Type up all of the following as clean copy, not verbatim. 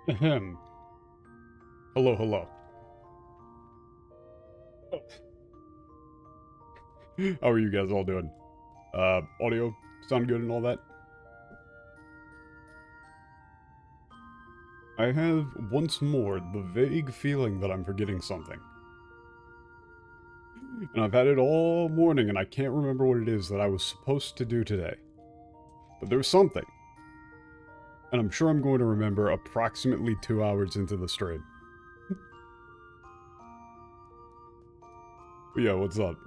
Ahem. Hello, hello. How are you guys all doing? Audio sound good and all that? I have, once more, the vague feeling that I'm forgetting something. And I've had it all morning and I can't remember what it is that I was supposed to do today. But there's something. And I'm sure I'm going to remember approximately 2 hours into the stream. But yeah, what's up?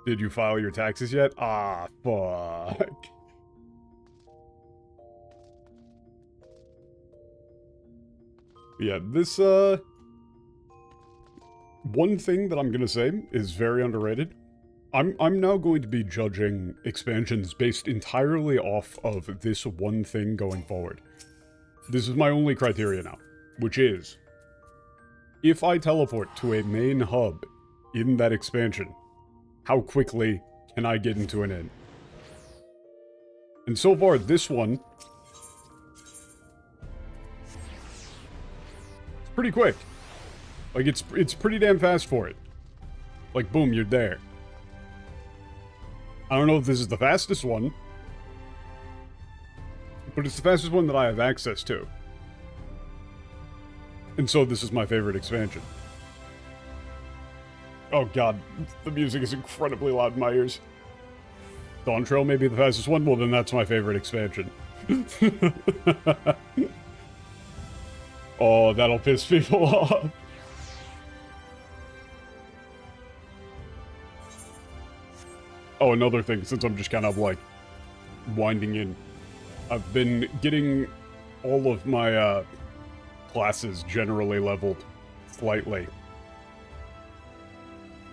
Did you file your taxes yet? Ah, fuck. Yeah, this, one thing that I'm gonna say is very underrated. I'm now going to be judging expansions based entirely off of this one thing going forward. This is my only criteria now, which is, if I teleport to a main hub in that expansion, how quickly can I get into an inn? And so far, this one, it's pretty quick. Like, it's pretty damn fast for it. Like, boom, you're there. I don't know if this is the fastest one, but it's the fastest one that I have access to. And so this is my favorite expansion. Oh god, the music is incredibly loud in my ears. Dawn Trail may be the fastest one, well then that's my favorite expansion. Oh, that'll piss people off. Oh, another thing, since I'm just kind of, like, winding in. I've been getting all of my, classes generally leveled slightly.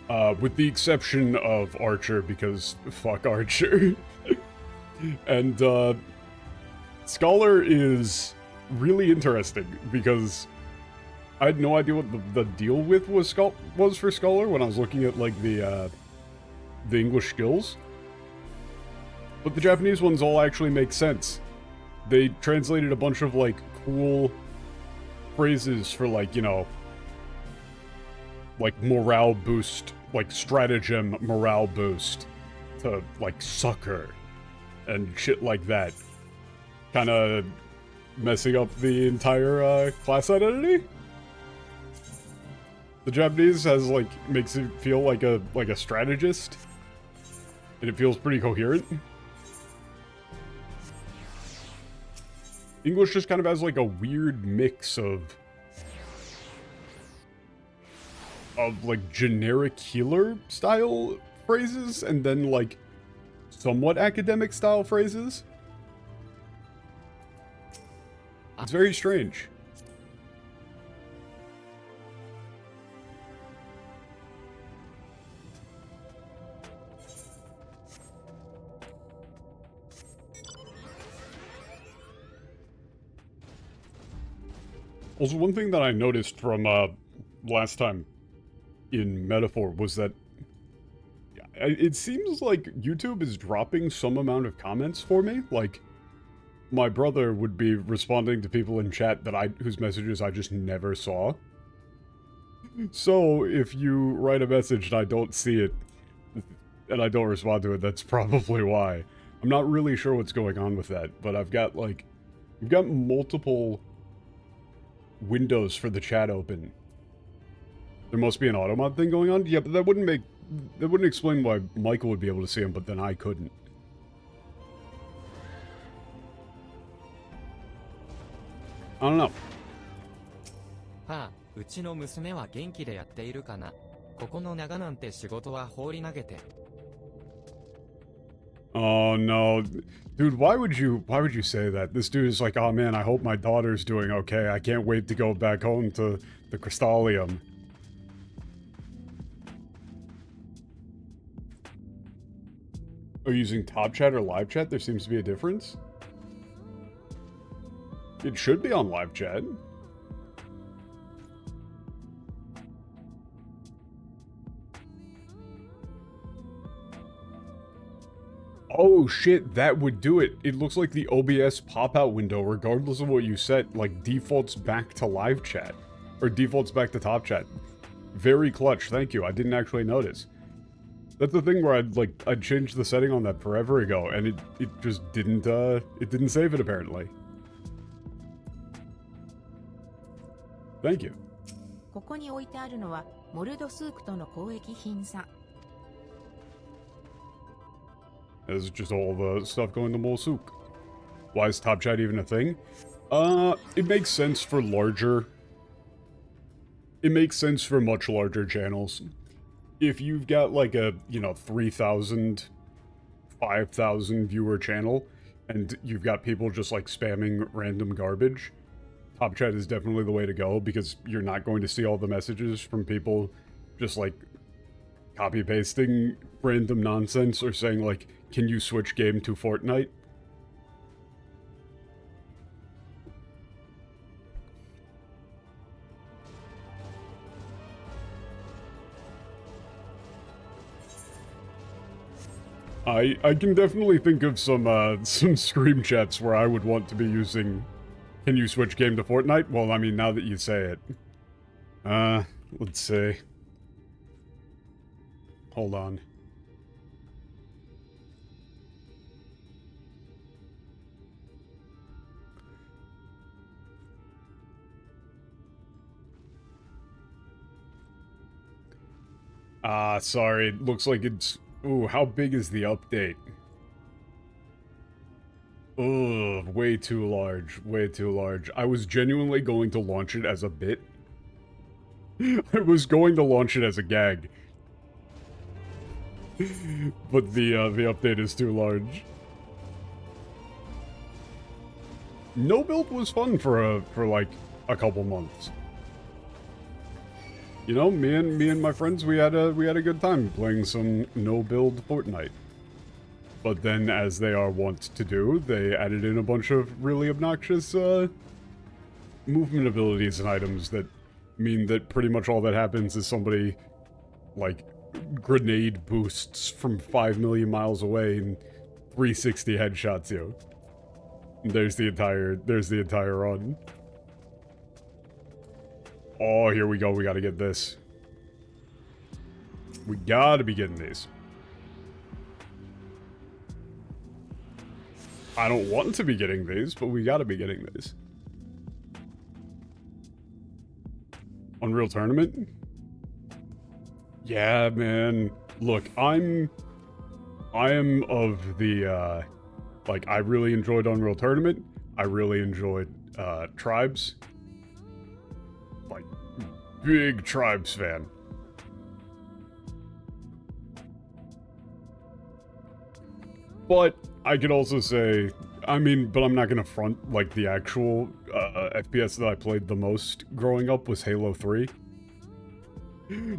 With the exception of Archer, because fuck Archer. And, Scholar is really interesting, because I had no idea what the deal with was for Scholar when I was looking at, like, the English skills. But the Japanese ones all actually make sense. They translated a bunch of, like, cool phrases for, like, you know, like, morale boost, like, stratagem morale boost to, like, sucker and shit like that. Kinda messing up the entire, class identity? The Japanese has, like, makes it feel like a strategist. And it feels pretty coherent. English just kind of has, like, a weird mix of, like, generic healer style phrases, and then, like, somewhat academic style phrases. It's very strange. Also, one thing that I noticed from, last time in Metaphor was that it seems like YouTube is dropping some amount of comments for me. Like, my brother would be responding to people in chat that whose messages I just never saw. So, if you write a message and I don't see it, and I don't respond to it, that's probably why. I'm not really sure what's going on with that, but I've got, like, multiple windows for the chat open. There must be an automod thing going on? Yeah, but that wouldn't explain why Michael would be able to see him, but then I couldn't. I don't know. はあ、うちの娘は元気でやっているかな。ここの長なんて仕事は放り投げて。Oh no. Dude, why would you say that? This dude is like, oh man, I hope my daughter's doing okay. I can't wait to go back home to the Crystallium. Are you using top chat or live chat? There seems to be a difference. It should be on live chat. Oh shit, that would do it. It looks like the OBS pop-out window, regardless of what you set, like defaults back to live chat. Or defaults back to top chat. Very clutch, thank you. I didn't actually notice. That's the thing where I'd changed the setting on that forever ago, and it just didn't save it apparently. Thank you. ここに置いてあるのはモルドスークとの交易品さ。This is just all the stuff going to Molsuk. Why is top chat even a thing? It makes sense for larger. It makes sense for much larger channels. If you've got like a, 3,000, 5,000 viewer channel, and you've got people just like spamming random garbage, top chat is definitely the way to go, because you're not going to see all the messages from people just like copy pasting random nonsense or saying like, can you switch game to Fortnite? I can definitely think of some scream chats where I would want to be using, can you switch game to Fortnite? Well, I mean, now that you say it. Let's see. Hold on. Sorry, it looks like it's... Ooh, how big is the update? Ugh, way too large, way too large. I was genuinely going to launch it as a bit. I was going to launch it as a gag. But the update is too large. No build was fun for like a couple months. You know, me and my friends, we had a good time playing some no-build Fortnite. But then, as they are wont to do, they added in a bunch of really obnoxious movement abilities and items that mean that pretty much all that happens is somebody, like, grenade boosts from 5 million miles away and 360 headshots you. And there's the entire run. Oh, here we go. We gotta get this. We gotta be getting these. I don't want to be getting these, but we gotta be getting these. Unreal Tournament? Yeah, man. Look, I am of the, like, I really enjoyed Unreal Tournament. I really enjoyed, Tribes. Like, big Tribes fan. But I could also say, I mean, but I'm not gonna front, like, the actual FPS that I played the most growing up was Halo 3.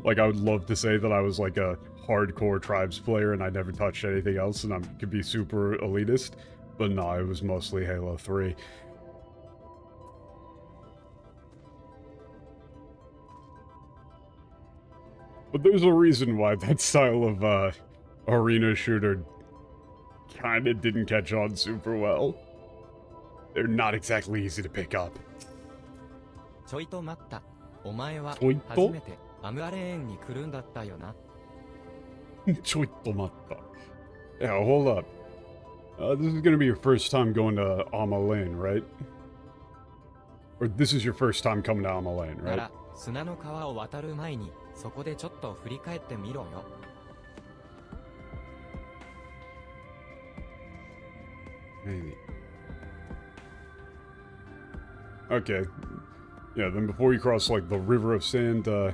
Like, I would love to say that I was, like, a hardcore Tribes player and I never touched anything else and I could be super elitist, but no, it was mostly Halo 3. But there's a reason why that style of, arena shooter kinda didn't catch on super well. They're not exactly easy to pick up. ちょいと待った。お前はちょいと初めてアムアレーンに来るんだったよな。ちょいと待った。Yeah, hold up. This is gonna be your first time going to Amma Lane, right? Or this is your first time coming to Amma Lane, な right? ら砂の川を渡る前にそこでちょっと振り返ってみろよ。Maybe. Okay. Yeah, then before you cross, like, the River of Sand, yeah,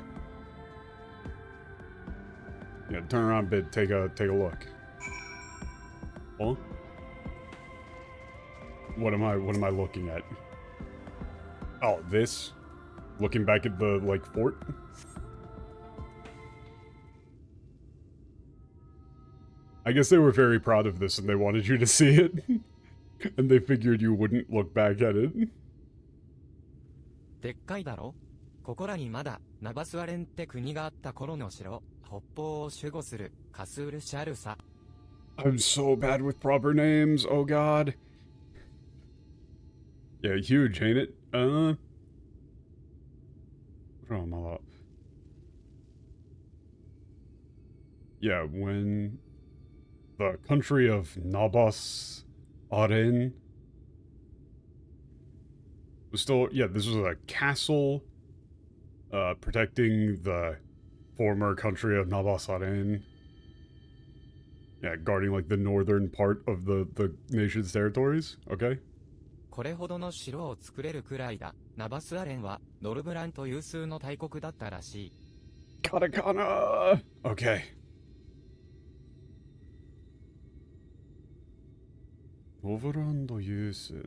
turn around a bit, take a look. Huh? What am I looking at? Oh, this? Looking back at the, like, fort? I guess they were very proud of this and they wanted you to see it. And they figured you wouldn't look back at it. でっかいだろ？ここらにまだナバスアレンって国があった頃の城、北方を守護するカスールシャルさ。I'm so bad with proper names, oh god. Yeah, huge, ain't it? What am I up? Yeah, when the country of Nabas Aren was still, yeah, this was a castle protecting the former country of Nabas Aren. Yeah, guarding like the northern part of the nation's territories. Okay. これほどの城を作れるくらいだ。ナバスアレンはノルブラント有数の大国だったらしい。Katakana! Okay. Novorando yusu.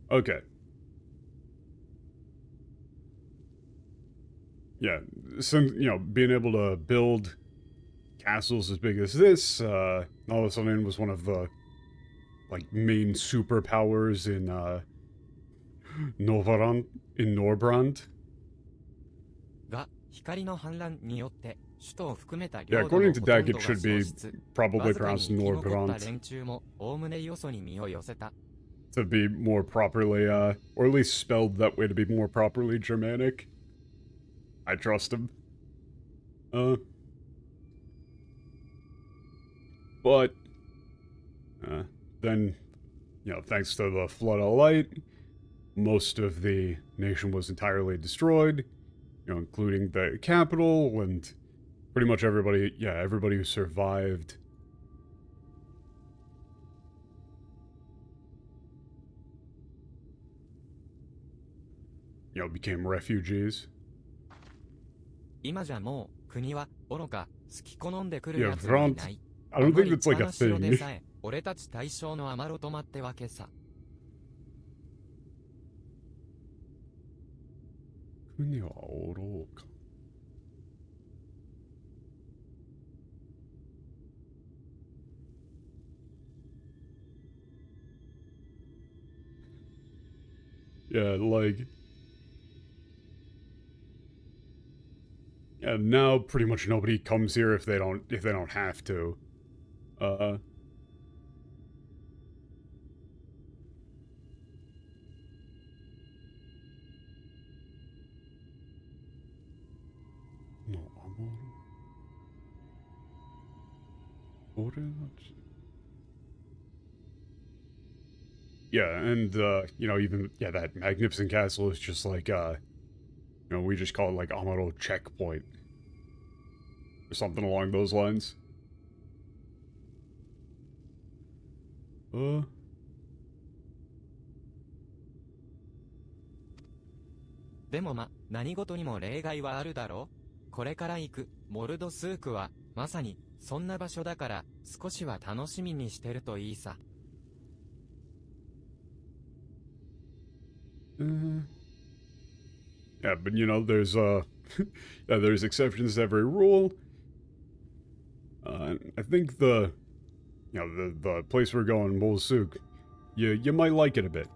Okay. Yeah, since, you know, being able to build castles as big as this, Navasanen was one of the, like, main superpowers in, Norbrand. が、光の反乱によって首都を含めた Yeah, 領土の according ほ to と Dak, んど it が should 消 be 失。 probably わずかに pronounced 生き残った Norbrand 連中もおおむねよそに身を寄せた。to be more properly, or at least spelled that way to be more properly Germanic. I trust him. But, then, you know, thanks to the Flood of Light, most of the nation was entirely destroyed, you know, including the capital and pretty much everybody, yeah, everybody who survived. You know, became refugees. 今じゃもう国は愚か好き好んでくる Yeah, やつはいない。 I don't think that's like a あの立派な城で thing. さえ俺たち大正のアマロトマってわけさ。国は愚か。Yeah, like... Yeah, now pretty much nobody comes here if they don't have to. No, yeah, and, you know, even, yeah, that magnificent castle is just like, you know, we just call it, like, Amaro Checkpoint. Or something along those lines. でも何事にも例外はあるだろう。これから行くモルドスークはまさにそんな場所だから少しは楽しみにしてるといいさ。Yeah, but you know, there's yeah, there's exceptions to every rule. I think the, you know, the place we're going, Molsuk, you might like it a bit.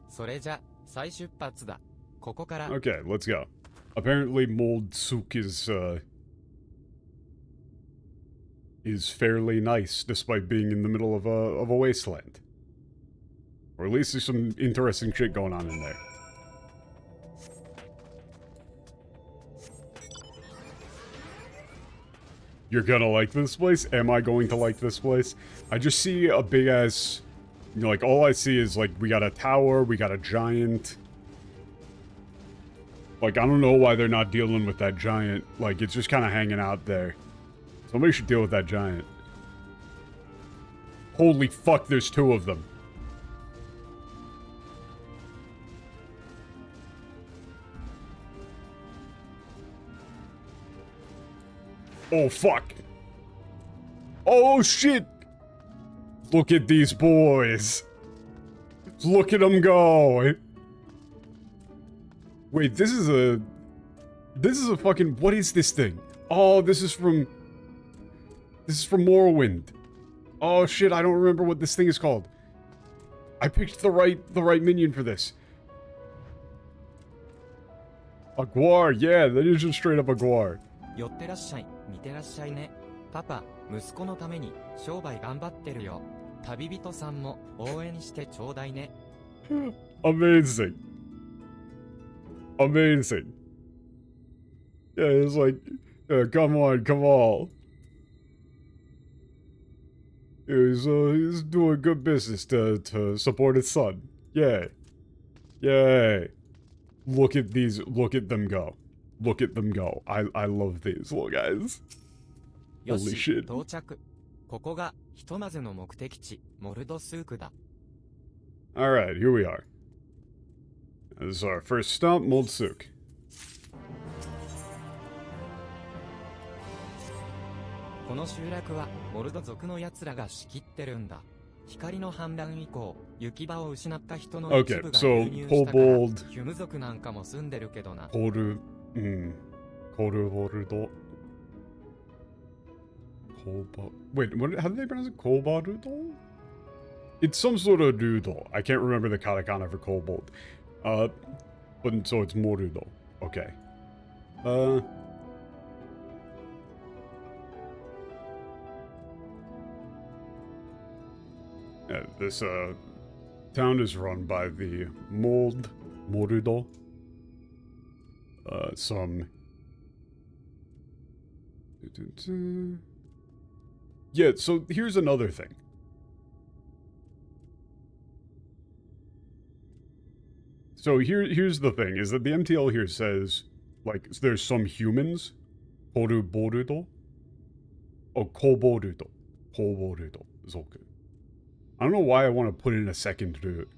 それじゃ再出発だ。ここから。 Okay, let's go. Apparently, Moldsuk is fairly nice, despite being in the middle of a wasteland. Or at least there's some interesting shit going on in there. You're gonna like this place? Am I going to like this place? I just see a big ass... You know, like, all I see is, like, we got a tower, we got a giant... Like, I don't know why they're not dealing with that giant. Like, it's just kind of hanging out there. Somebody should deal with that giant. Holy fuck, there's two of them. Oh, fuck. Oh, shit. Look at these boys. Look at them go. Wait, this is a fucking... What is this thing? Oh, this is from Morrowind. Oh, shit, I don't remember what this thing is called. I picked the right minion for this. A Guar, yeah, that is just straight up a Guar. 寄ってらっしゃい、見てらっしゃいね。パパ、息子のために商売頑張ってるよ。旅人さんも応援してちょうだいね。Amazing. Amazing. Yeah, it's like, come on, come on. He's doing good business to support his son. Yay. Yay. Look at them go. Look at them go. I love these little guys. よ Holy し、 shit. 到着。ここがひとまずの目的地、モルドスークだ。Alright, here we are. This is our first stop, Moldsuk. この集落はモルド族の奴らが仕切ってるんだ。光の反乱以降、行き場を失った人の一部が流入したから、ヒュム族なんかも住んでるけどな。コルボルド。Wait, how do they pronounce it? Kobarudo? It's some sort of noodle. I can't remember the katakana for kobold. But so it's morudo. Okay. Yeah, this town is run by the Morudo. Some. Yeah, so here's another thing. So here's the thing, is that the MTL here says, like, there's some humans. Koruborudo. Oh, Koborudo. Koborudo is okay. I don't know why I want to put in a second root.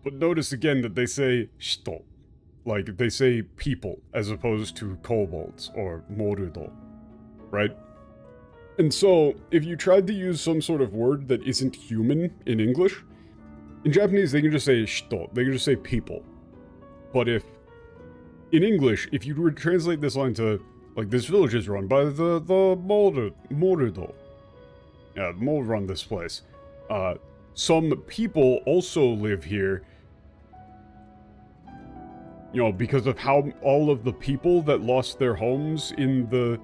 But notice again that they say shito. Like, they say people, as opposed to kobolds, or morudo. Right? And so, if you tried to use some sort of word that isn't human in English, in Japanese they can just say shito, they can just say people. But in English, if you were to translate this line to, like, this village is run by the morudo. Yeah, the mold run this place. Some people also live here, you know, because of how all of the people that lost their homes in the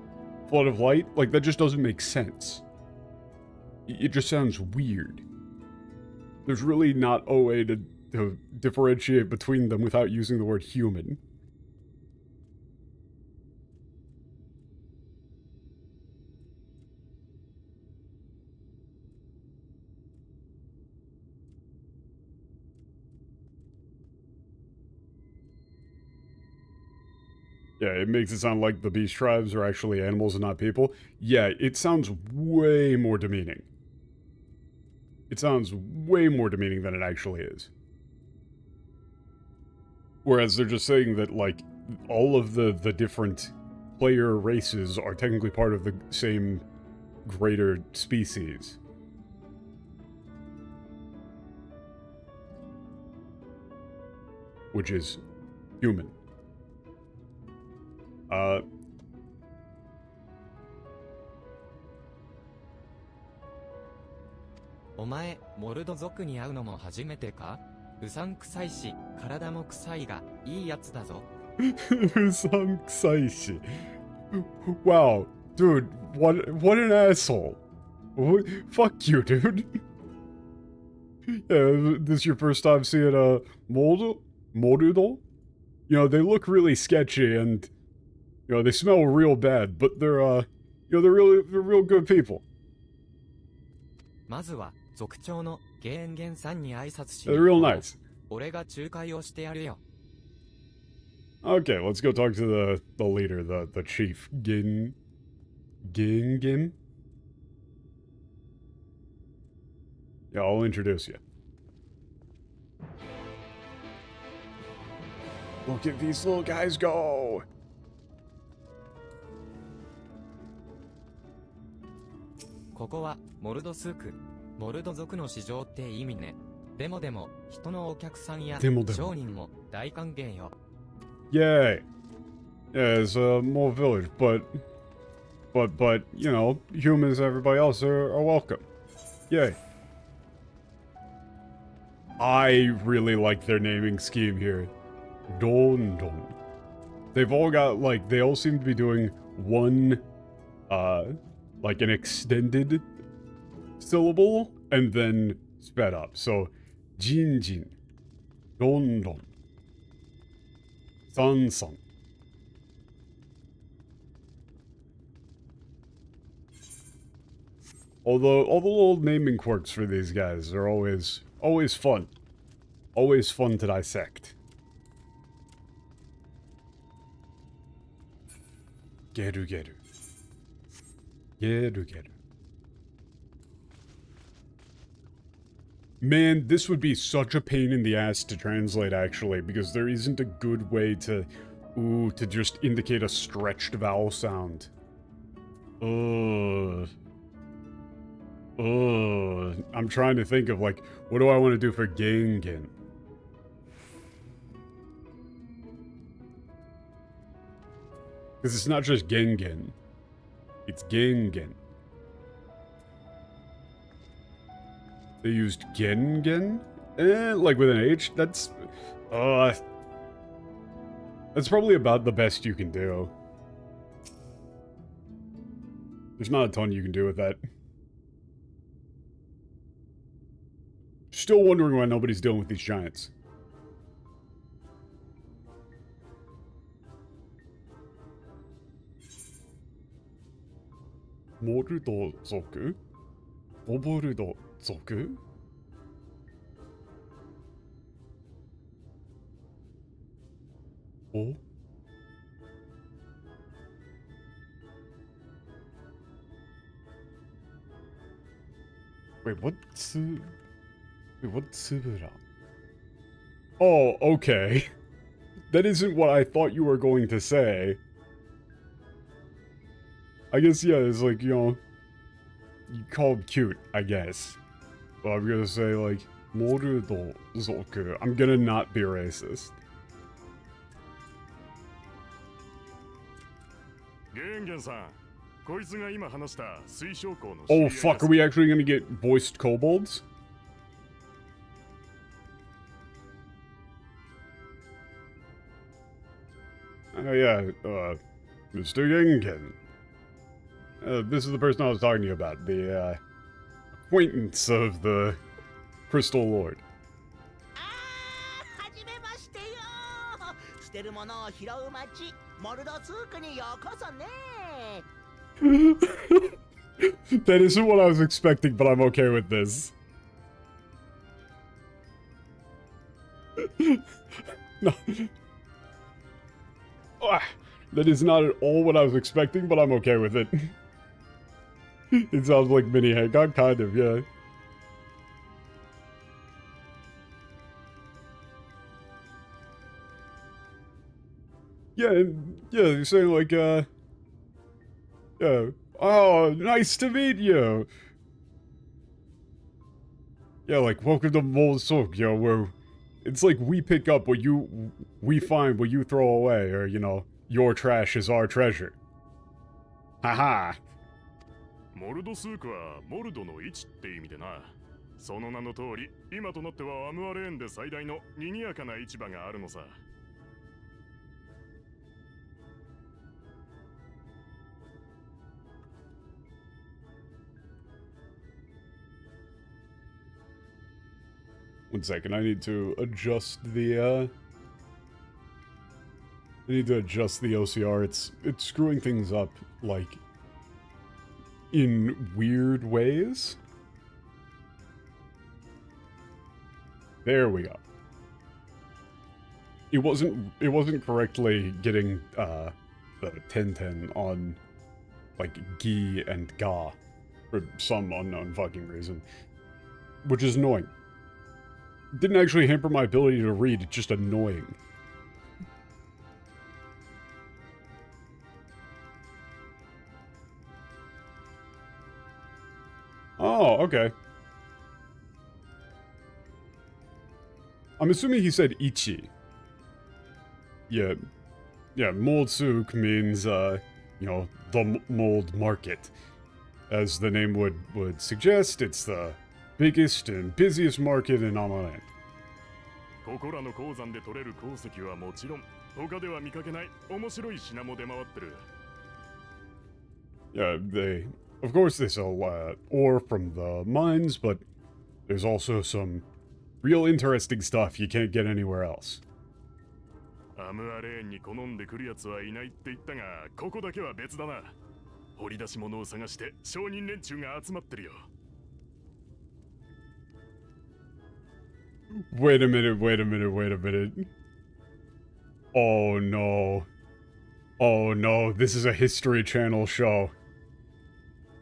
Flood of Light, like, that just doesn't make sense. It just sounds weird. There's really not a way to differentiate between them without using the word human. Yeah, it makes it sound like the beast tribes are actually animals and not people. Yeah, it sounds way more demeaning. It sounds way more demeaning than it actually is. Whereas they're just saying that, like, all of the different player races are technically part of the same greater species. Which is human. お前、モルド族に会うのも初めてか？うさんくさいし、体も臭いが、いいやつだぞ。うさんくさいし。Wow, dude, what an asshole. Fuck you, dude. Yeah, this is your first time seeing a Morudo? You know, they look really sketchy and, you know, they smell real bad, but they're, you know, they're real good people. まずは、族長のゲンゲンさんに挨拶し They're real nice. 俺が仲介をしてやるよ。Okay, let's go talk to the leader, the chief. Gin? Yeah, I'll introduce you. Look at these little guys go! ここは、モルドスーク。モルド族の市場って意味ね。でも、人のお客さんや商人も大歓迎よ。Yay! Yeah, it's a more village, but, you know, humans and everybody else are welcome. Yay. I really like their naming scheme here. Don. They've all got, like, they all seem to be doing one like an extended syllable and then sped up. So, jinjin, dondon, sansan. Although all the little naming quirks for these guys are always fun. Always fun to dissect. Geru geru. Geru geru. Man, this would be such a pain in the ass to translate, actually, because there isn't a good way to just indicate a stretched vowel sound. I'm trying to think of, like, what do I want to do for Gengen? Because it's not just Gengen. It's Gengen. They used Gengen? Like with an H? That's probably about the best you can do. There's not a ton you can do with that. Still wondering why nobody's dealing with these giants. Moru do zoku? Oboru do zoku? Oh? Wait, what's... Wait, what's Tsubura? Oh, okay. That isn't what I thought you were going to say. I guess, yeah, it's like, you know, you call him cute, I guess. But I'm gonna say, like, Moru do zoku. I'm gonna not be racist. Oh, fuck, are we actually gonna get voiced kobolds? Oh yeah, Mr. Gengen. This is the person I was talking to you about, the, acquaintance of the Crystal Lord. That isn't what I was expecting, but I'm okay with this. No. That is not at all what I was expecting, but I'm okay with it. It sounds like Mini Hancock, kind of, yeah. Yeah, yeah, you're saying like, yeah. Oh, nice to meet you! Yeah, like, welcome to Mold Soak, yo, where it's like we pick up what we find what you throw away, or, you know, your trash is our treasure. Haha. モルドスークはモルドの市って意味でな。その名の通り、今となってはアムアレーンで最大の賑やかな市場があるのさ。One second, I need to adjust the, I need to adjust the OCR. It's screwing things up, like, in weird ways. There we go. It wasn't correctly getting, the 1010 on, like, gi and ga, for some unknown fucking reason. Which is annoying. Didn't actually hamper my ability to read, it's just annoying. Oh, okay. I'm assuming he said ichi. Yeah. Yeah, mold souk means, you know, the mold market. As the name would suggest, it's the biggest and busiest market in Amaran. ここらの鉱山で取れる鉱石はもちろん、他では見かけない面白い品も出回ってる。Yeah, of course they sell ore from the mines, but there's also some real interesting stuff you can't get anywhere else. アムアレーンに好んでくるやつはいないって言ったが、ここだけは別だな。掘り出し物を探して商人連中が集まってるよ。Wait a minute, wait a minute, wait a minute. Oh no. Oh no, this is a History Channel show.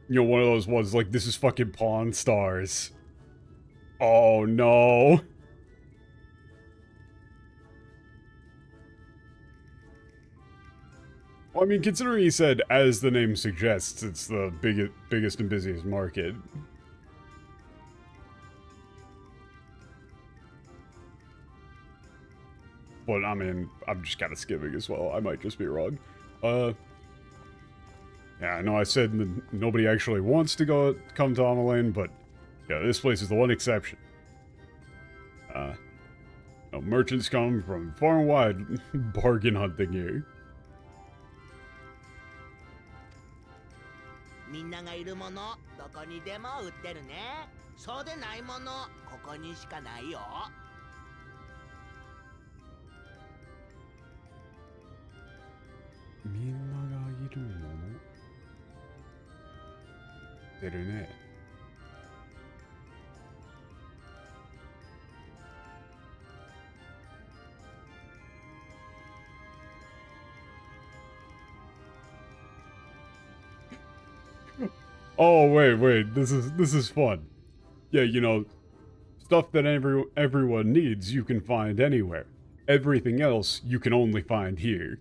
You know, one of those ones like, this is fucking Pawn Stars. Oh no. Well, I mean, considering he said, as the name suggests, it's the biggest and busiest market. But, I mean, I'm just kind of skimming as well. I might just be wrong. Yeah, I know I said that nobody actually wants to come to Amalane, but yeah, this place is the one exception. You know, merchants come from far and wide bargain hunting here. みんながいるもの、どこにでも売ってるね。そうでないもの、ここにしかないよ。みんながいるもの出るね。Oh, wait, this is fun. Yeah, you know, stuff that everyone needs you can find anywhere. Everything else you can only find here.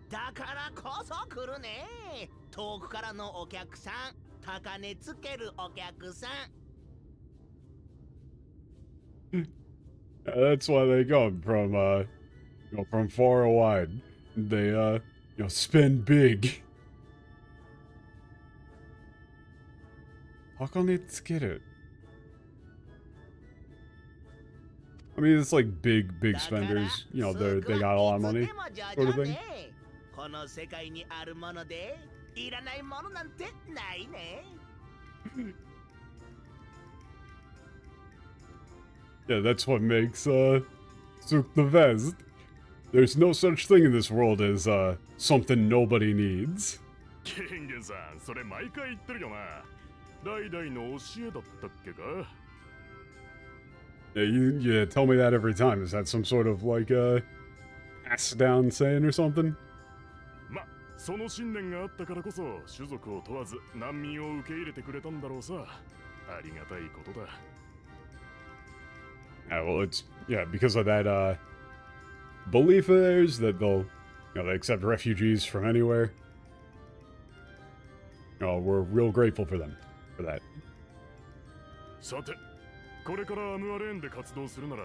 だからこそ来るね。遠くからのお客さん、高値つけるお客さん。That's why they come from, you know, from far and wide. They, you know, spend big. 高値つける. I mean, it's like big spenders. You know, they got a lot of money, sort of thing. この世界にあるもので、いらないものなんてないね。Yeah, that's what makes, Souk the best. There's no such thing in this world as, something nobody needs. ケンゲンさん、それ毎回言ってるよな。代々の教えだったっけか Yeah, you tell me that every time. Is that some sort of, like, passed down saying or something? ま、その信念があったからこそ、種族を問わず難民を受け入れてくれたんだろうさ。ありがたいことだ。Yeah, well, yeah, because of that, belief of theirs that they'll, you know, they accept refugees from anywhere. You know, we're real grateful for them, for that. さて、これからアムアレーンで活動するなら、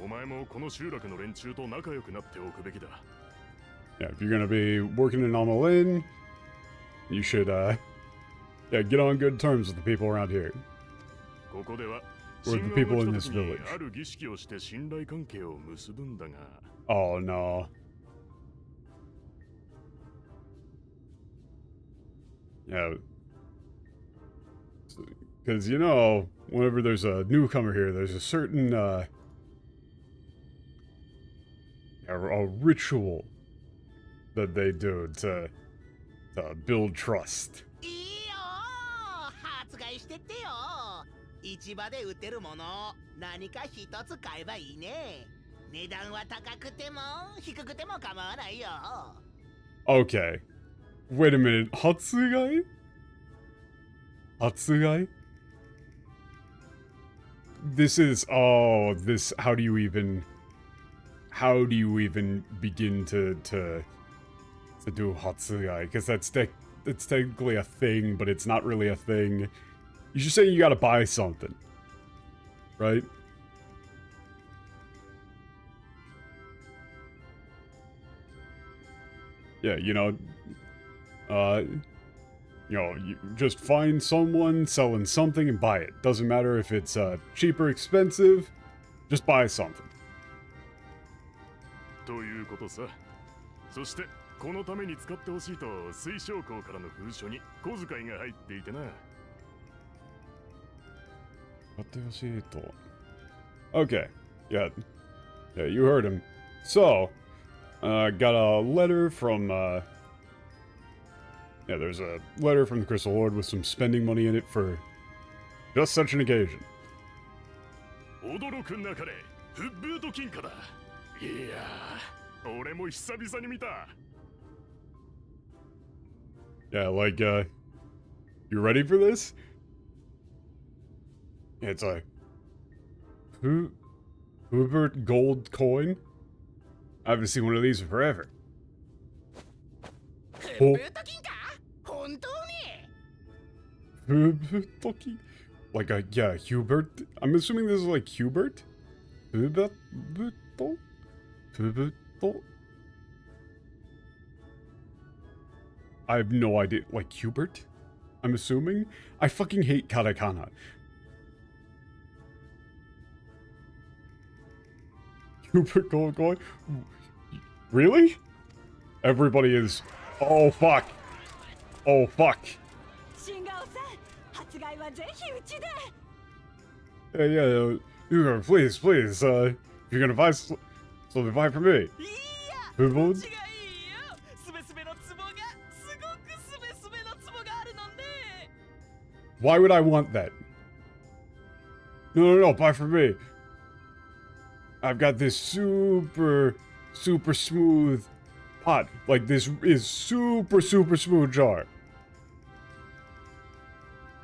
お前もこの集落の連中と仲良くなっておくべきだ。Yeah, if you're gonna be working in Amalane, you should, yeah, get on good terms with the people around here. ここでは、 Or the people in this village. ある儀式をして信頼関係を結ぶんだが。Oh no. Yeah. Because, you know, whenever there's a newcomer here, there's a certain, a ritual that they do to build trust. いいよ、発売してってよ。市場で売ってるもの、何か一つ買えばいいね。値段は高くても低くても構わないよ。Okay. Wait a minute. Hatsugai? Hatsugai? This is, oh, this, how do you even begin to do Hatsugai? Because that's technically a thing, but it's not really a thing. You should say you gotta buy something. Right? Yeah, you know, you just find someone selling something and buy it. Doesn't matter if it's cheap or expensive, just buy something. ということさ。そしてこのために使ってほしいと水晶港からの封書に小遣いが入っていてな。Okay, yeah, you heard him. So, got a letter from, yeah, there's a letter from the Crystal Lord with some spending money in it for just such an occasion. 驚くなかれ、フッブート金貨だ。いやー、俺も久々に見た。Yeah, like, you ready for this? It's a Hubert gold coin. I haven't seen one of these in forever. フッブート金貨本当に Hubert? Like a, yeah, Hubert? I'm assuming this is like Hubert? Hubert? Hubert? I have no idea. Like Hubert? I'm assuming? I fucking hate katakana. Hubert gold coin? Really? Everybody is... Oh, fuck. Oh, fuck. Yeah, please, if you're gonna buy something, buy for me. Hubert? Why would I want that? No, buy for me. I've got this super smooth pot. Like, this is super smooth jar.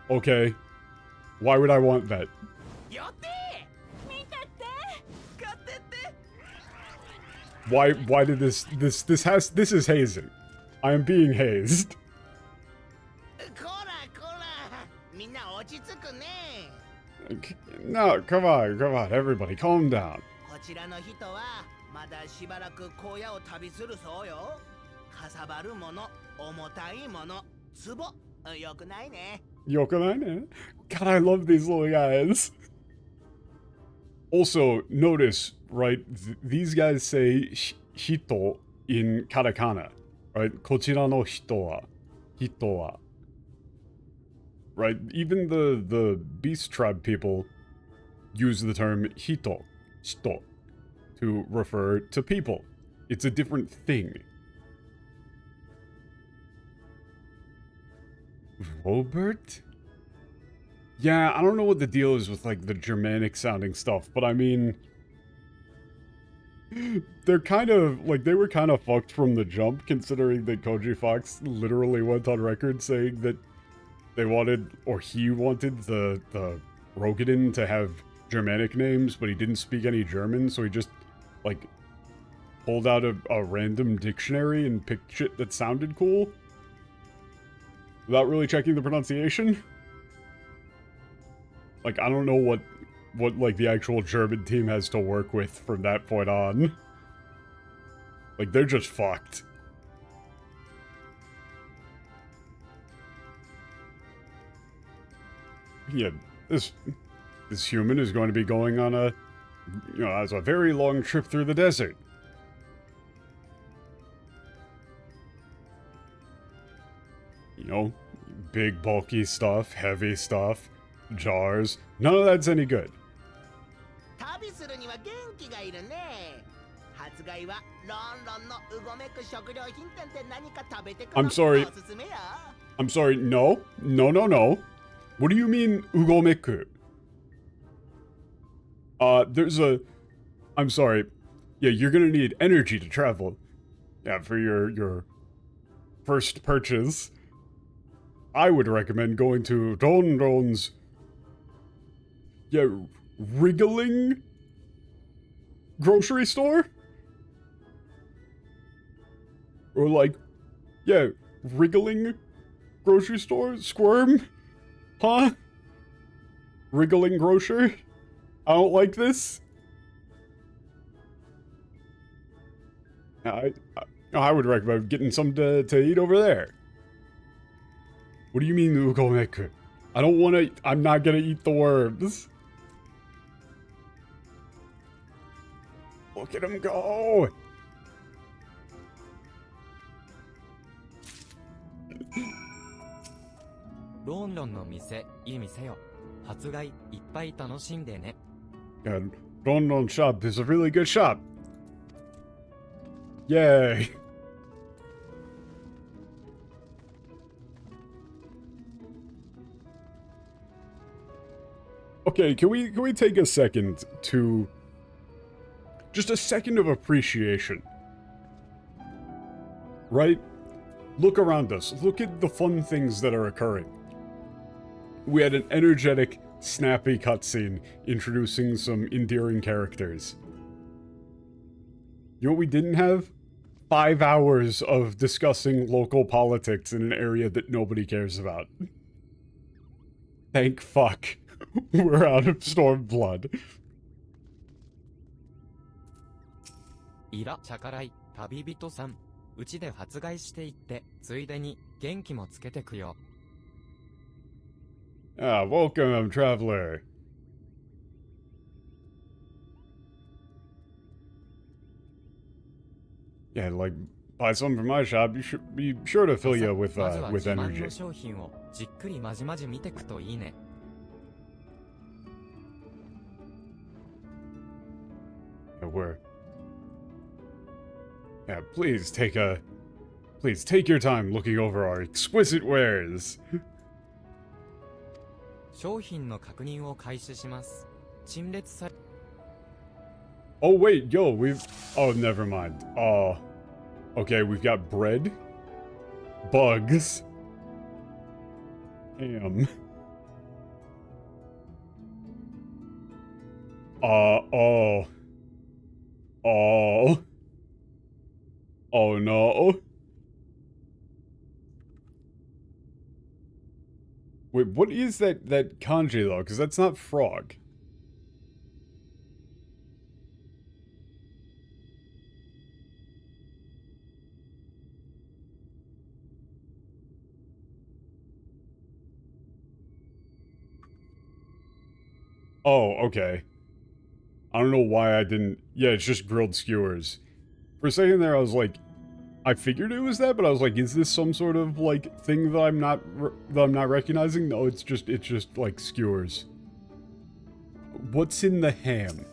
Okay. Why would I want that? Why did this is hazing. I am being hazed. No, come on, everybody, calm down. こちらの人はまだしばらく荒野を旅するそうよ。かさばるもの、重たいもの、壺、よくないね。よくないね? God, I love these little guys. Also, notice, right, these guys say hito in katakana, right? こちらの人は, hito wa. Right, even the Beast Tribe people use the term hito, shito, to refer to people. It's a different thing. Robert? Yeah, I don't know what the deal is with, like, the Germanic sounding stuff, but I mean... They're kind of, like, they were kind of fucked from the jump, considering that Koji Fox literally went on record saying that they wanted, or he wanted, the Rogadin to have Germanic names, but he didn't speak any German, so he just, like, pulled out a random dictionary and picked shit that sounded cool. Without really checking the pronunciation. Like, I don't know what like, the actual German team has to work with from that point on. Like, they're just fucked. Yeah, this human is going to be going on a, you know, as a very long trip through the desert. You know, big bulky stuff, heavy stuff, jars. None of that's any good. 旅するには元気がいるね。発売はロンロンのうごめく食料品店で何か食べてくるのがおすすめよ。I'm sorry, no. What do you mean, ugomeku? There's a... I'm sorry. Yeah, you're gonna need energy to travel. Yeah, for your first purchase. I would recommend going to Don Don's... Yeah, wriggling grocery store? Or like, yeah, wriggling grocery store? Squirm? Huh? Wriggling grocer? I don't like this. I would recommend getting some to eat over there. What do you mean, ugomeku? I don't want to... I'm not gonna eat the worms. Look at him go! 本論の店、いい店よ。発売、いっぱい楽しんでね。Yeah, Ronron shop is a really good shop. Yay. Okay, can we take a second to just a second of appreciation? Right? Look around us. Look at the fun things that are occurring. We had an energetic, snappy cutscene introducing some endearing characters. You know what we didn't have? 5 hours of discussing local politics in an area that nobody cares about. Thank fuck. We're out of Stormblood. いら、ちゃからい、旅人さん。うちで発売していって、ついでに、元気もつけてくよ。Ah, welcome, traveler. Yeah, like, buy something from my shop, you should be sure to fill you with まずは自慢 energy. の商品をじっくりまじまじ見てくといいね。Yeah, please take your time looking over our exquisite wares. 商品の確認を開始します。陳列され Oh wait, yo, oh, never mind. Okay, we've got bread, bugs, ham. Oh no. Wait, what is that kanji though? Because that's not frog. Oh, okay. I don't know why I didn't... Yeah, it's just grilled skewers. For a second there, I was like... I figured it was that, but I was like, is this some sort of, like, thing that I'm not recognizing? No, it's just, like, skewers. What's in the ham?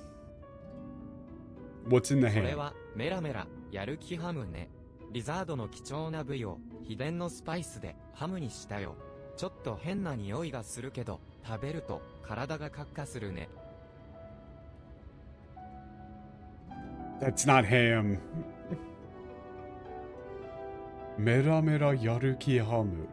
What's in the これ ham? はメラメラやる気ハムね。リザードの貴重な部位を秘伝のスパイスでハムにしたよ。ちょっと変な匂いがするけど、食べると体がカッカするね。That's not ham. メラメラやる気ハム。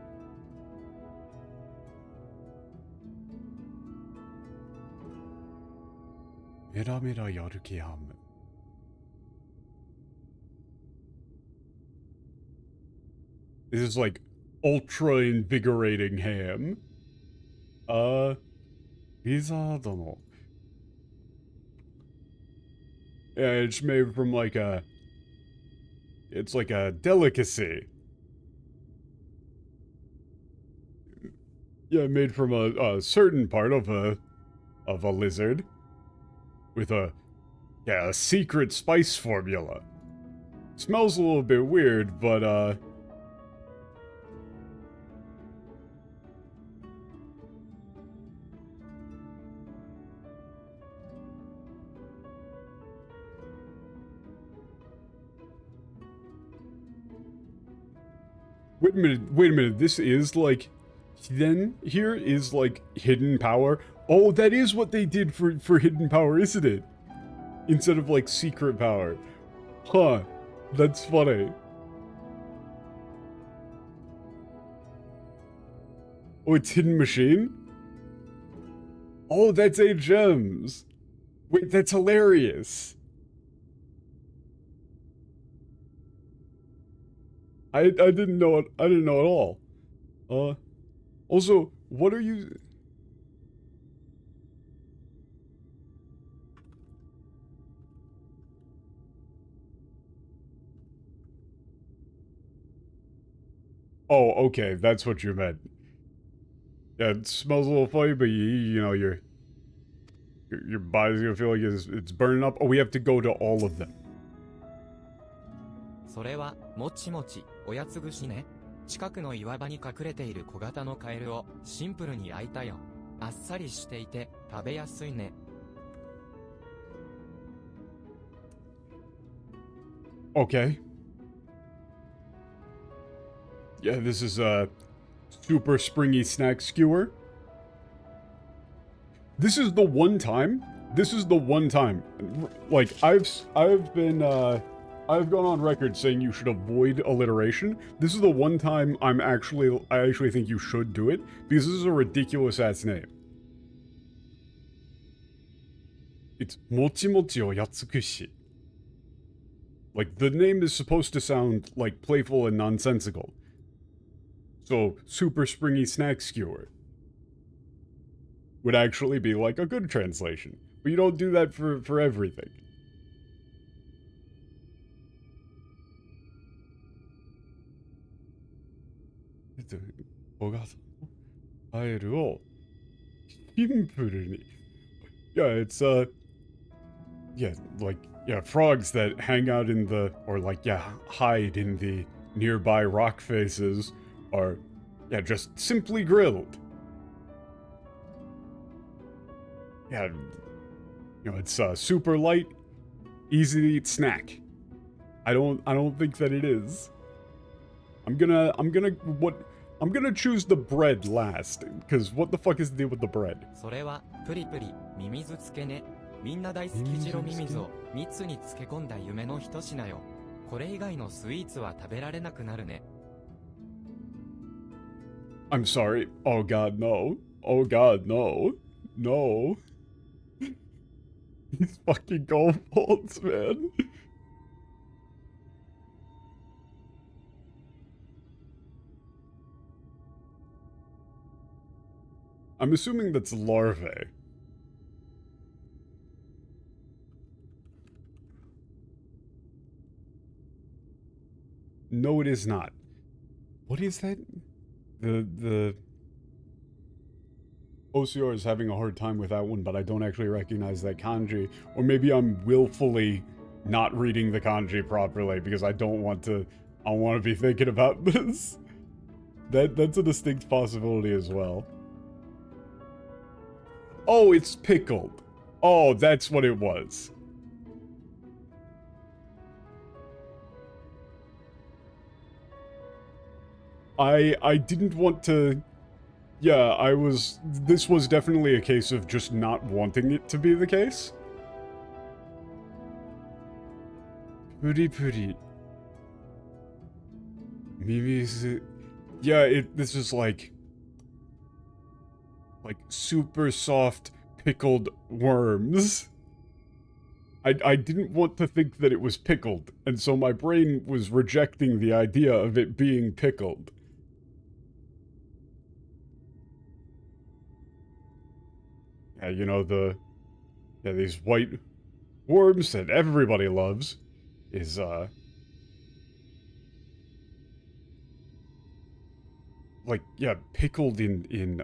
メラメラやる気ハム。This is like ultra invigorating ham. リザードの。Yeah, it's made from like it's like a delicacy. Yeah, made from a certain part of a lizard. With a secret spice formula. Smells a little bit weird, but wait a minute, this is like... Then here is like hidden power. Oh, that is what they did for hidden power, isn't it? Instead of like secret power. Huh. That's funny. Oh, it's hidden machine? Oh, that's 8 gems. Wait, that's hilarious. I didn't know it. I didn't know at all. Also, what are you... Oh, okay, that's what you meant. Yeah, it smells a little funny, but you know, your body's gonna feel like it's burning up. Oh, we have to go to all of them. それはもちもちおやつ串ね。近くの岩場に隠れている小型のカエルをシンプルに焼いたよ。あっさりしていて食べやすいね。Okay. Yeah, this is a super springy snack skewer. This is the one time, like, I've gone on record saying you should avoid alliteration. This is the one time I actually think you should do it, because this is a ridiculous-ass name. It's Mochi Mochi o Yatsukushi. Like, the name is supposed to sound, like, playful and nonsensical. So, super springy snack skewer would actually be, like, a good translation. But you don't do that for everything. Yeah, it's, yeah, like, yeah, frogs that hang out in the, or like, yeah, hide in the nearby rock faces are, yeah, just simply grilled. Yeah, you know, it's super light, easy to eat snack. I don't think that it is. I'm gonna choose the bread last, because what the fuck is the deal with the bread? それはプリプリミミズ漬けね。みんな大好き白ミミズを蜜に漬け込んだ夢の一品よ。これ以外のスイーツは食べられなくなるね。I'm sorry. Oh god, no. Oh god, no. No. These fucking goalposts, man. I'm assuming that's larvae. No, it is not. What is that? The OCR is having a hard time with that one, but I don't actually recognize that kanji. Or maybe I'm willfully not reading the kanji properly because I don't want to be thinking about this. That's a distinct possibility as well. Oh, it's pickled. Oh, that's what it was. I didn't want to... Yeah, this was definitely a case of just not wanting it to be the case. Puri puri. Mimizu... Yeah, this is like super soft pickled worms. I didn't want to think that it was pickled, and so my brain was rejecting the idea of it being pickled. Yeah, you know, these white worms that everybody loves is, like, yeah, pickled in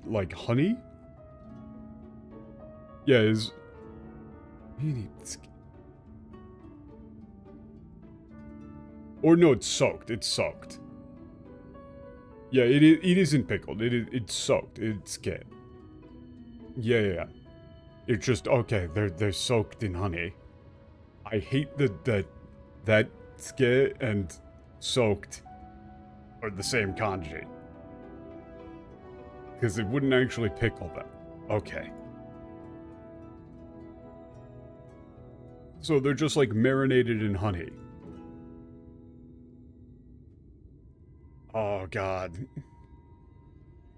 like, honey? Yeah, is... Or no, it's soaked. It's soaked. Yeah, it isn't pickled. It's soaked. It's skin. Yeah. It's just, okay, they're soaked in honey. I hate that skin and soaked are the same kanji. Because it wouldn't actually pickle them. Okay. So they're just like marinated in honey. Oh god.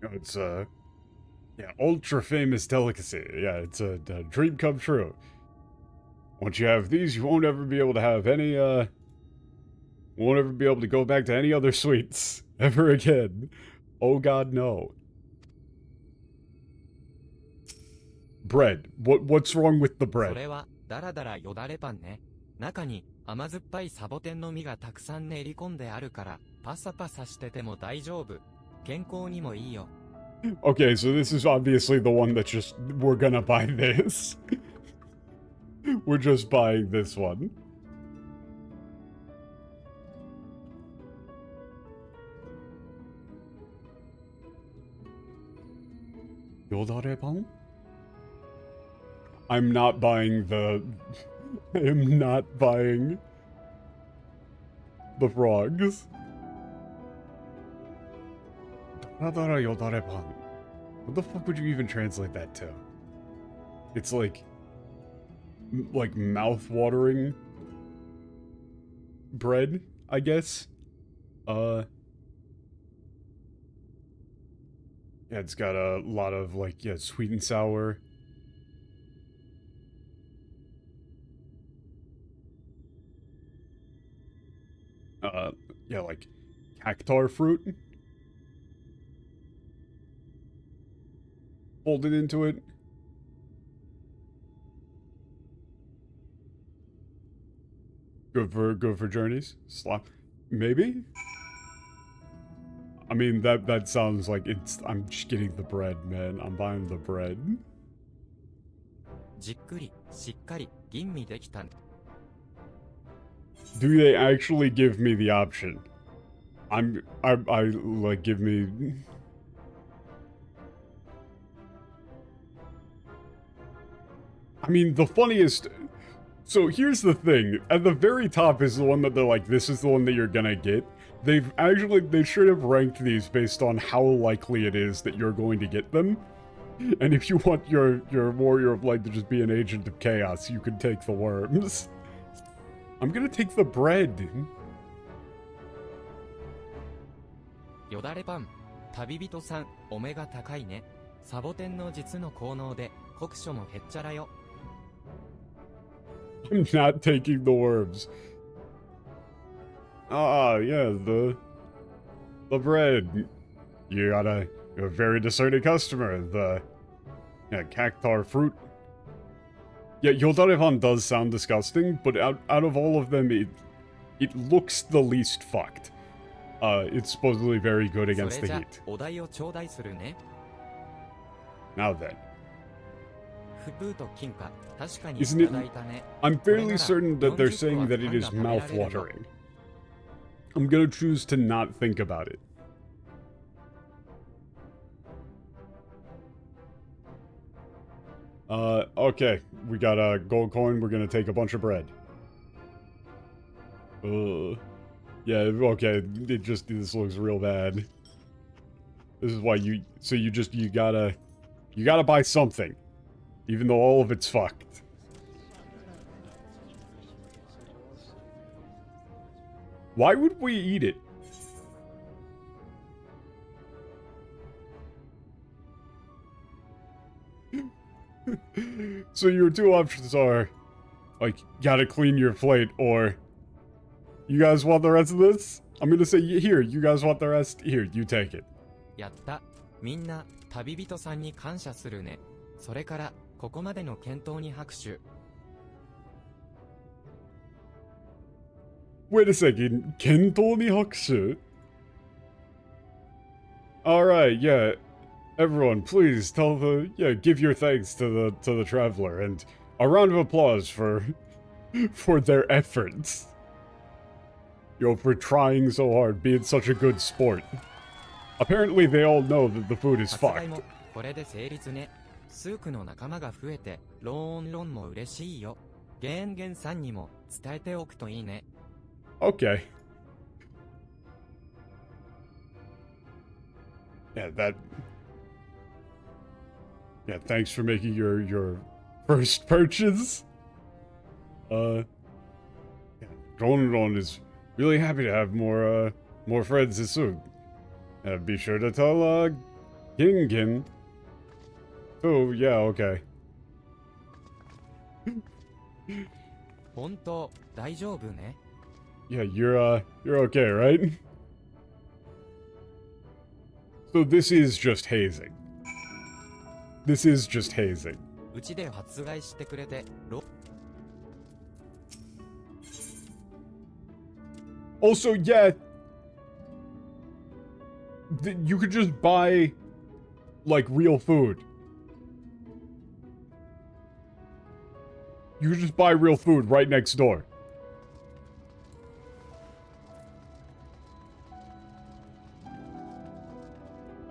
It's yeah, ultra famous delicacy. Yeah, it's a dream come true. Once you have these, you won't ever be able to have any won't ever be able to go back to any other sweets ever again. Oh god, no. Bread. What's wrong with the bread? それはダラダラよだれパンね。中に甘酸っぱいサボテンの実がたくさん練り込んであるからパサパサしてても大丈夫。健康にもいいよ。Okay, so this is obviously the one that just we're gonna buy this. We're just buying this one. Yodarebang? I'm not buying the... I am not buying the frogs. Doradara Yodarebang. What the fuck would you even translate that to? It's like mouth-watering bread, I guess. Yeah, it's got a lot of like, yeah, sweet and sour. Yeah, like cactar fruit folded into it. Good for journeys. Slop, maybe. I mean, that sounds like it's. I'm just getting the bread, man. I'm buying the bread. Do they actually give me the option? I like, give me... I mean, the funniest... So here's the thing. At the very top is the one that they're like, this is the one that you're gonna get. They should have ranked these based on how likely it is that you're going to get them. And if you want your warrior of light to just be an agent of chaos, you can take the worms. I'm gonna take the bread. よだれパン、旅人さん、お目が高いね。サボテンの実の効能で、酷暑もへっちゃらよ。I'm not taking the worms. Ah, yeah, the bread. You're a very discerning customer. The cactar fruit. Yeah, Yodarevan does sound disgusting, but out of all of them, it looks the least fucked. It's supposedly very good against the heat. Now then. Isn't it? I'm fairly certain that they're saying that it is mouth-watering. I'm gonna choose to not think about it. Okay. We got a gold coin. We're gonna take a bunch of bread. Yeah, okay. This looks real bad. This is why you gotta buy something. Even though all of it's fucked. Why would we eat it? So your two options are, like, gotta clean your plate, or you guys want the rest of this? I'm gonna say, here, you guys want the rest? Here, you take it. やった。みんな、旅人さんに感謝するね。それから、ここまでの健闘に拍手。Wait a second, Kento ni hakushu? Alright, yeah. Everyone, please give your thanks to the traveler, and a round of applause for their efforts. For trying so hard, being such a good sport. Apparently they all know that the food is fucked. これで成立ね。スークの仲間が増えて、ロンも嬉しいよ。ゲンさんにも伝えておくといいね。Okay. Yeah, thanks for making your first purchase. Ron is really happy to have more friends this soon. Be sure to tell Gingin. Oh, yeah, okay. 本当、大丈夫ね。Yeah, you're okay, right? So this is just hazing. This is just hazing. うちで発売してくれて、Also, yeah, you could just buy, like, real food. You could just buy real food right next door.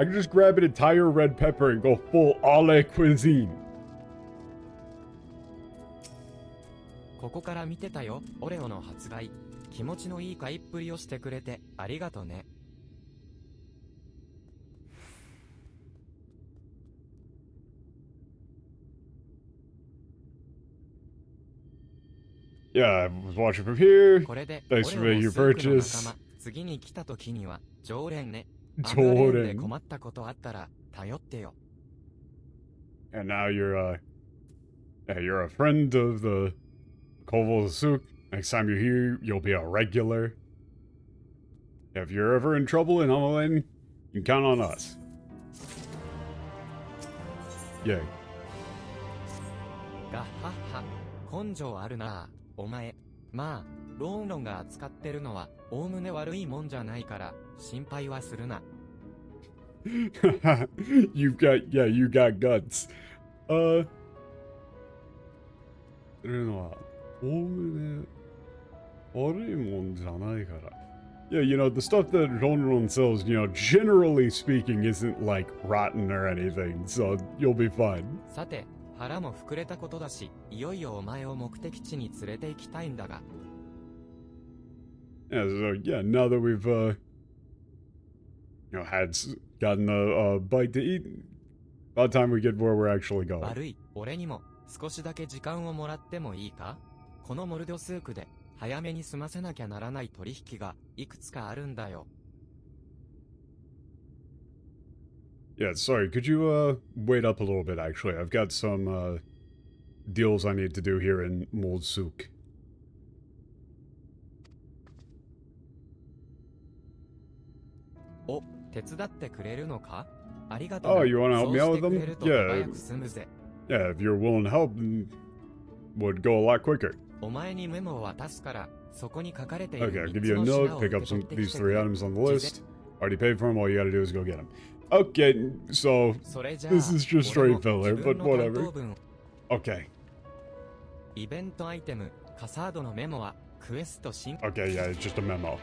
I can just grab an entire red pepper and go full a la cuisine. ここから見てたよ、オレオの発売。気持ちのいい買いっぷりをしてくれて、ありがとね。Yeah, I was watching from here. これで、 Thanks オレ for オ making も your スークの purchase. 仲間。次に来た時には、常連ね。常連。アムアレーンで困ったことあったら、頼ってよ。And now you're a friend of the Koval Souk. Next time you're here, you'll be a regular. If you're ever in trouble in Homeland, you can count on us. Yay. ガッハッハ、根性あるなあ、お前。まあ、ロンロンが扱ってるのは、おおむね悪いもんじゃないから、心配はするな。you got guts. 悪いもんじゃないから。Yeah, you know, the stuff that Ronron sells, you know, generally speaking, isn't like rotten or anything, so you'll be fine. さて、腹も膨れたことだし、いよいよお前を目的地に連れて行きたいんだが。Yeah, so yeah, now that we've, gotten a bite to eat, about time we get where we're actually going. 悪い、俺にも少しだけ時間をもらってもいいか？このモルドスークで早めに済ませなきゃならない取引がいくつかあるんだよ。Yeah, sorry, could you, wait up a little bit, actually? I've got some, deals I need to do here in Moldsuk. お、手伝ってくれるのか？ありがとう。Oh, you wanna help me out with そう them? してくれると Yeah. 早く済むぜ。Yeah, if you're willing to help, would go a lot quicker. お前にメモを渡すから、そこに書かれている Okay, I'll 3 give つ you a の品 note, を pick 受け up 取 some ってき these て three くれ。 items on the 事 list. Already paid for them, all you gotta do is go get them. Okay, so それじゃあ、 this is just 俺 straight も filler, 自 but 分の担 whatever. 当分 Okay. イベントアイテム、カサードのメモは、クエスト新 Okay, yeah, it's just a memo.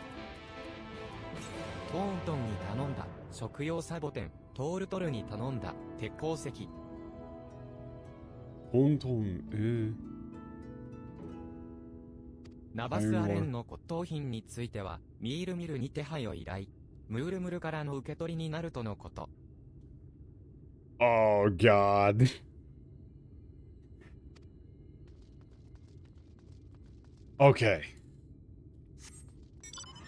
トーントンに頼んだ、食用サボテン、トールトルに頼んだ、鉄鉱石。Honton, ナバスアレンの骨董品については、ミールミルに手配を依頼。ムールムルからの受け取りになるとのこと。Oh, God. Okay.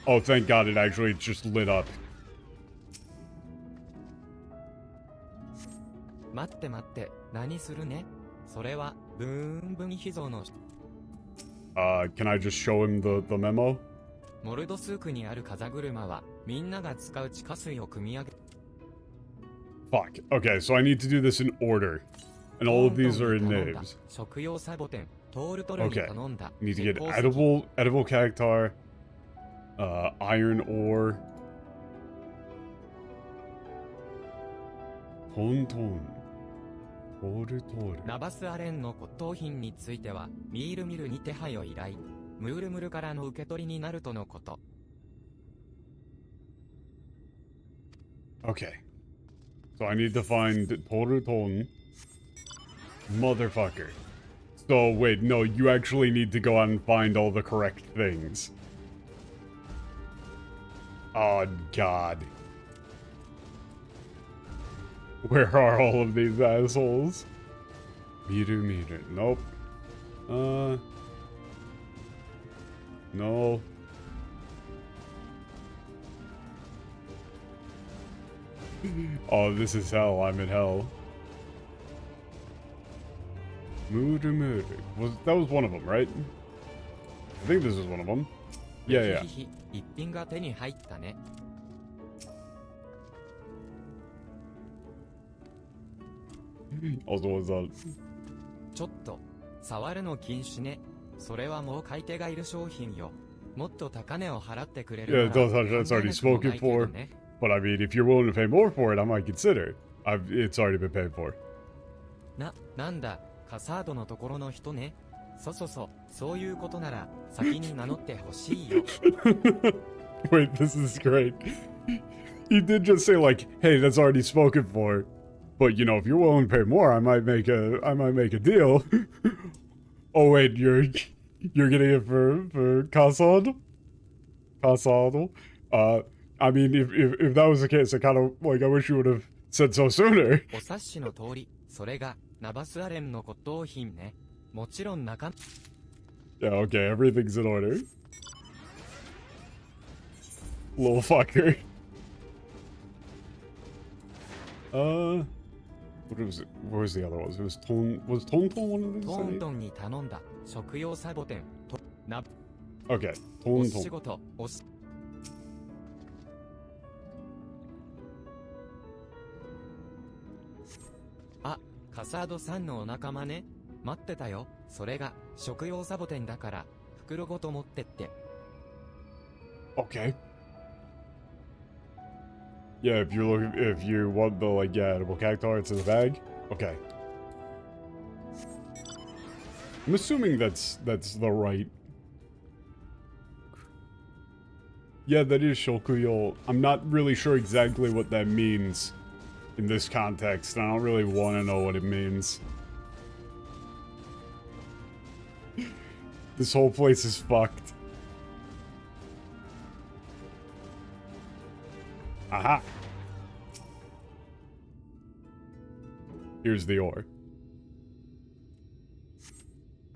Oh, thank God it actually just lit up. 待って待って、何するね？それは、ブーンブン秘蔵の、Can I just show him the memo? モルドスークにある風車は、みんなが使う地下水を汲み上げ、Fuck. Okay, so I need to do this in order. And all of these are in トーントンに頼んだ names. 食用サボテン、トールトルに Okay. 頼んだ。 Need to 鉄 get 鉱石 edible cactar, iron ore. Honton. Toru. ナバスアレンの骨董品については、ミールミルに手配を依頼。ムールムルからの受け取りになるとのこと。Okay. So I need to find Toruton. Motherfucker. So wait, no, you actually need to go out and find all the correct things. Oh, God. Where are all of these assholes? Meter. Nope. No. Oh, this is hell. I'm in hell. Murder. That was one of them, right? I think this is one of them. Yeah. ひひひ一品が手に入ったね。Also, what's up? ちょっと、触るの禁止ね。それはもう買い手がいる商品よ。もっと高値を払ってくれる Yeah, なら don't touch that. It's already 考えなくも spoken ないけど for. ね。 But I mean, if you're willing to pay more for it, I might consider. It's already been paid for. なんだ、カサードのところの人ね。そういうことなら、先に名乗ってほしいよ。Wait, this is great. He did just say like, hey, that's already spoken for. But you know, if you're willing to pay more, I might make a deal. Oh wait, you're getting it for casado? Casado? I mean, if that was the case, I kind of like I wish you would have said so sooner. お察しの通り、それがナバスアレンの骨董品ね。もちろん中。Yeah, okay, everything's in order. Little fucker. What was it? What was the other ones? It was Ton. Was Ton one of these? トントンに頼んだ食用サボテンとな。Okay, お Ton 仕 Ton. 事おし。あ、カサードさんのお仲間ね。待ってたよ。それが食用サボテンだから袋ごと持ってって。Okay. Yeah, if you want the like edible cacti, it's in the bag. Okay. I'm assuming that's the right. Yeah, that is shokuyo. I'm not really sure exactly what that means in this context. I don't really want to know what it means. This whole place is fucked. Aha! Here's the ore.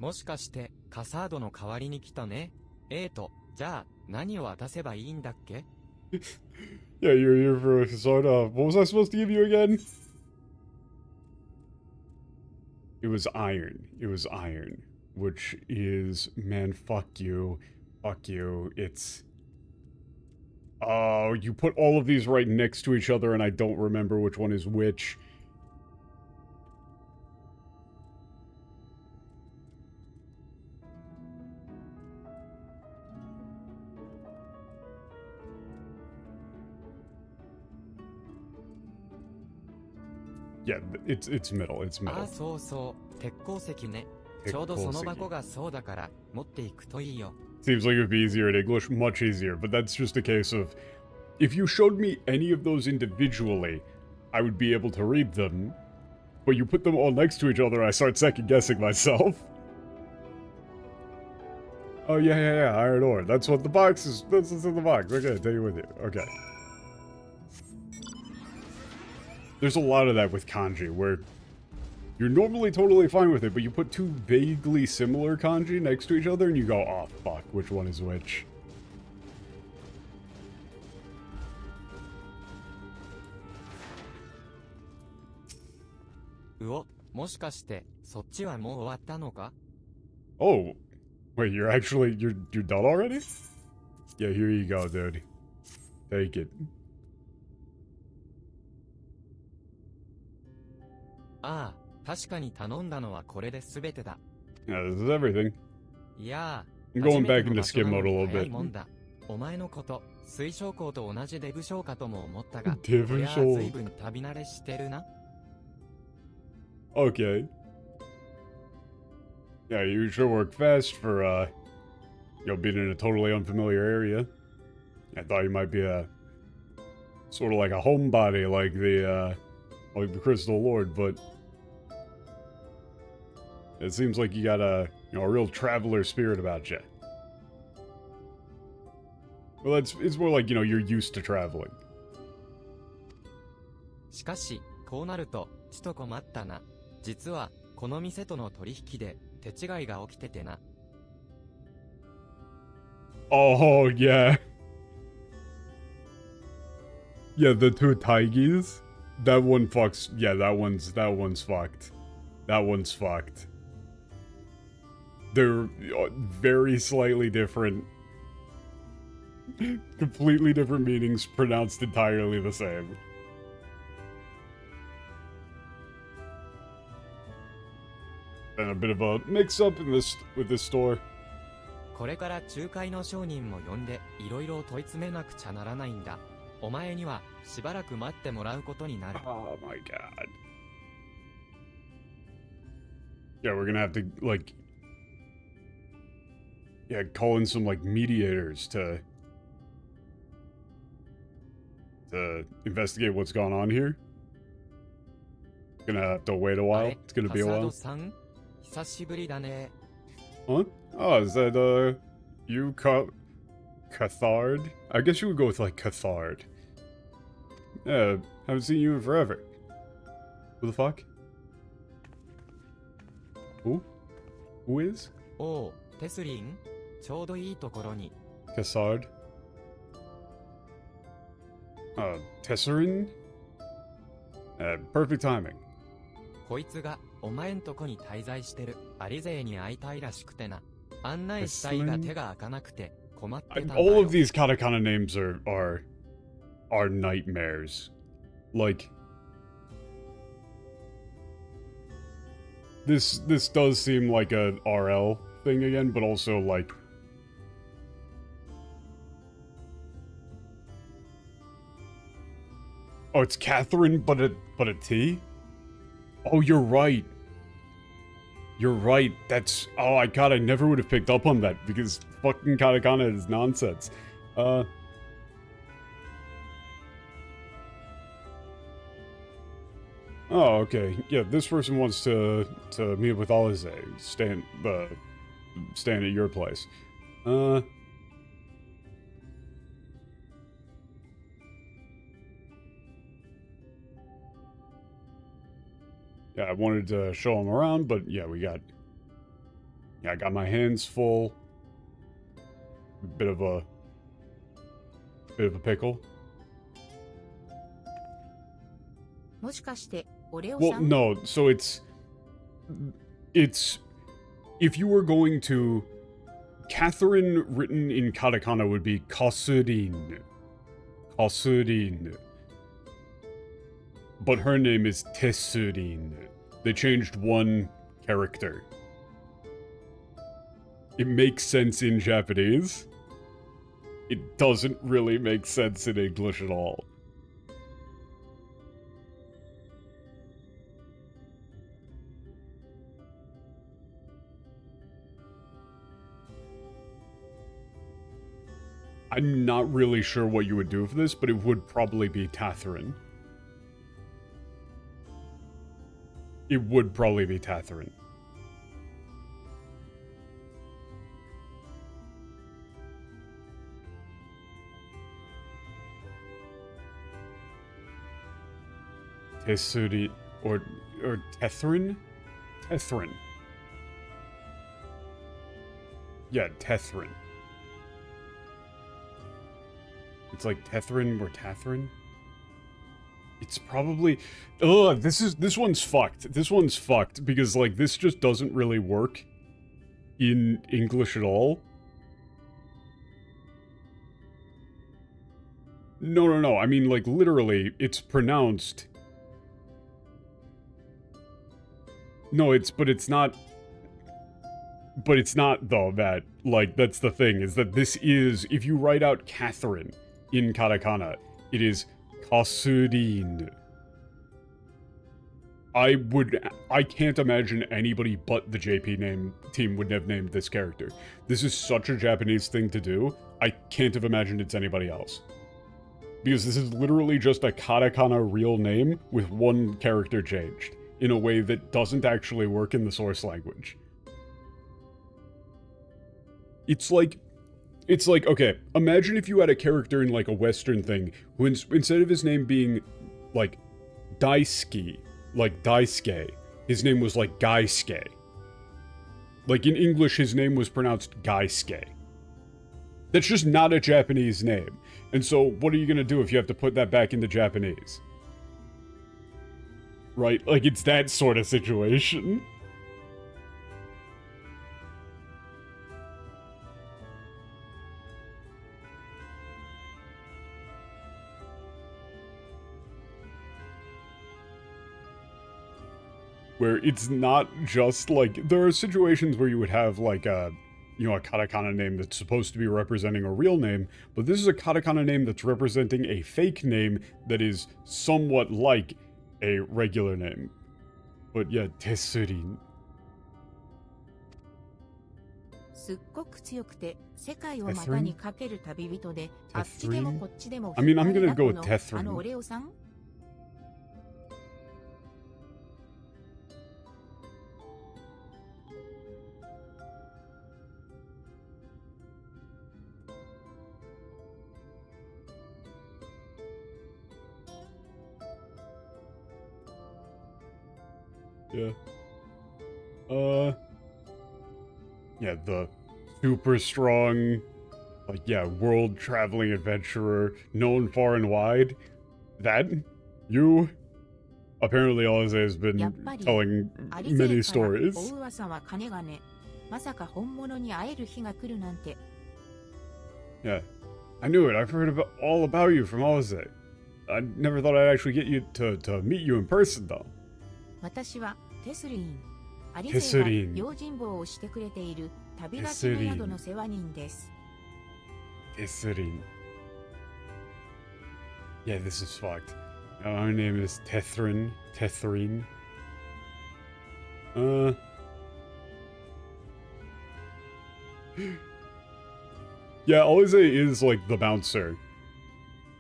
もしかしてカサードの代わりに来たね。じゃあ何を渡せばいいんだっけ？ Yeah, you're here for a sort of. What was I supposed to give you again? It was iron. It was iron. Which is, man, fuck you. Fuck you. It's... Oh, you put all of these right next to each other and I don't remember which one is which. Yeah, it's middle. It's ああ middle. そうそう、鉄鉱石ね。ちょうどその箱がそうだから持っていくといいよ。 Seems like it'd be easier in English, much easier, but that's just a case of if you showed me any of those individually, I would be able to read them. But you put them all next to each other, I start second guessing myself. Oh yeah, iron ore. That's what the box is. That's what's in the box. Okay, take it with you. Okay. There's a lot of that with kanji, where you're normally totally fine with it, but you put two vaguely similar kanji next to each other and you go, oh fuck, which one is which? Oh, もしかしてそっちはもう終わったのか? Oh, wait, you're done already? Yeah, here you go, dude. Take it. ああ、確かに頼んだのはこれで全てだ。 Yeah, this is everything. いやあ、 I'm going back into skim mode a little 早い bit. もんだ。お前のこと、水晶校と同じデブ将かとも思ったが、デブこりゃ将随分旅慣れしてるな。Okay. Yeah, you sure work fast for, being in a totally unfamiliar area. I thought you might be sort of like a homebody like the Crystal Lord, but it seems like you got a real traveler spirit about you. Well, it's more like, you're used to traveling. しかし、こうなると、ちと困ったな。実は、この店との取引で、手違いが起きててな。Oh, yeah. Yeah, the two Taigis. That one fucks. Yeah, that one's fucked. That one's fucked. They're very slightly different. Completely different meanings, pronounced entirely the same. And a bit of a mix-up with this store. これから仲介の商人も呼んで、いろいろ問い詰めなくちゃならないんだ。お前にはしばらく待ってもらうことになる。Oh my god. Yeah, we're gonna have to, call in some, mediators to to investigate what's going on here. Gonna have to wait a while. It's gonna be a while. さん、久しぶりだね。 Huh? Oh, is that, you Cathard? I guess you would go with, like, Cathard. Yeah, haven't seen you in forever. Who the fuck? Who? Who is? おう、テスリン、ちょうどいいところに。 Cassard? Tesserin? Perfect timing. こいつがお前んとこに滞在してるアリ勢に会いたいらしくてな。案内したいが手が開かなくて困ってたんだよ。 All of these katakana names are nightmares. Like, this does seem like a RL thing again, but also like, oh, it's Catherine, but a T? Oh, you're right. You're right. That's... Oh, God, I never would have picked up on that, because fucking katakana is nonsense. Oh, okay. Yeah, this person wants to meet up with Alize, staying at your place. Yeah, I wanted to show him around, but yeah, I got my hands full. Bit of a pickle. もしかしてオレオ Well, さん no, so it's if you were going to Catherine written in katakana would be Kasurin. But her name is Tessurin. They changed one character. It makes sense in Japanese. It doesn't really make sense in English at all. I'm not really sure what you would do for this, but it would probably be Tatharin. It would probably be Tatharin. Tessuri or Tethrin? Tethrin. Yeah, Tethrin. It's like Tethrin or Tathrin. It's probably... Ugh, this one's fucked. This one's fucked because, like, this just doesn't really work in English at all. No. I mean, like, literally, it's pronounced... No, but it's not... But it's not, though, that... Like, that's the thing, is that this is... If you write out Catherine in katakana, it is Kasurin. I can't imagine anybody but the JP team would have named this character. This is such a Japanese thing to do, I can't have imagined it's anybody else. Because this is literally just a katakana real name with one character changed, in a way that doesn't actually work in the source language. It's like, okay, imagine if you had a character in, like, a Western thing, who instead of his name being, like, Daisuke, his name was, like, Gaisuke. Like, in English, his name was pronounced Gaisuke. That's just not a Japanese name. And so, what are you gonna do if you have to put that back into Japanese? Right? Like, it's that sort of situation. Where it's not just, like, there are situations where you would have, like, a katakana name that's supposed to be representing a real name, but this is a katakana name that's representing a fake name that is somewhat like a regular name. But yeah, Tessurin. すっごく強くて世界を股にかける旅人で、あっちでもこっちでも I mean, I'm 引っ張り gonna だ go こ with の Tethrin. あのオレオさん。Yeah. Yeah, the super strong, like, yeah, world traveling adventurer, known far and wide. That, you, apparently Alize has やっ been ぱり telling アリゼ many ーから stories. 大噂は金がね。まさか本物に会える日が来るなんて。Yeah, I knew it. I've heard all about you from Alize. I never thought I'd actually get you to meet you in person, though. 私はテスリーン。アリテゼがスリーン用心棒をしてくれている旅立ちの宿の世話人です。Tethrin. Yeah, this is fucked. Our name is Tethrin. Tethrin. Yeah, Alize is like the bouncer.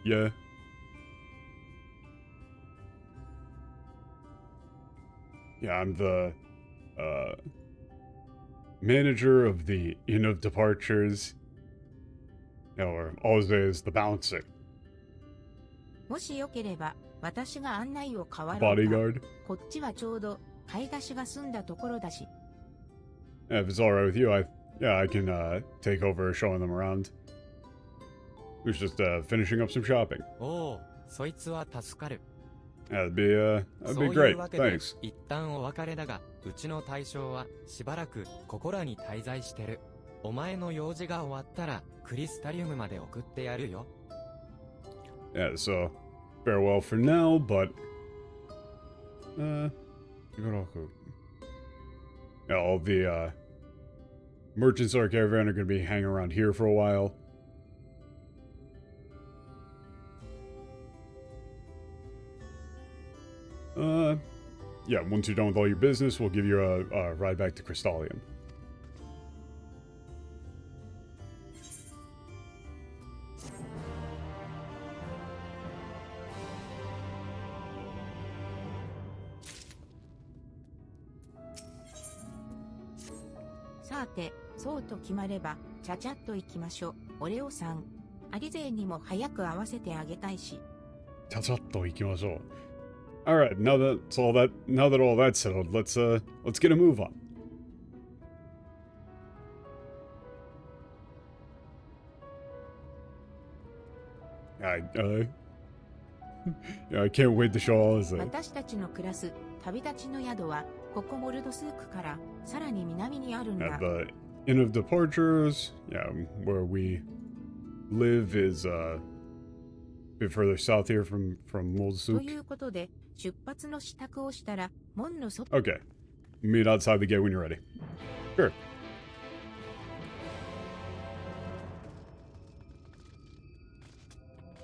Yeah. Yeah, I'm the manager of the Inn of Departures. Or Alize is the bouncer. もしよければ私が案内を代わろうか。 Bodyguard. こっちはちょうど買い出しが済んだところだし。 Yeah, if it's alright with you, I can take over showing them around. It was just finishing up some shopping. おお、そいつは助かる。 That'd be そうい great. うわけで Thanks. 一旦お別れだが、うちの対象はしばらくここらに滞在してる。お前の用事が終わったらクリスタリウムまで送ってやるよ。 Yeah, so farewell for now, but yeah, all the merchants of our caravan are going to be hanging around here for a while. Yeah, once you're done with all your business, we'll give you a ride back to Crystallium.「さて、そうと決まれば、ちゃちゃっと行きましょう、オレオさん。アリ勢にも早く会わせてあげたいし。 Chachatto ikimashou. All right, now that all that's settled, let's get a move on. Yeah, I can't wait to show all this. 私たちの暮らす旅立ちの宿は、ここモルドスークからさらに南にあるんだ。 The Inn of Departures, yeah, where we live is a bit further south here from と Moldsook. いうことで、出発の支度をしたら、門の外 Okay, meet outside the gate when you're ready. Sure.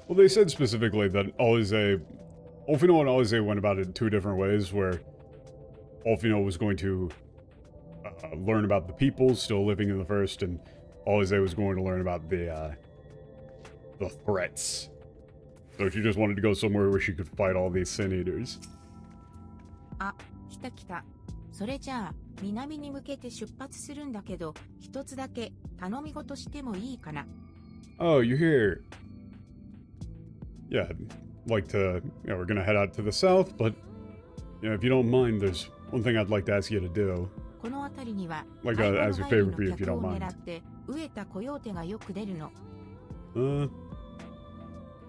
Well, they said specifically that Olfino and Alize went about it in two different ways, where Olfino was going to learn about the people still living in the first, and Alize was going to learn about the threats. So she just wanted to go somewhere where she could fight all these Sin Eaters. あ、来た来た。それじゃあ、南に向けて出発するんだけど、一つだけ頼み事してもいいかな。 Oh, you're here. Yeah, I'd like to, we're gonna head out to the south, but, if you don't mind, there's one thing I'd like to ask you to do. この辺りには、 Like, 買い as 物 your 帰り favor の for you, if you 客 don't を mind. 狙って飢えたコヨーテがよく出るの。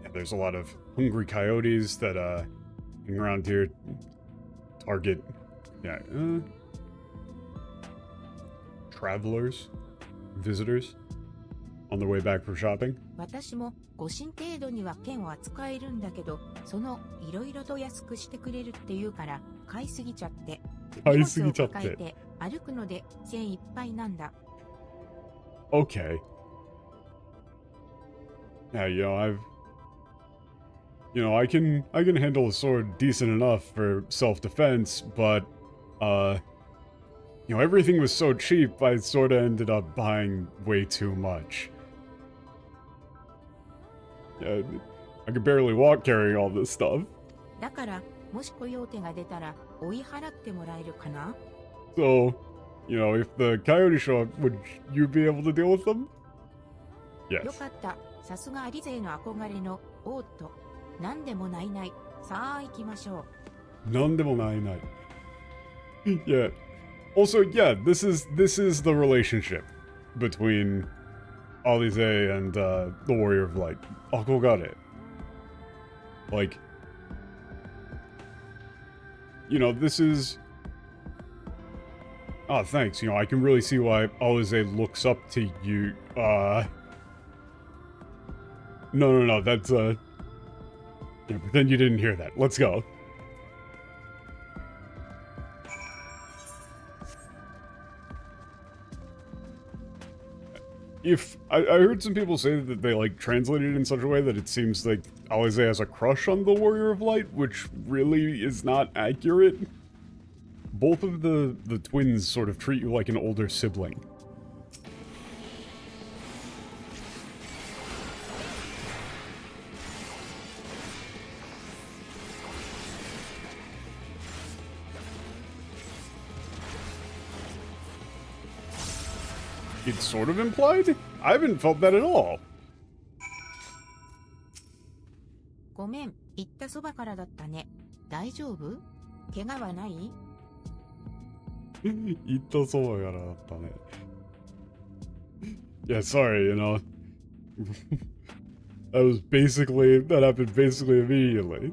Yeah, there's a lot of hungry coyotes that, hang around here, target, travelers, visitors, on their way back from shopping. 私も5神程度には剣を扱えるんだけど、そのいろいろと安くしてくれるっていうから買いすぎちゃって。買いすぎちゃって。荷物を抱えて歩くので精一杯なんだ。 Okay. Yeah, I can handle a sword decent enough for self-defense, but You know, everything was so cheap, I sort of ended up buying way too much. Yeah, I could barely walk carrying all this stuff. だから、もしコヨーテが出たら追い払ってもらえるかな？ So, you know, if the coyote show up, would you be able to deal with them? よ Yes. かった。さすがアリ勢の憧れのオート。なんでもないない。さあ行きましょう。 Nandemo Yeah. Also, yeah, this is the relationship between Alize and the Warrior of Light. Akogare. Like, you know, this is... Oh, thanks. You know, I can really see why Alize looks up to you. No, that's, yeah, pretend you didn't hear that. Let's go. If I heard some people say that they like translated it in such a way that it seems like Alize has a crush on the Warrior of Light, which really is not accurate. Both of the twins sort of treat you like an older sibling. It's sort of implied? I haven't felt that at all. ごめん、行ったそばからだったね。大丈夫？怪我はない？ Yeah, sorry, you know. That happened basically immediately.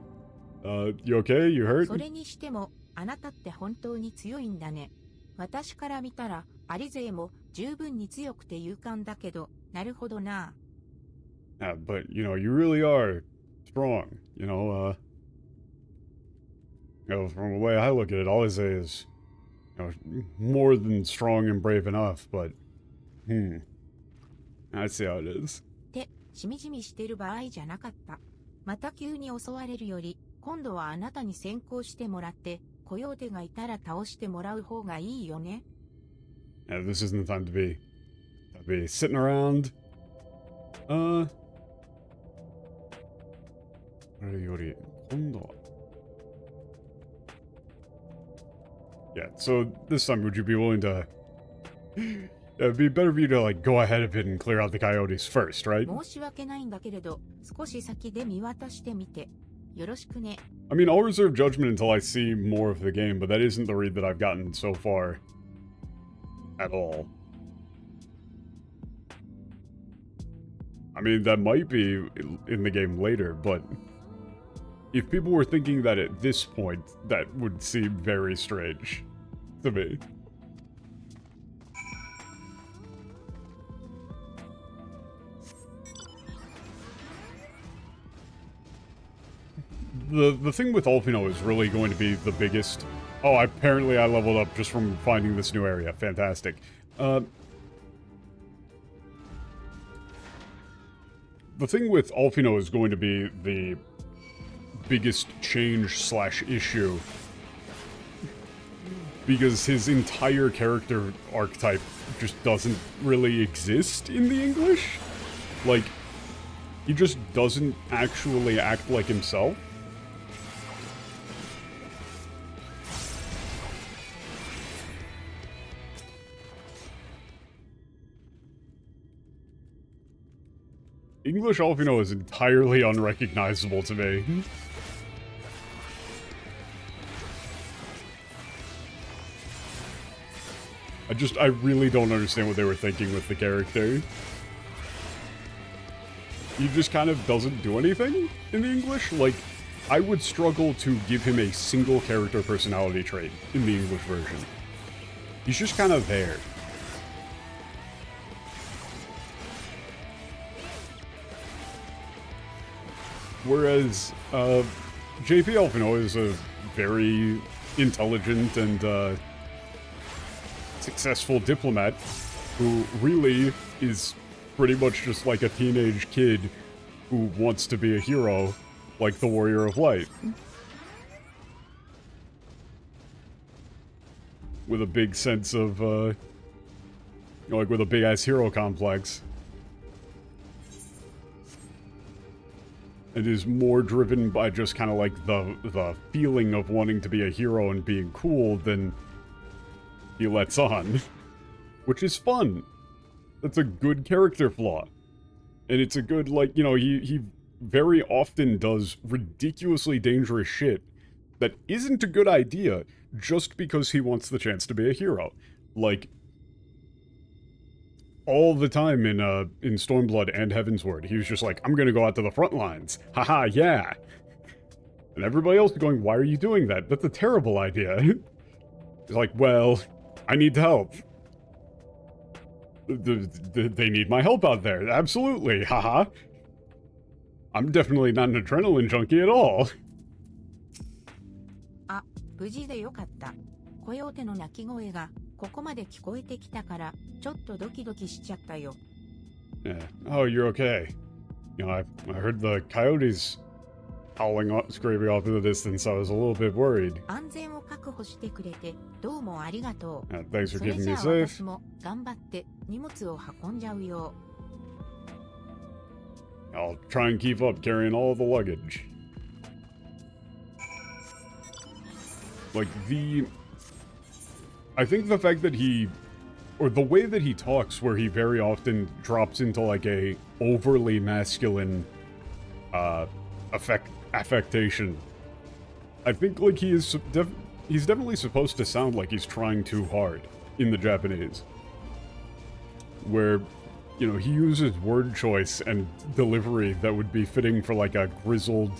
You okay? You hurt? それにしても、あなたって本当に強いんだね。私から見たら、アリ勢も十分に強くて勇敢だけど、なるほどな。Yeah, but, you know, you really are strong, you know, from the way I look at it, all I say is, you know, more than strong and brave enough, but, I see how it is. って、しみじみしてる場合じゃなかった。また急に襲われるより、今度はあなたに先行してもらって、コヨーテがいたら倒してもらう方がいいよね。Yeah, this isn't the time to be sitting around. Yeah, so this time would you be willing to... It'd be better for you to, like, go ahead of it and clear out the coyotes first, right? 申し訳ないんだけれど、少し先で見渡してみて。よろしくね。I mean, I'll reserve judgment until I see more of the game, but that isn't the read that I've gotten so far. At all. I mean, that might be in the game later, but if people were thinking that at this point, that would seem very strange to me. The thing with Alfino is really going to be the biggest... Oh, apparently I leveled up just from finding this new area. Fantastic. The thing with Alfino is going to be the biggest change/issue. Because his entire character archetype just doesn't really exist in the English. Like, he just doesn't actually act like himself. English Alfino is entirely unrecognizable to me. I really don't understand what they were thinking with the character. He just kind of doesn't do anything in the English. Like, I would struggle to give him a single character personality trait in the English version. He's just kind of there. Whereas, JP Alfino is a very intelligent and, successful diplomat who really is pretty much just like a teenage kid who wants to be a hero, like the Warrior of Light. with a big sense of, like with a big-ass hero complex. It is more driven by just kind of like the feeling of wanting to be a hero and being cool than he lets on. Which is fun. That's a good character flaw. And it's a good, like, you know, he very often does ridiculously dangerous shit that isn't a good idea just because he wants the chance to be a hero. Like, all the time in Stormblood and Heavensward, he was just like, I'm gonna go out to the front lines. Haha, yeah. And everybody else is going, why are you doing that? That's a terrible idea. It's like, well, I need help. They need my help out there. Absolutely, haha. I'm definitely not an adrenaline junkie at all. あ、無事でよかった。コヨーテの鳴き声がここまで聞こえてきたから、ちょっとドキドキしちゃったよ。Yeah. Oh, you're okay. You know, I heard the coyotes howling, screaming off in the distance, so I was a little bit worried. 安全を確保してくれてどうもありがとう。Thanks for それ keeping じゃ me あ safe. 私も頑張って荷物を運んじゃうよ。I'll try and keep up carrying all the luggage. Like, I think the fact that or the way that he talks, where he very often drops into, like, a overly masculine, affectation. I think, like, he's definitely supposed to sound like he's trying too hard in the Japanese. Where, you know, he uses word choice and delivery that would be fitting for, like, a grizzled,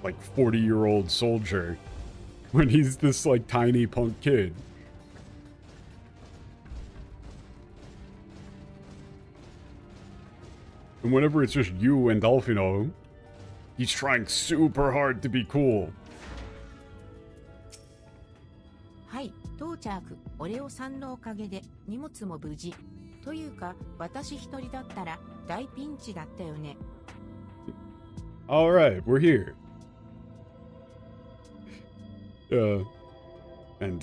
like, 40-year-old soldier, when he's this, like, tiny punk kid. And whenever it's just you and Dolphino, he's trying super hard to be cool. はい、到着。オレオさんのおかげで荷物も無事。というか、私一人だったら大ピンチだったよね。Alright, we're here. And,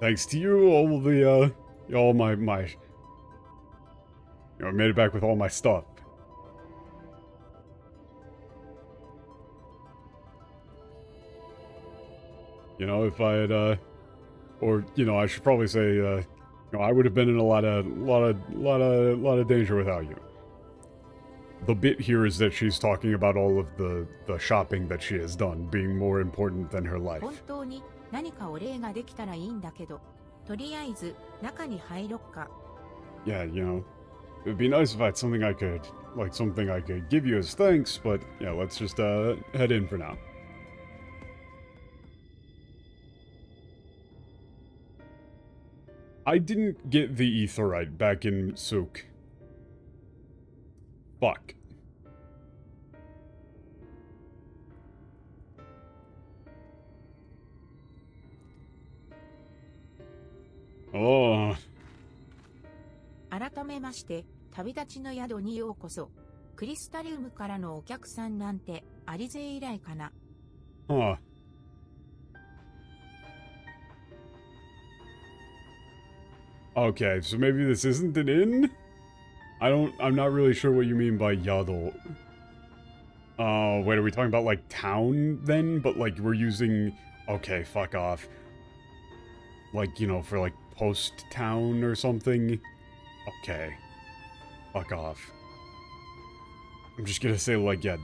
thanks to you, all the, all my, you know, I made it back with all my stuff. You know, if I had, or, you know, I should probably say, you know, I would have been in a lot of danger without you. The bit here is that she's talking about all of the shopping that she has done being more important than her life. 本当に何かお礼ができたらいいんだけど、とりあえず中に入ろっか。Yeah, you know, it would be nice if I had something I could give you as thanks, but yeah, let's just, head in for now. I didn't get the etherite back in Souk. Fuck. Oh. 改めまして、旅立ちの宿にようこそ。クリスタリウムからのお客さんなんて、アリゼ以来かな。Huh. Okay, so maybe this isn't an inn? I'm not really sure what you mean by yado. Wait, are we talking about, like, town, then? But, like, we're using... Okay, fuck off. Like, you know, for, like, post-town or something? Okay. Fuck off. I'm just gonna say, like, yeah,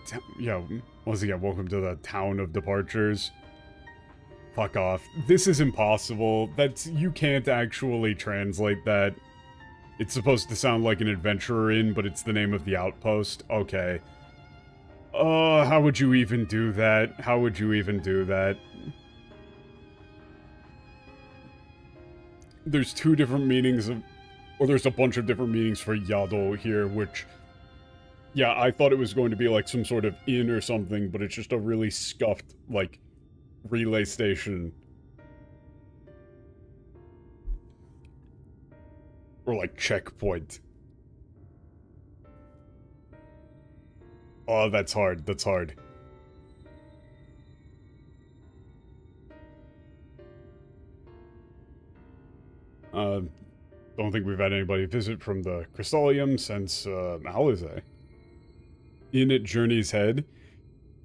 once again, welcome to the town of departures. Fuck off. This is impossible. You can't actually translate that. It's supposed to sound like an adventurer inn, but it's the name of the outpost. Okay. How would you even do that? How would you even do that? There's two different meanings of... Or there's a bunch of different meanings for yado here, which... Yeah, I thought it was going to be like some sort of inn or something, but it's just a really scuffed, like, relay station. Or like checkpoint. Oh, that's hard. That's hard. Don't think we've had anybody visit from the Crystallium since, Alize. In at Journey's Head?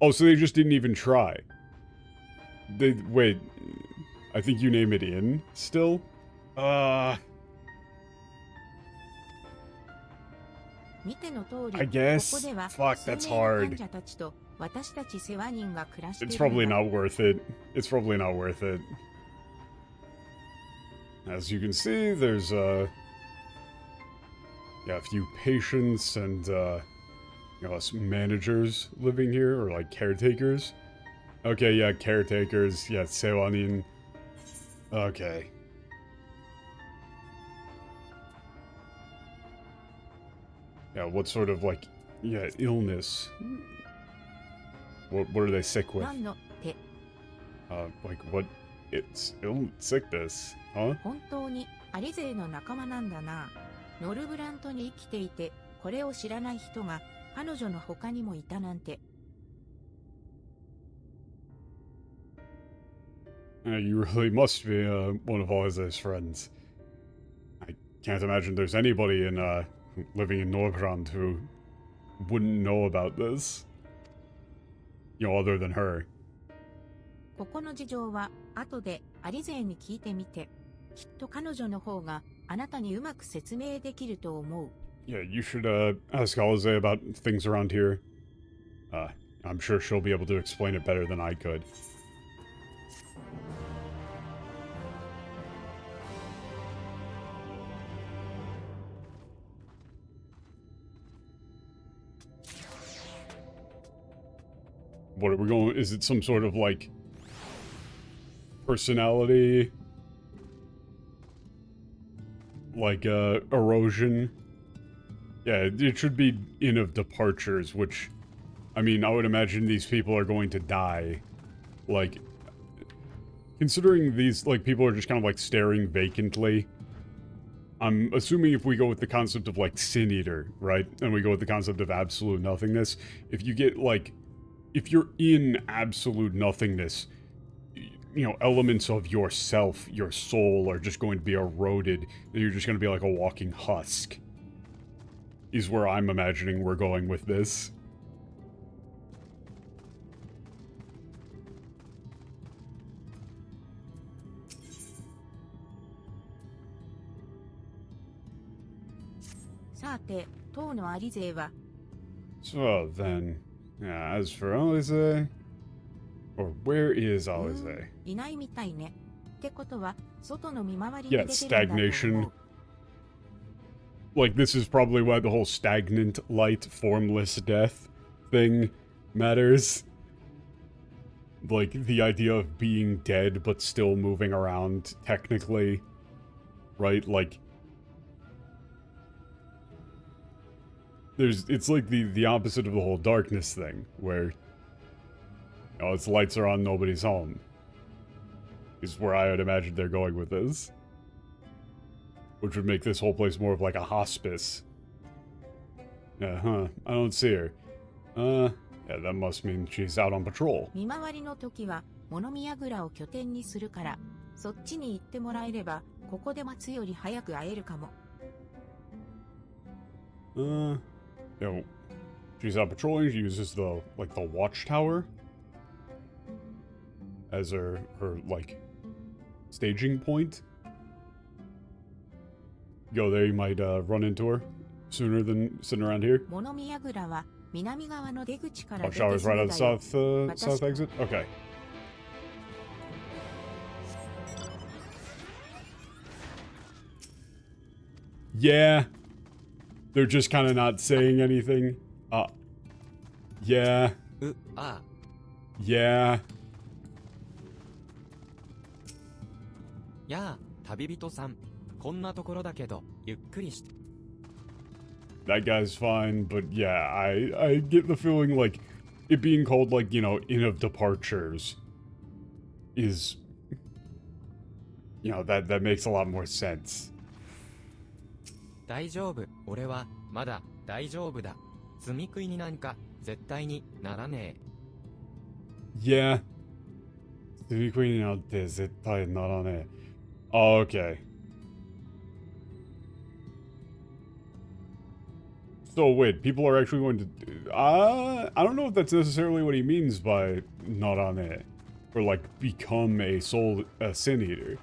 Oh, so they just didn't even try. Wait, I think you name it in, still? I guess? Fuck, that's hard. It's probably not worth it. It's probably not worth it. As you can see, there's, yeah, a few patients and, you know, us managers living here, or, like, caretakers. Okay, yeah, caretakers. Yeah, Sewanin. Okay. Yeah, what sort of, like, yeah, illness? What are they sick with? Like, what? It's sickness, huh? 本当にアリ勢の仲間なんだな。ノルブラントに生きていて、これを知らない人が彼女の他にもいたなんて。You really must be one of Alize's friends. I can't imagine there's anybody in living in Norbrand who wouldn't know about this. You know, other than her. ここの事情は後でアリ勢に聞いてみて、きっと彼女の方があなたにうまく説明できると思う。Yeah, you should ask Alize about things around here. I'm sure she'll be able to explain it better than I could. What are we going? Is it some sort of like personality, like erosion? Yeah, it should be Inn of Departures, which, I mean, I would imagine these people are going to die. Like, considering these, like, people are just kind of like staring vacantly. I'm assuming if we go with the concept of like Sin Eater, right? And we go with the concept of absolute nothingness, if you get like, if you're in absolute nothingness, you know, elements of yourself, your soul, are just going to be eroded, and you're just going to be like a walking husk. Is where I'm imagining we're going with this. So then, yeah, as for Alize, or where is Alize? Yeah, stagnation. Like, this is probably why the whole stagnant, light, formless death thing matters. Like, the idea of being dead but still moving around, technically. Right? Like, it's like the opposite of the whole darkness thing, where, you know, its lights are on, nobody's home. Is where I would imagine they're going with this. Which would make this whole place more of like a hospice. Yeah, huh. I don't see her. Yeah, that must mean she's out on patrol. Yeah, she's out patrolling. She uses the, like, the watchtower as her like, staging point. Go there, you might run into her sooner than sitting around here. Oh, shower's right out the south exit? Okay. Yeah. They're just kind of not saying anything. Yeah. Yeah. Yeah, 旅人さん。こんなところだけど、ゆっくりして。That guy's fine, but yeah, I get the feeling like it being called, like, you know, Inn of Departures is, you know, that makes a lot more sense. 大丈夫、俺はまだ大丈夫だ。積み食いになんか絶対にならねえ。Yeah. 積み食いになんて絶対ならねえ。Oh, okay. So wait, people are actually going to... I don't know if that's necessarily what he means by not on it. Or like, become a sin eater.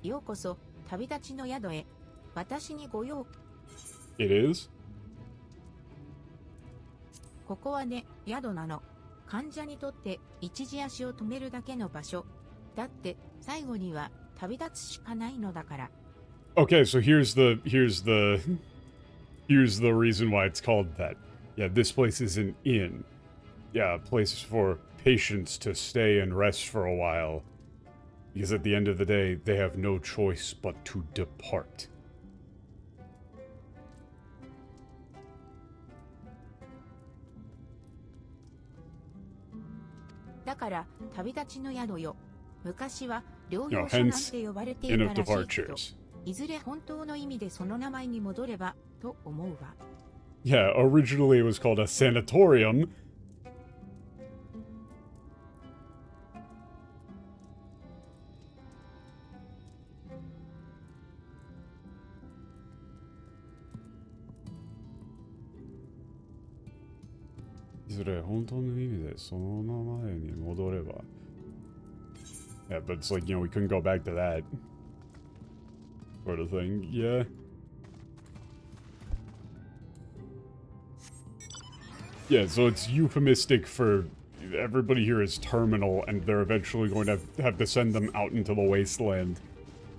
ようこそ旅立ちの宿へ。私にご用。It is? ここはね、宿なの。患者にとって一時足を止めるだけの場所。だって最後には旅立つしかないのだから。Okay, so here's the reason why it's called that. Yeah, this place is an inn. Yeah, a place for patients to stay and rest for a while. Because at the end of the day, they have no choice but to depart. だから旅立ちの宿よ。昔は療養所なんて呼ばれていたらしいけど、いずれ本当の意味でその名前に戻ればと思うわ。Yeah, originally it was called a sanatorium. Yeah, but it's like, you know, we couldn't go back to that sort of thing. Yeah. Yeah, so it's euphemistic for everybody here is terminal, and they're eventually going to have to send them out into the wasteland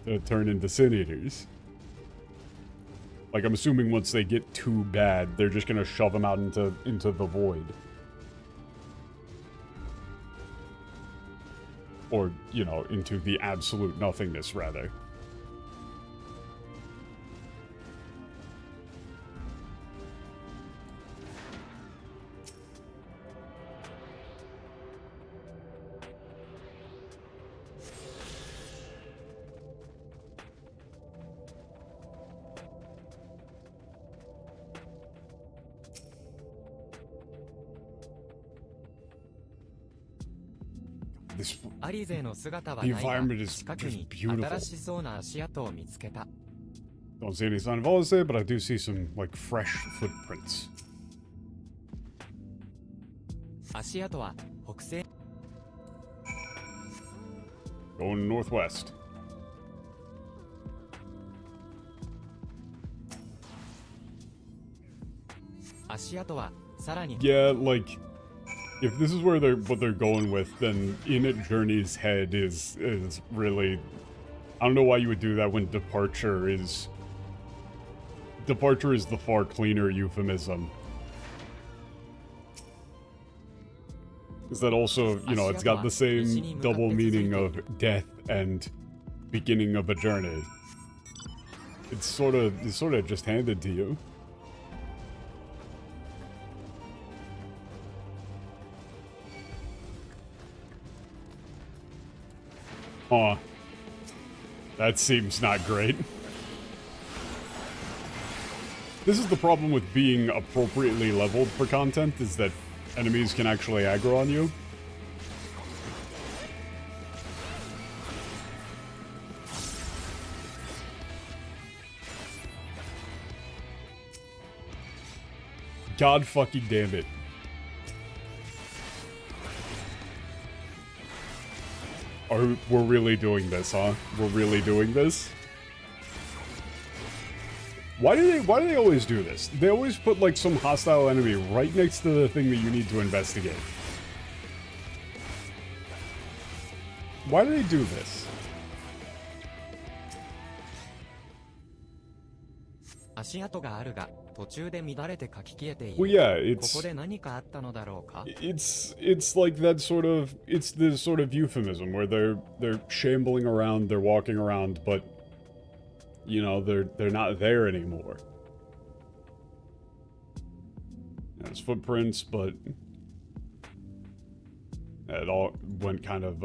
to turn into sin eaters. Like, I'm assuming once they get too bad, they're just gonna shove them out into the void. Or, you know, into the absolute nothingness, rather. The environment is just beautiful. Don't see any sign of Odyssey, but I do see some, like, fresh footprints. Going northwest. Yeah, like... If this is where what they're going with, then In It Journey's head is really... I don't know why you would do that when departure is... Departure is the far cleaner euphemism. Is that also, you know, it's got the same double meaning of death and beginning of a journey. It's sort of just handed to you. Aw. That seems not great. This is the problem with being appropriately leveled for content, is that enemies can actually aggro on you. God fucking damn it. We're really doing this, huh? We're really doing this? Why do they always do this? They always put, like, some hostile enemy right next to the thing that you need to investigate. Why do they do this? Well, yeah, it's like that sort of, it's this sort of euphemism where they're shambling around, they're walking around, but you know, they're not there anymore. There's footprints, but it all went kind of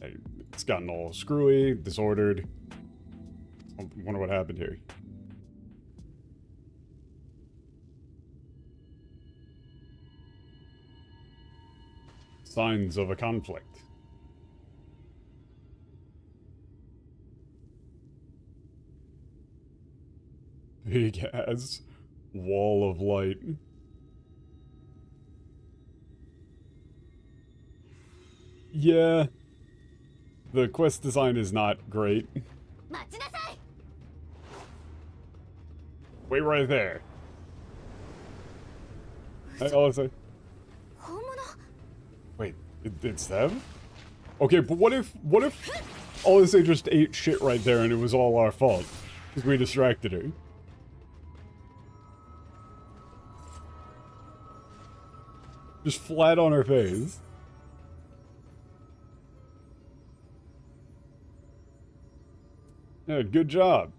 it's gotten all screwy, disordered. I wonder what happened here. Signs of a conflict. big ass wall of light. Yeah. The quest design is not great. Wait right there. Hey, Alice. Wait, it's them? Okay, but what if Alice just ate shit right there and it was all our fault? Because we distracted her. Just flat on her face. Yeah, good job.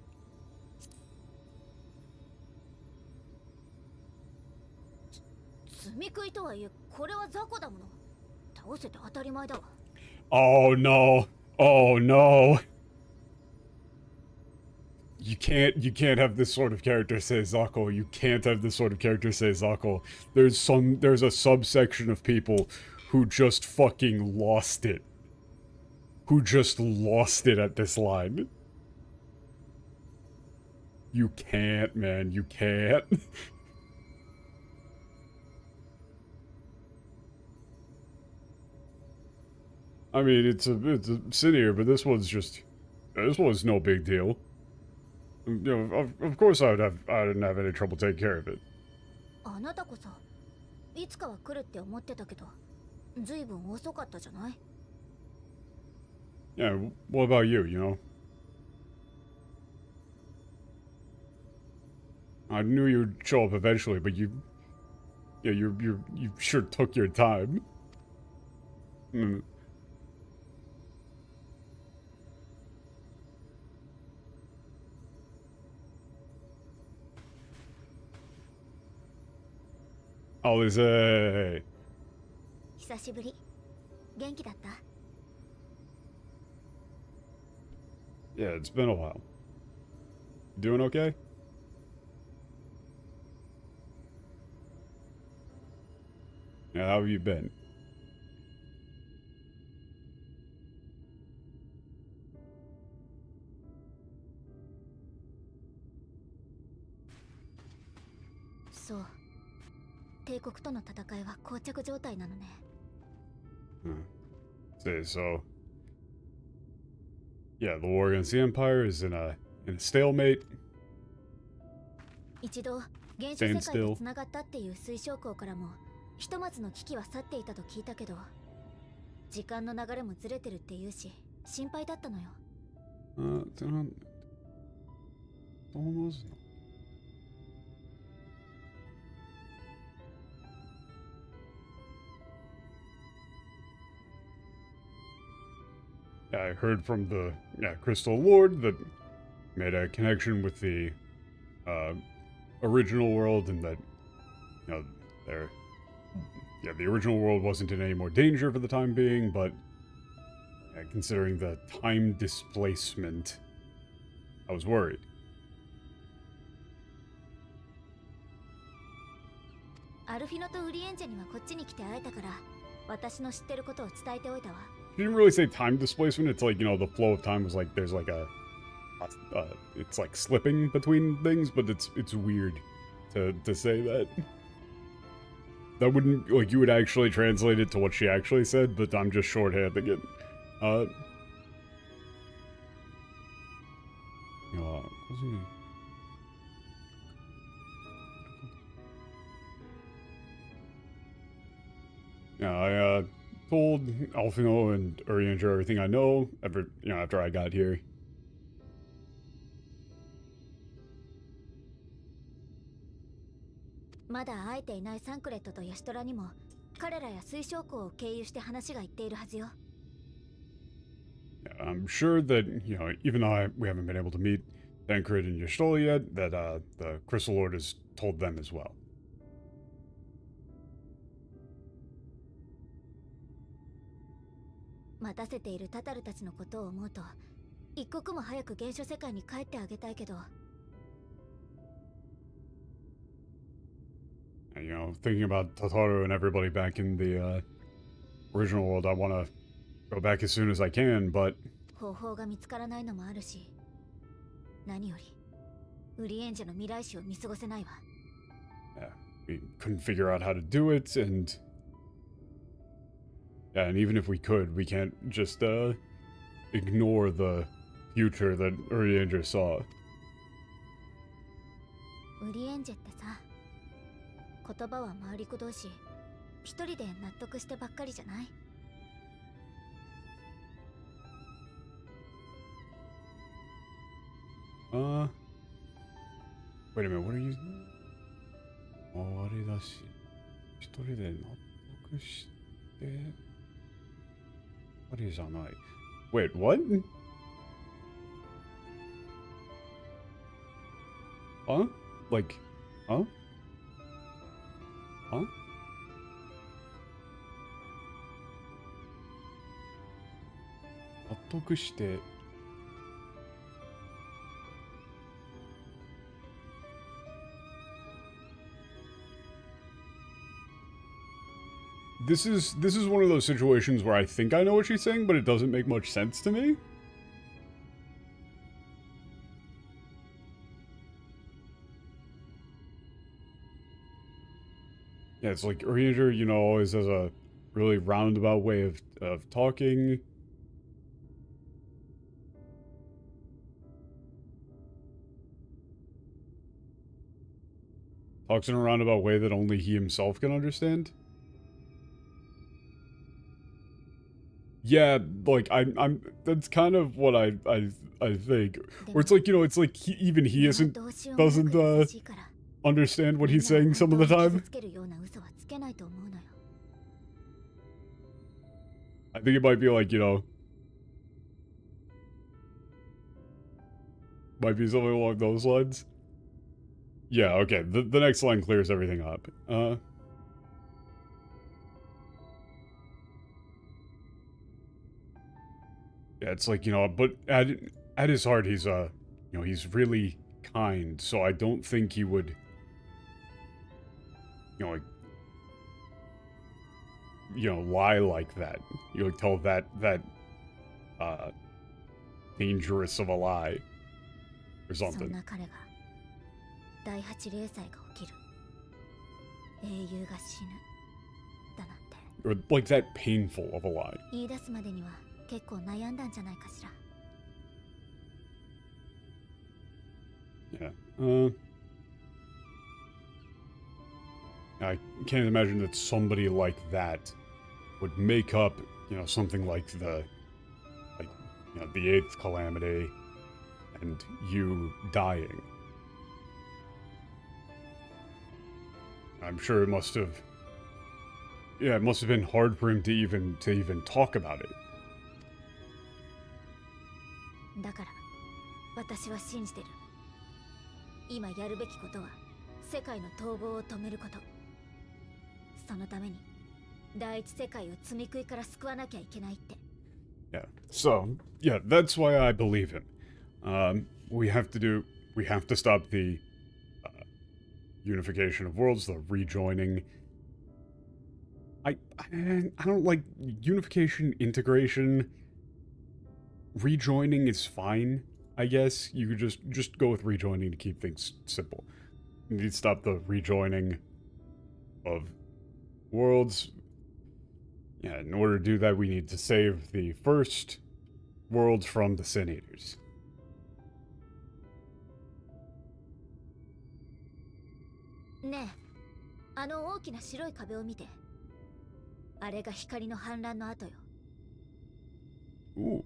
Oh no. Oh no. You can't have this sort of character say Zako. You can't have this sort of character say Zako. There's a subsection of people who just fucking lost it. Who just lost it at this line. You can't, man. You can't. I mean, it's a sinier, but this one's no big deal. You know, of course I didn't have any trouble taking care of it. Yeah, what about you, you know? I knew you'd show up eventually, but you sure took your time. Alice. Yeah, it's been a while. Doing okay? Yeah, how have you been? So, 帝国との戦いは膠着状態なのね。Say so. Yeah, the war against the Empire is in a stalemate. 一度原始世界で繋がったっていう推奨校からもひとまずの危機は去っていたと聞いたけど、時間の流れもずれてるっていうし心配だったのよ。どう思すのI heard from the Crystal Lord that made a connection with the original world, and that the original world wasn't in any more danger for the time being, but considering the time displacement, I was worried. She didn't really say time displacement. It's like, you know, the flow of time was like, there's like it's like slipping between things, but it's weird to say that. That wouldn't, like, you would actually translate it to what she actually said, but I'm just shorthanding it. Yeah, I told Alfino and Urianger everything I know after I got here. I'm sure that, you know, even though we haven't been able to meet Tancred and Yashtola yet, that the Crystal Lord has told them as well. You know, thinking about Totoro and everybody back in the original world, I want to go back as soon as I can, but ウリエンジェの未来史を見過ごせないわ。Yeah, we couldn't figure out how to do it, and yeah, and even if we could, we can't just ignore the future that Urianger saw. ウリエンジェってさ、言葉は回りくどいし、一人で納得してばっかりじゃない？ Wait a minute, what are you... あれだし、一人で納得して、あれじゃない。Wait, what? Huh? Like, huh? Huh?納得して、This is one of those situations where I think I know what she's saying, but it doesn't make much sense to me. Yeah, it's like Urianger, you know, always has a really roundabout way of talking. Talks in a roundabout way that only he himself can understand. Yeah, like I'm that's kind of what I think. Or it's like, you know, it's like even he doesn't understand what he's saying some of the time. I think it might be like, you know, might be something along those lines. Yeah, okay, the next line clears everything up. Yeah, it's like, you know, but at his heart, he's, you know, he's really kind, so I don't think he would, you know, lie like that. You would tell that, dangerous of a lie, or something. Or like that painful of a lie. 結構悩んだんじゃないかしら。Yeah. I can't imagine that somebody like that would make up, you know, something like the, you know, the 8th calamity and you dying. I'm sure it must have, yeah, it must have been hard for him to even talk about it. だから私は信じてる。今やるべきことは世界の統合を止めること。そのために第一世界を積み食いから救わなきゃいけないって。Yeah. So, yeah, that's why I believe him. We have to stop the unification of worlds, the rejoining. I don't like unification, integration. Rejoining is fine, I guess. You could just go with rejoining to keep things simple. You need to stop the rejoining of worlds. Yeah, in order to do that, we need to save the first worlds from the Sin Eaters. ねえ、あの大きな白い壁を見て。あれが光の反乱の後よ。Ooh.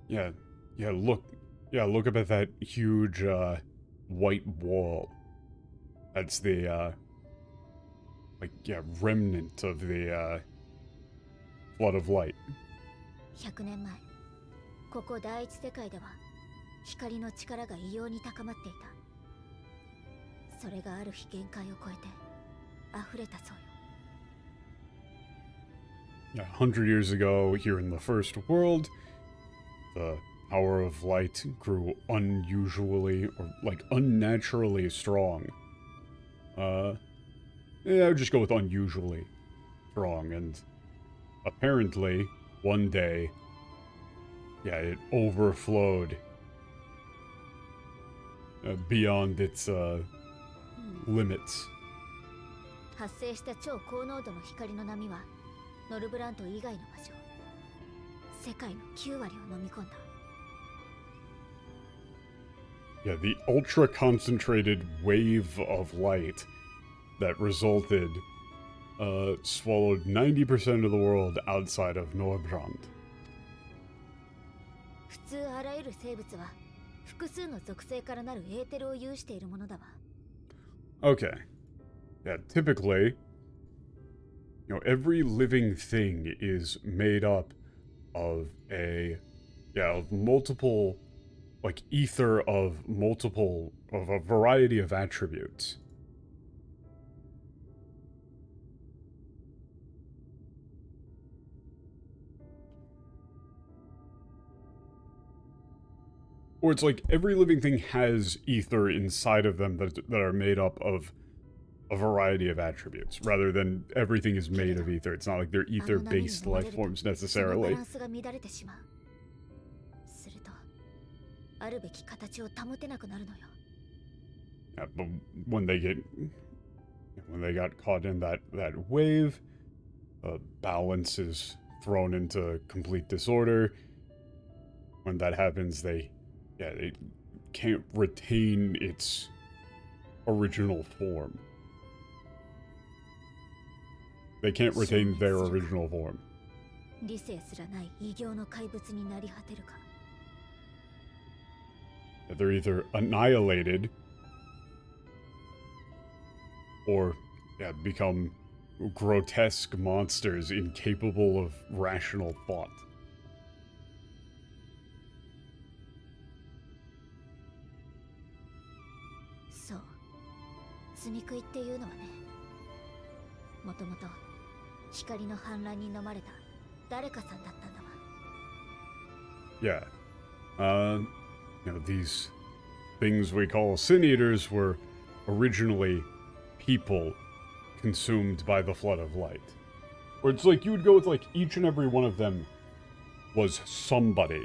Yeah, look up at that huge, white wall. That's the, remnant of the, flood of light. 100年前、ここ第一世界では光の力が異様に高まっていた。それがある日限界を超えて溢れたそうよ。Yeah, 100 years ago, here in the first world, the power of light grew unusually, or unnaturally strong. Yeah, I would just go with unusually strong, and apparently, one day, yeah, it overflowed beyond its limits. 発生した超高濃度の光の波はノルブラント以外の場所、世界の9割を飲み込んだ。 Yeah, the ultra concentrated wave of light that resulted swallowed 90% of the world outside of Norbrand. 普通あらゆる生物は複数の属性からなるエーテルを有しているものだわ。 Okay. Yeah, typically, every living thing is made up of of multiple, like, ether of a variety of attributes. Or it's like every living thing has ether inside of them that are made up of a variety of attributes, rather than everything is made of ether. It's not like they're ether-based life forms necessarily. Yeah, but when they got caught in that wave, balance is thrown into complete disorder. When that happens, it can't retain its original form. They can't retain their original form. They're either annihilated or become grotesque monsters incapable of rational thought. So, 積み食いっていうのはね、もともと光の反乱に飲まれた誰かさんだったんだわ。Yeah. These things we call sin eaters were originally people consumed by the flood of light. Or it's like you would go with like each and every one of them was somebody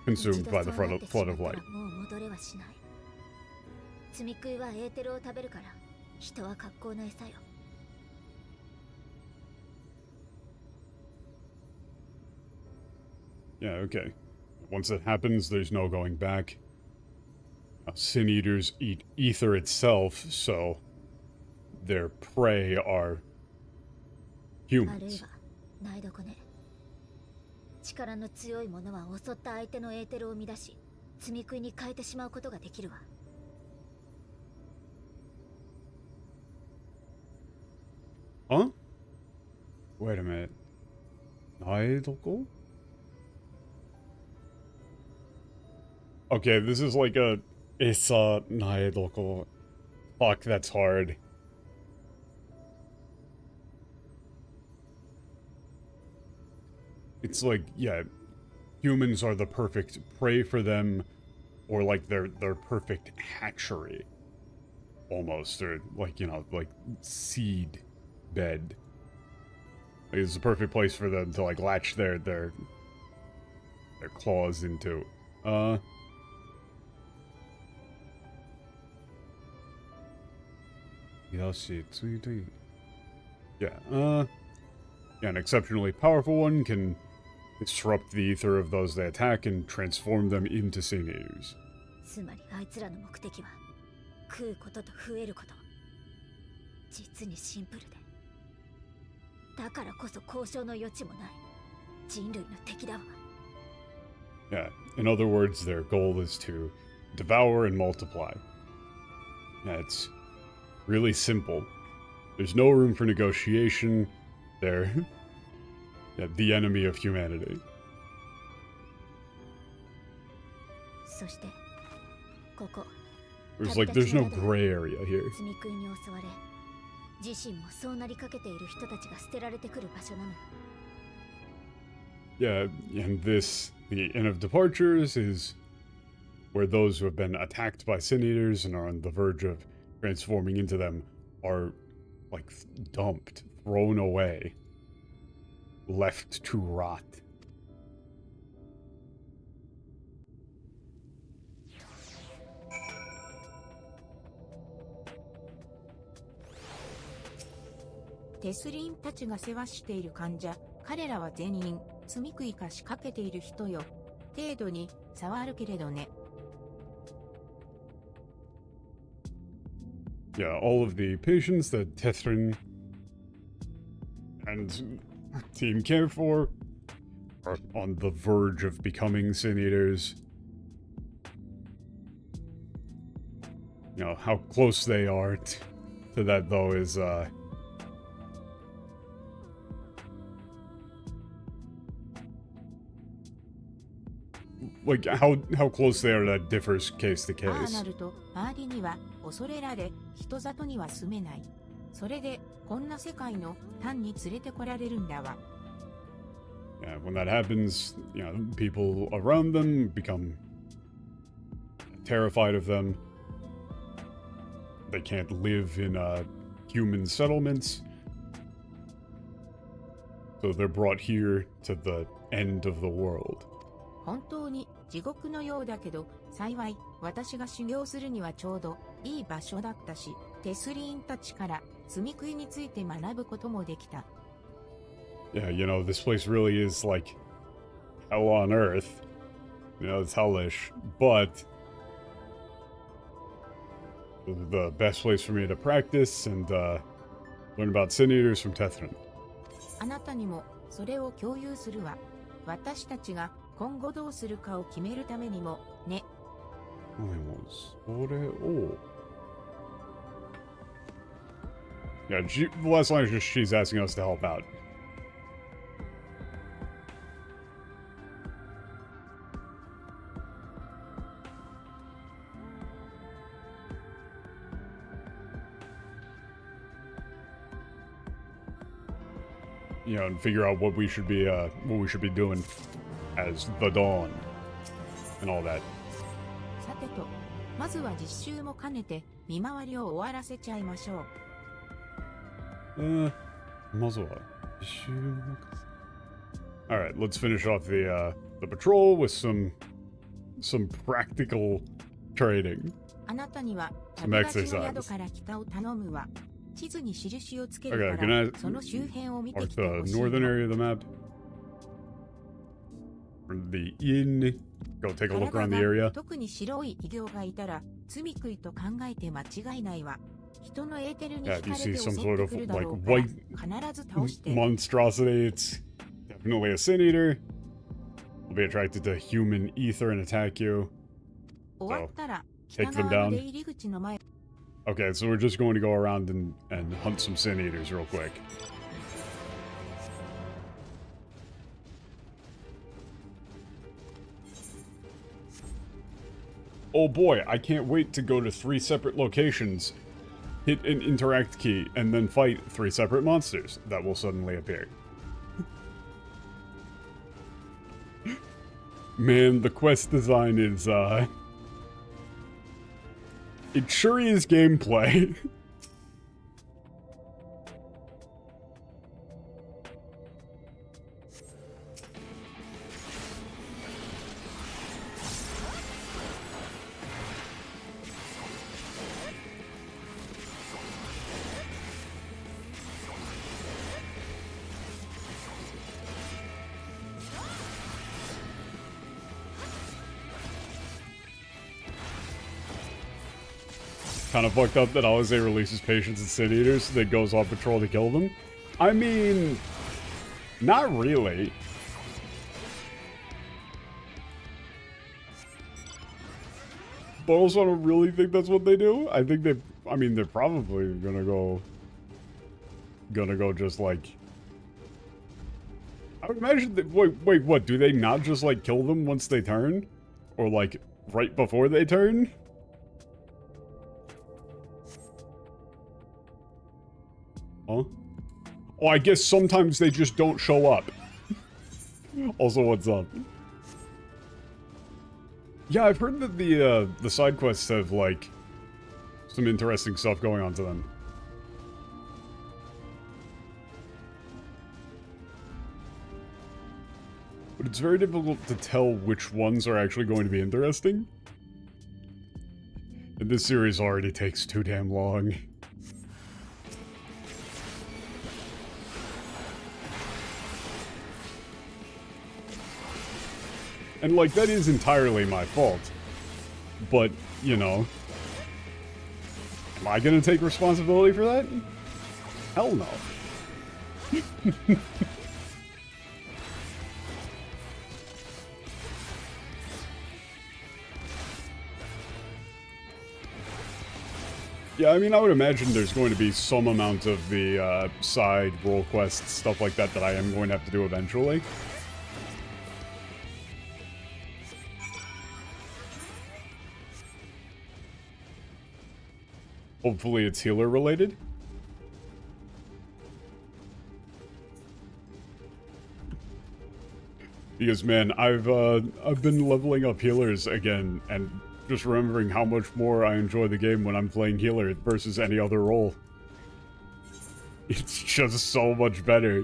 consumed by the flood of light. 積み食いはエーテルを食べるから人は格好の餌よ。 Yeah, okay. Once it happens, there's no going back. Sin eaters eat ether itself, so their prey are humans. 力の強い者は襲った相手のエーテルを乱し、積み食いに変えてしまうことができるわ。 Huh? Wait a minute. Naedoko? Okay, this is like a Isa Naedoko. Fuck, that's hard. It's like, yeah, humans are the perfect prey for them, or like their perfect hatchery. Almost, or like, like seed bed. Like, it's the perfect place for them to like latch their claws into. Yeah, an exceptionally powerful one can disrupt the ether of those they attack and transform them into sin eaters. つまりあいつらの目的は食うことと増えること。実にシンプルで。だからこそ交渉の余地もない。人類の敵だわ。Yeah, in other words, their goal is to devour and multiply. Yeah, it's really simple. There's no room for negotiation. They're the enemy of humanity. そして、ここ。 There's like, there's no gray area here. 積み食いに襲われ、自身もそうなりかけている人たちが捨てられてくる場所なのよ。Yeah, and this, the Inn of Departures, is where those who have been attacked by sin eaters and are on the verge of transforming into them are, like, dumped, thrown away, left to rot. テスリンたちが世話している患者、彼らは全員、罪食いか仕掛けている人よ。程度に差はあるけれどね。Yeah, all of the patients that Tethrin and team care for are on the verge of becoming Sin Eaters. You know, how close they are to that, though, is, like, how close they are, that differs case to ああ case. なると、周りには恐れられ、人里には住めない。それで、こんな世界の単に連れてこられるんだわ。Yeah, when that happens, you know, people around them become terrified of them. They can't live in human settlements. So they're brought here to the end of the world. 本当に地獄のようだけど、幸い私が修行するにはちょうどいい場所だったし、テスリーンたちから罪食いについて学ぶこともできた。Yeah, you know, this place really is like hell on earth. You know, it's hellish, but the best place for me to practice and learn about Sin Eaters from Tethrin. あなたにもそれを共有するわ。私たちが今後どうするかを決めるためにもね。Yeah, the last line is just she's asking us to help out. You know, and figure out what we should be doing as the Dawn and all that. さてと、まずは実習も兼ねて見回りを終わらせちゃいましょう。Alright, let's finish off the patrol with some practical training. あなたには Some 旅立ち exercise. の宿から北を頼むわ。地図に印をつけ Okay, るか can ら I その周辺を見て mark きて the ほしい northern の。 area of the map? Or the inn. Go take a look 体 around the が area. 特に白い異形がいたら罪食いと考えて間違いないわ。人のエーテルに Yeah, 惹 if you かれ see て襲 some っ sort て of くるだ like ろうから white 必ず倒して。 monstrosity, it's definitely a Sin Eater. Will be attracted to human ether and attack you. 終わったら take 北 them 側 down. の出入り口の前。 Okay, so we're just going to go around and hunt some Sin Eaters real quick. Oh boy, I can't wait to go to 3 separate locations, hit an interact key, and then fight 3 separate monsters that will suddenly appear. Man, the quest design is, it sure is gameplay. Kind of fucked up that Alize releases patients and Sin Eaters, then goes on patrol to kill them. I mean, not really. But also, I don't really think that's what they do. I think they're probably gonna go just like... I would imagine that, wait, what? Do they not just like kill them once they turn? Or like, right before they turn? Huh? Oh, I guess sometimes they just don't show up. Also, what's up? Yeah, I've heard that the side quests have, like, some interesting stuff going on to them. But it's very difficult to tell which ones are actually going to be interesting. And this series already takes too damn long. And, like, that is entirely my fault. But, you know... Am I gonna take responsibility for that? Hell no. Yeah, I mean, I would imagine there's going to be some amount of the side role quests, stuff like that, that I am going to have to do eventually. Hopefully it's healer related. Because, man, I've been leveling up healers again, and just remembering how much more I enjoy the game when I'm playing healer versus any other role. It's just so much better.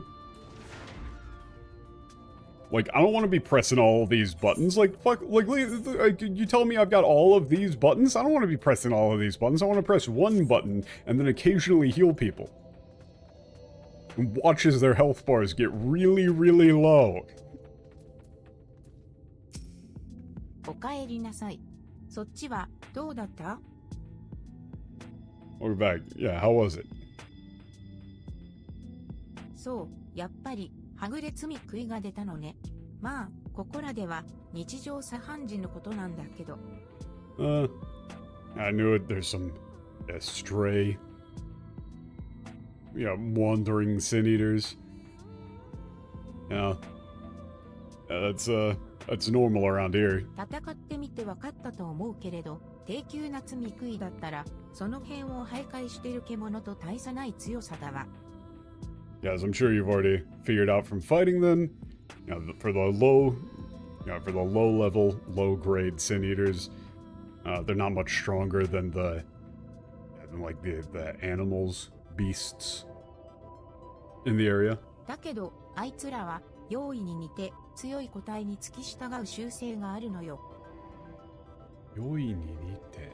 Like, I don't want to be pressing all these buttons. Like, fuck, like, you tell me I've got all of these buttons? I don't want to be pressing all of these buttons. I want to press one button and then occasionally heal people. And watch as their health bars get really, really low. おかえりなさい。そっちはどうだった? We're back. Yeah, how was it? そう、やっぱりはぐれ罪悔いが出たのね。まあ、ここらでは日常茶飯事のことなんだけど。I knew it. There's some stray, wandering sin eaters. Yeah, that's normal around here. 戦ってみて分かったと思うけれど、低級な罪悔いだったら、その辺を徘徊している獣と大差ない強さだわ。Yeah, as I'm sure you've already figured out from fighting them, for the low level, low grade sin eaters, they're not much stronger than the animals, beasts in the area. だけど、あいつらは用意に似て強い個体に付き従う習性があるのよ。用意に似て。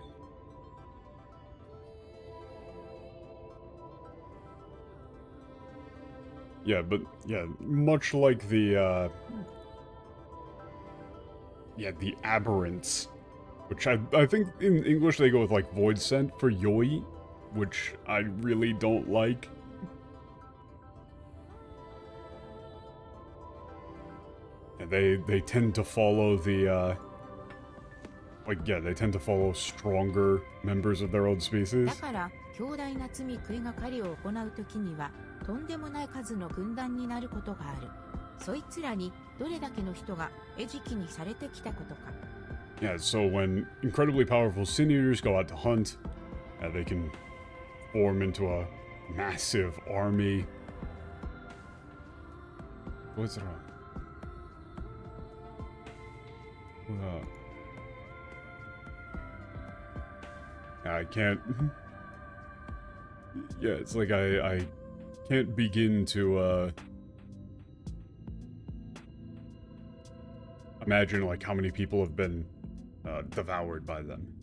Yeah, but much like the aberrants, which I think in English they go with like void scent for yoi, which I really don't like. And they tend to follow the they tend to follow stronger members of their own species. だから強大な罪悔いが狩りを行うときにはとんでもない数の軍団になることがある。そいつらにどれだけの人が餌食にされてきたことか。Yeah, so when incredibly powerful sin eaters go out to hunt, they can form into a massive army. What's wrong? I can't. Yeah, it's like I can't begin to imagine like how many people have been devoured by them.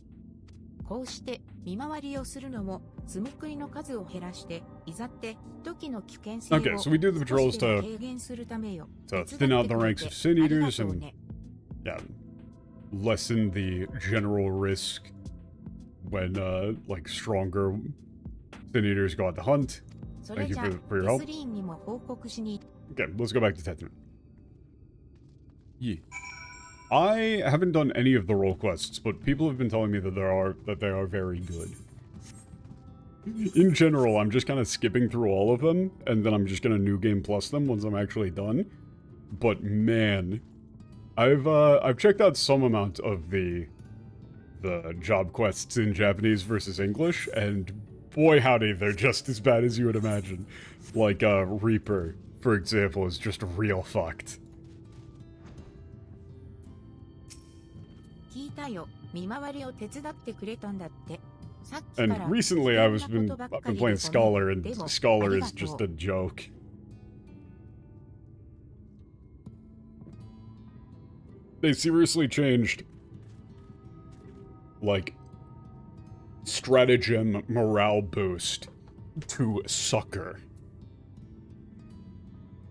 こうして見回りをするのも罪悔いの数を減らしていざって時の危険性を Okay, so we do the patrols to 軽減するためよ。 thin out the ranks of sin eaters and lessen the general risk when like stronger sin eaters go out to hunt. それじゃあ、 Thank you for your help. デスリーンにも報告しに。 Okay, let's go back to Tetrament. Yeah. I haven't done any of the role quests, but people have been telling me that they are very good. In general, I'm just kind of skipping through all of them, and then I'm just gonna New Game Plus them once I'm actually done. But man, I've checked out some amount of the job quests in Japanese versus English, and boy howdy, they're just as bad as you would imagine. Like Reaper, for example, is just real fucked. 聞いたよ。見回りを手伝ってくれたんだって。さっきか And ら recently I've been playing Scholar, and でも Scholar ありが is とう just a joke. They seriously changed, like, stratagem morale boost to Sucker.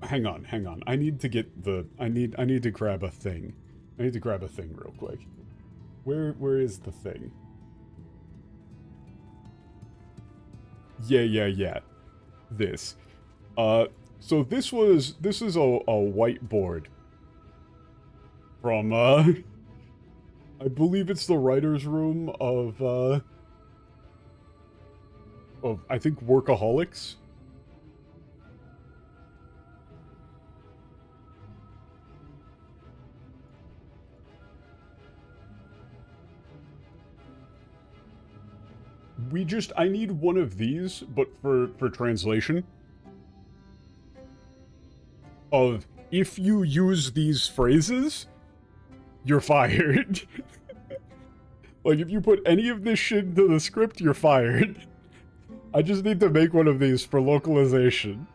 Hang on. I need to get the... I need to grab a thing. I need to grab a thing real quick. Where is the thing? Yeah. This. So this is a whiteboard from I believe it's the writer's room of I think Workaholics. I need one of these, but for translation. Of, if you use these phrases, you're fired. Like, if you put any of this shit into the script, you're fired. I just need to make one of these for localization.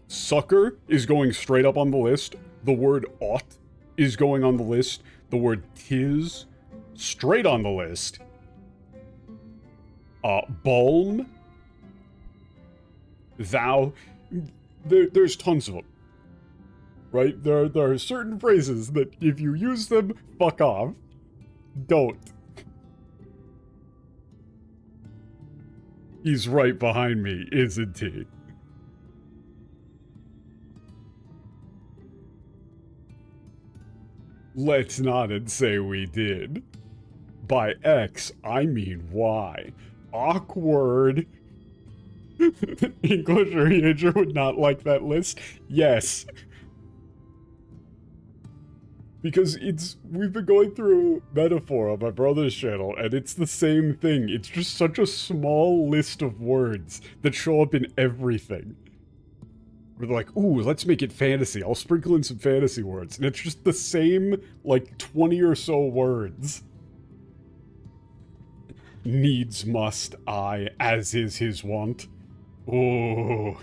Sucker is going straight up on the list. The word ought is going on the list. The word tis, straight on the list. Balm. Thou. There's tons of them. Right? There are certain phrases that if you use them, fuck off. Don't. He's right behind me, isn't he? Let's not and say we did. By X, I mean Y. Awkward. English reader would not like that list. Yes. Because we've been going through Metaphor on my brother's channel, and it's the same thing. It's just such a small list of words that show up in everything. We're like, ooh, let's make it fantasy. I'll sprinkle in some fantasy words. And it's just the same, like, 20 or so words. Needs must I, as is his wont. Oh.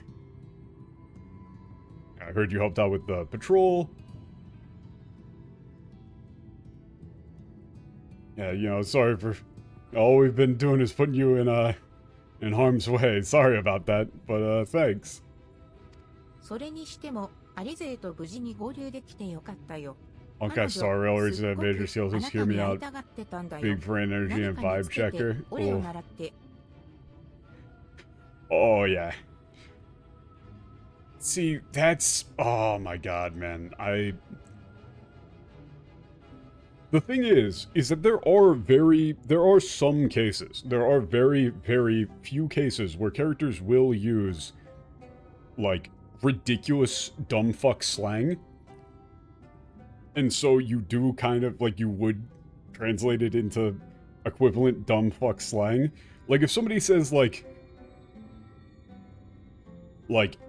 I heard you helped out with the patrol. Yeah, you know, sorry for... All we've been doing is putting you in harm's way. Sorry about that, but, thanks. それにしても、アリ勢と無事に合流できてよかったよ。 Okay, sorry, all reason that major skills is hear me out. Big brain energy and vibe checker. Oh, yeah. See, that's... Oh my god, man. The thing is that there are some cases. There are very, very few cases where characters will use, like, ridiculous dumb fuck slang. And so you do kind of, like, you would translate it into equivalent dumb fuck slang. Like, if somebody says, like,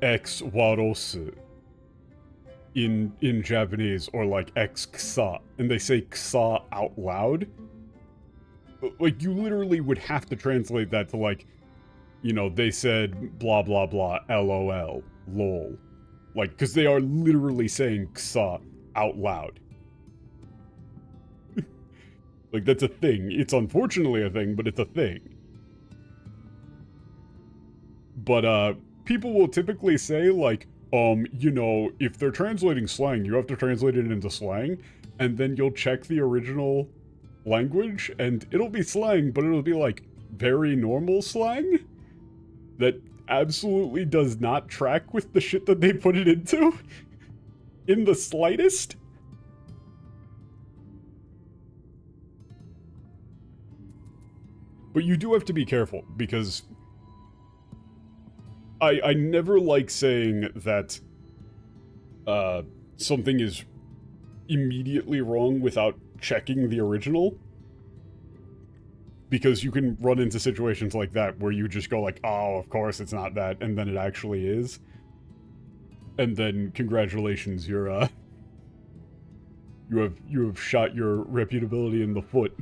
X warosu in Japanese, or, like, X ksa, and they say ksa out loud, like, you literally would have to translate that to, like, you know, they said blah blah blah, lol, lol. Like, because they are literally saying ksa out loud. Like, that's a thing. It's unfortunately a thing, but it's a thing. But, people will typically say, like, you know, if they're translating slang, you have to translate it into slang, and then you'll check the original language, and it'll be slang, but it'll be, like, very normal slang that absolutely does not track with the shit that they put it into in the slightest. But you do have to be careful, because I never like saying that something is immediately wrong without checking the original. Because you can run into situations like that where you just go like, oh, of course it's not that, and then it actually is. And then, congratulations, you're, you have shot your reputability in the foot.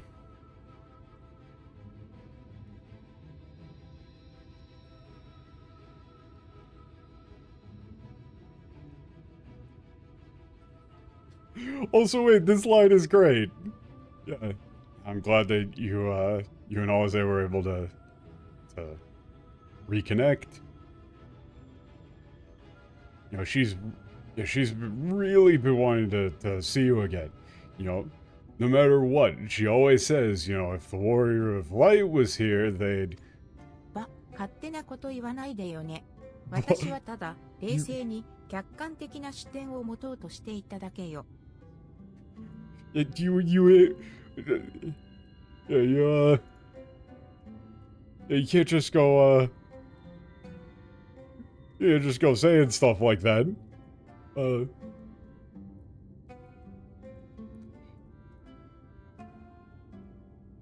Also, wait, this line is great. Yeah, I'm glad that you and Alize were able to reconnect. You know, she's Yeah, she's really been wanting to see you again. You know, no matter what, she always says, you know, if the Warrior of Light was here, they'd... 勝手なこと言わないでよね。私はただ、冷静に、客観的な視点を持とうとしていただけよ。You can't just go, you just go saying stuff like that.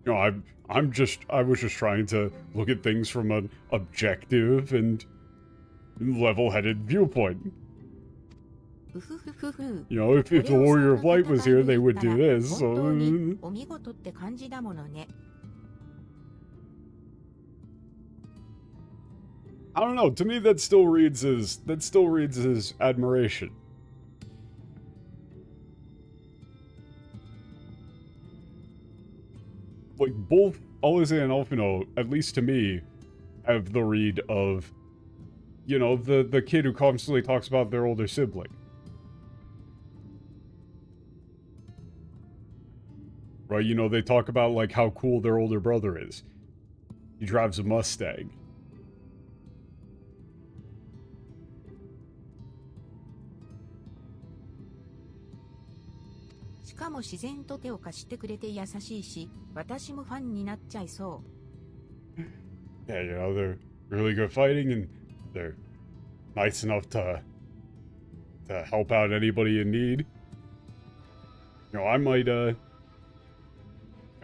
No, I was just trying to look at things from an objective and level-headed viewpoint. You know, if the Warrior of Light was here, they would do this, so... お見事って感じだものね。I don't know, to me that still reads as admiration. Like, both Alize and Alfino, at least to me, have the read of, you know, the kid who constantly talks about their older sibling. Right, you know, they talk about, like, how cool their older brother is. He drives a Mustang. Yeah, you know, they're really good fighting, and they're nice enough to help out anybody in need. You know, I might,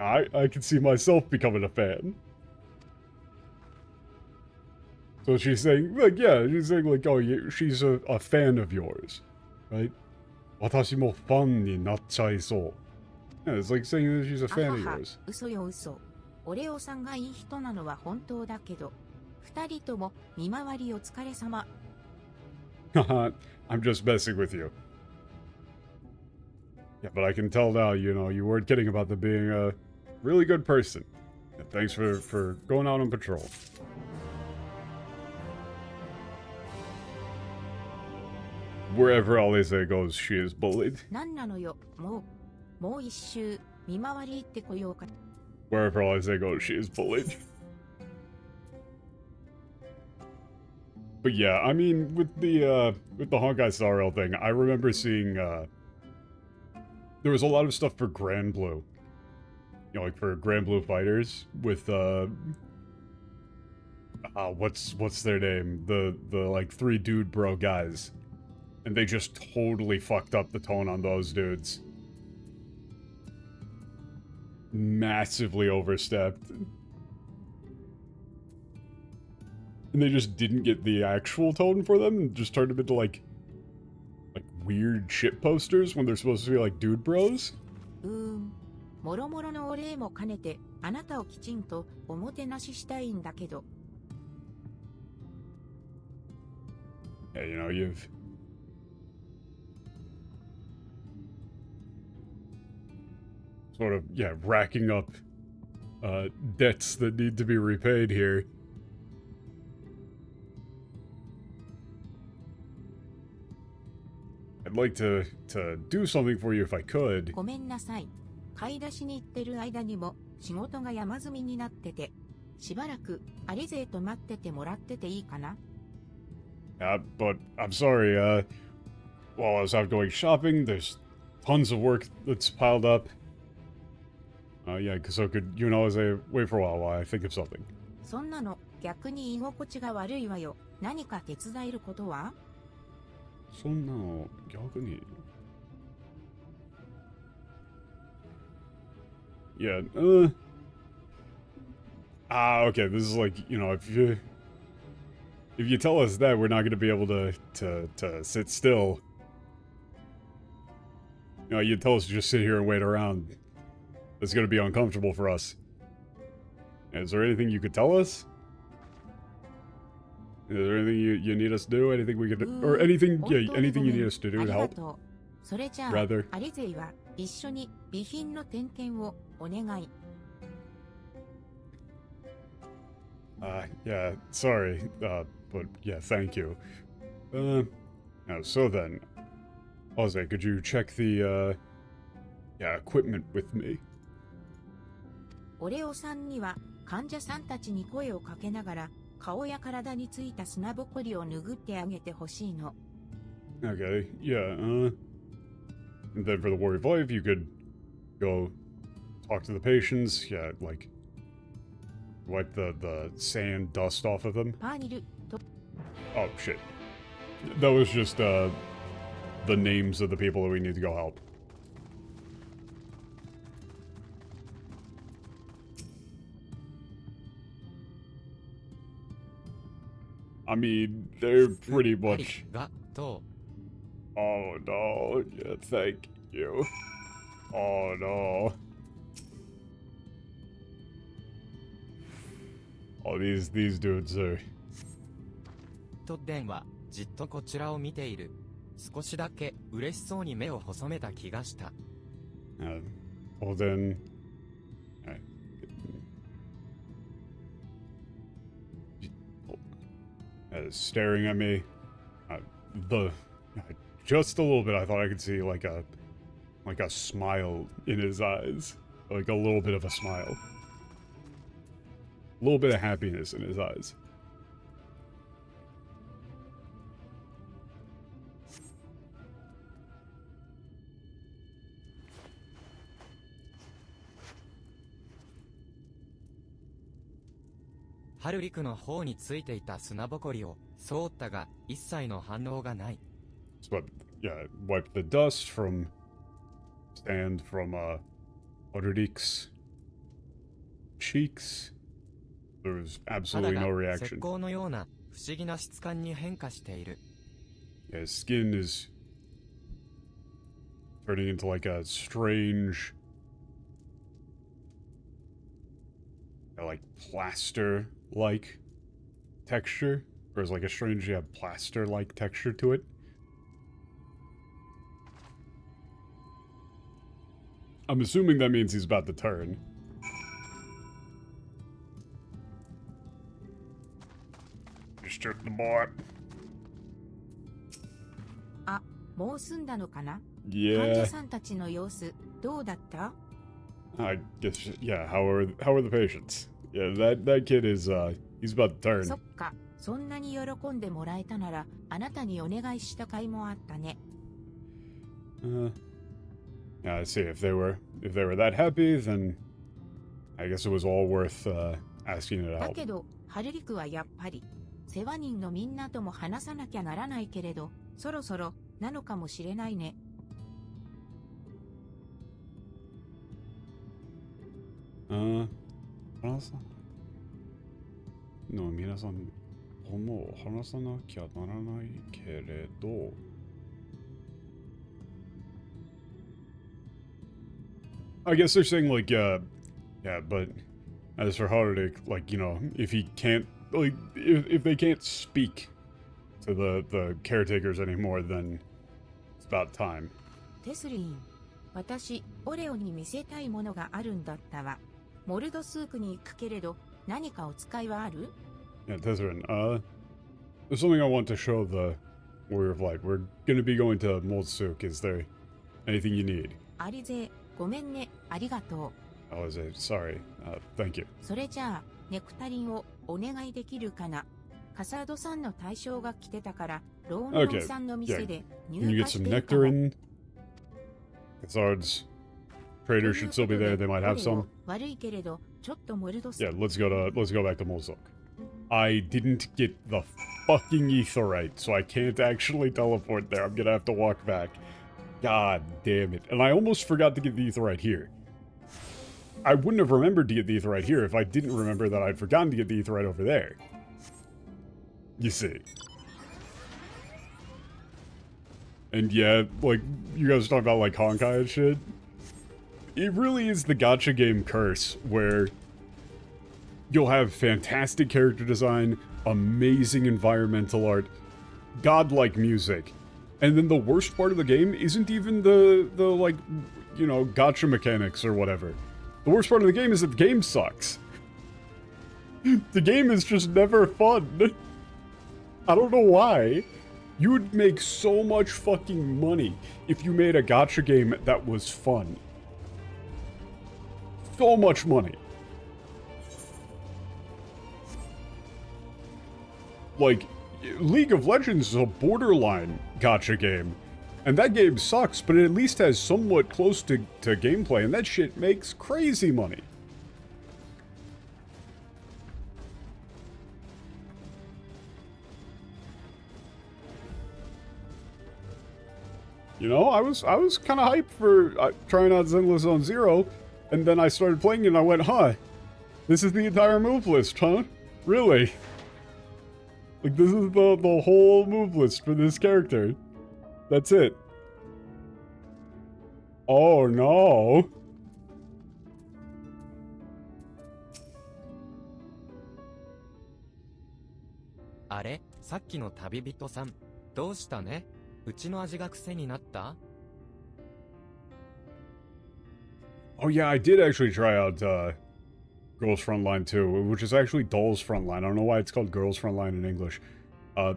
I can see myself becoming a fan. So she's saying, like, yeah, she's saying, like, oh, she's a fan of yours, right? 私もファンになっちゃいそう。Yeah, it's like saying that she's a fan of yours. 嘘よ嘘。オレオさんがいい人なのは本当だけど、二人とも見回りお疲れ様。Haha, I'm just messing with you. Yeah, but I can tell now, you know, you weren't kidding about them being a really good person. Yeah, thanks for going out on patrol. Wherever Alize goes, she is bullied. なんなのよ、もう一周見回り行ってこようか。Wherever Alize goes, she is bullied. But yeah, I mean, with the Honkai Star Rail thing, I remember seeing, there was a lot of stuff for Grand Blue. You know, like for Grand Blue Fighters with, what's their name? The like 3 dude bro guys. And they just totally fucked up the tone on those dudes. Massively overstepped. And they just didn't get the actual tone for them and just turned them into like weird shit posters when they're supposed to be like dude bros. もろもろのお礼も兼ねてあなたをきちんとおもてなししたいんだけど。Yeah, you know, you've sort of, yeah, racking up debts that need to be repaid here. I'd like to do something for you if I could. ごめんなさい。買い出しに行ってる間にも仕事が山積みになってて、しばらくアリゼと待っててもらってていいかな? But I'm sorry, while I was out going shopping, there's tons of work that's piled up. Yeah, so could you and Alize wait for a while I think of something? そんなの逆に居心地が悪いわよ。何か手伝えることは? そんなの逆に Yeah, okay, this is like, you know, if you tell us that, we're not going to be able to sit still. You know, you tell us to just sit here and wait around. It's going to be uncomfortable for us. Is there anything you could tell us? Is there anything you need us to do? Anything we could do? Or anything, yeah, anything you need us to do to help? それじゃあ、 Rather. アリゼイは一緒に備品の点検をお願い。Yeah, sorry, but yeah, thank you. So then, Jose, could you check the, equipment with me? オレオさんには患者さんたちに声をかけながら顔や体についた砂ぼこりを拭ってあげてほしいの。Okay, yeah, and then for the Warrior of Life, you could go talk to the patients, yeah, like, wipe the sand dust off of them. パーニルと Oh, shit. That was just, the names of the people that we need to go help. I mean, they're pretty あり much... がと Oh no, yeah, thank you. Oh no. Oh, these dudes are... う。とデンはじっとこちらを見ている。少しだけ嬉しそうに目を細めた気がした。well then... staring at me. Just a little bit, I thought I could see like a smile in his eyes. Like a little bit of a smile. A little bit of happiness in his eyes.「ハルリクの方についていた砂ぼこりをそーったが一切の反応がない。 So, yeah, wipe the dust from sand from Ulrich's cheeks. There was 肌 absolutely が no 石 reaction. 膏のような不思議な質感に変化している。 Yeah, his skin is turning into like a strange, like plaster-like texture. Or is like a strange, yeah, plaster-like texture to it. I'm assuming that means he's about to turn. Just took the boy. あ、もう済んだのかな？ Yeah. 患者さんたちの様子どうだった？ I guess, yeah, how are the patients? Yeah, that kid is, he's about to そ turn. っか、そんなに喜んでもらえたならあなたにお願いした甲斐もあったね。 Yeah, I see. If they were that happy, then I guess it was all worth, asking it だ out. けど、ハルリクはやっぱり世話人のみんなとも話さなきゃならないけれど、そろそろなのかもしれないね。 話さの皆さんとも話さなきゃならないけれど、I guess they're saying like, yeah, but as for Hardik, like, you know, if he can't, like, if they can't speak to the caretakers anymore, then it's about time. テスリーン、私、オレオに見せたいものがあるんだったわ。モルドスークに行くけれど、何かお使いはある？ Yeah, Tetherin, there's something I want to show the Warrior of Light. We're gonna be going to Moldsuk. Is there anything you need? アリゼ、ごめんね、ありがとう。 Oh, is it? Sorry. Thank you. それじゃあ、ネクタリンをお願いできるかな？カサードさんの対象が来てたから、ローンロンさんの店で Can you 入 get 荷し some てるかも。 nectarine? Cassard's traders should still be there. They might have some. 悪いけれど、ちょっとモルドス Yeah, let's go back to Moldsuk. I didn't get the fucking Aetheryte, so I can't actually teleport there. I'm gonna have to walk back. God damn it. And I almost forgot to get the Aetheryte here. I wouldn't have remembered to get the Aetheryte here if I didn't remember that I'd forgotten to get the Aetheryte over there. You see. And yeah, like, you guys talk about, like, Honkai and shit. It really is the gacha game curse, where you'll have fantastic character design, amazing environmental art, godlike music, and then the worst part of the game isn't even the like, you know, gacha mechanics or whatever. The worst part of the game is that the game sucks. The game is just never fun. I don't know why. You would make so much fucking money if you made a gacha game that was fun. So much money. Like, League of Legends is a borderline gacha game. And that game sucks, but it at least has somewhat close to gameplay, and that shit makes crazy money. You know, I was kind of hyped for trying out Zenless Zone Zero, and then I started playing it and I went, huh, this is the entire move list, huh? Really? Like, this is the whole move list for this character. That's it. Oh no. あれ、さっきの旅人さん、どうしたね？うちの味が癖になった？ Oh yeah, I did actually try out Girls Frontline 2, which is actually Dolls Frontline. I don't know why it's called Girls Frontline in English. Dolls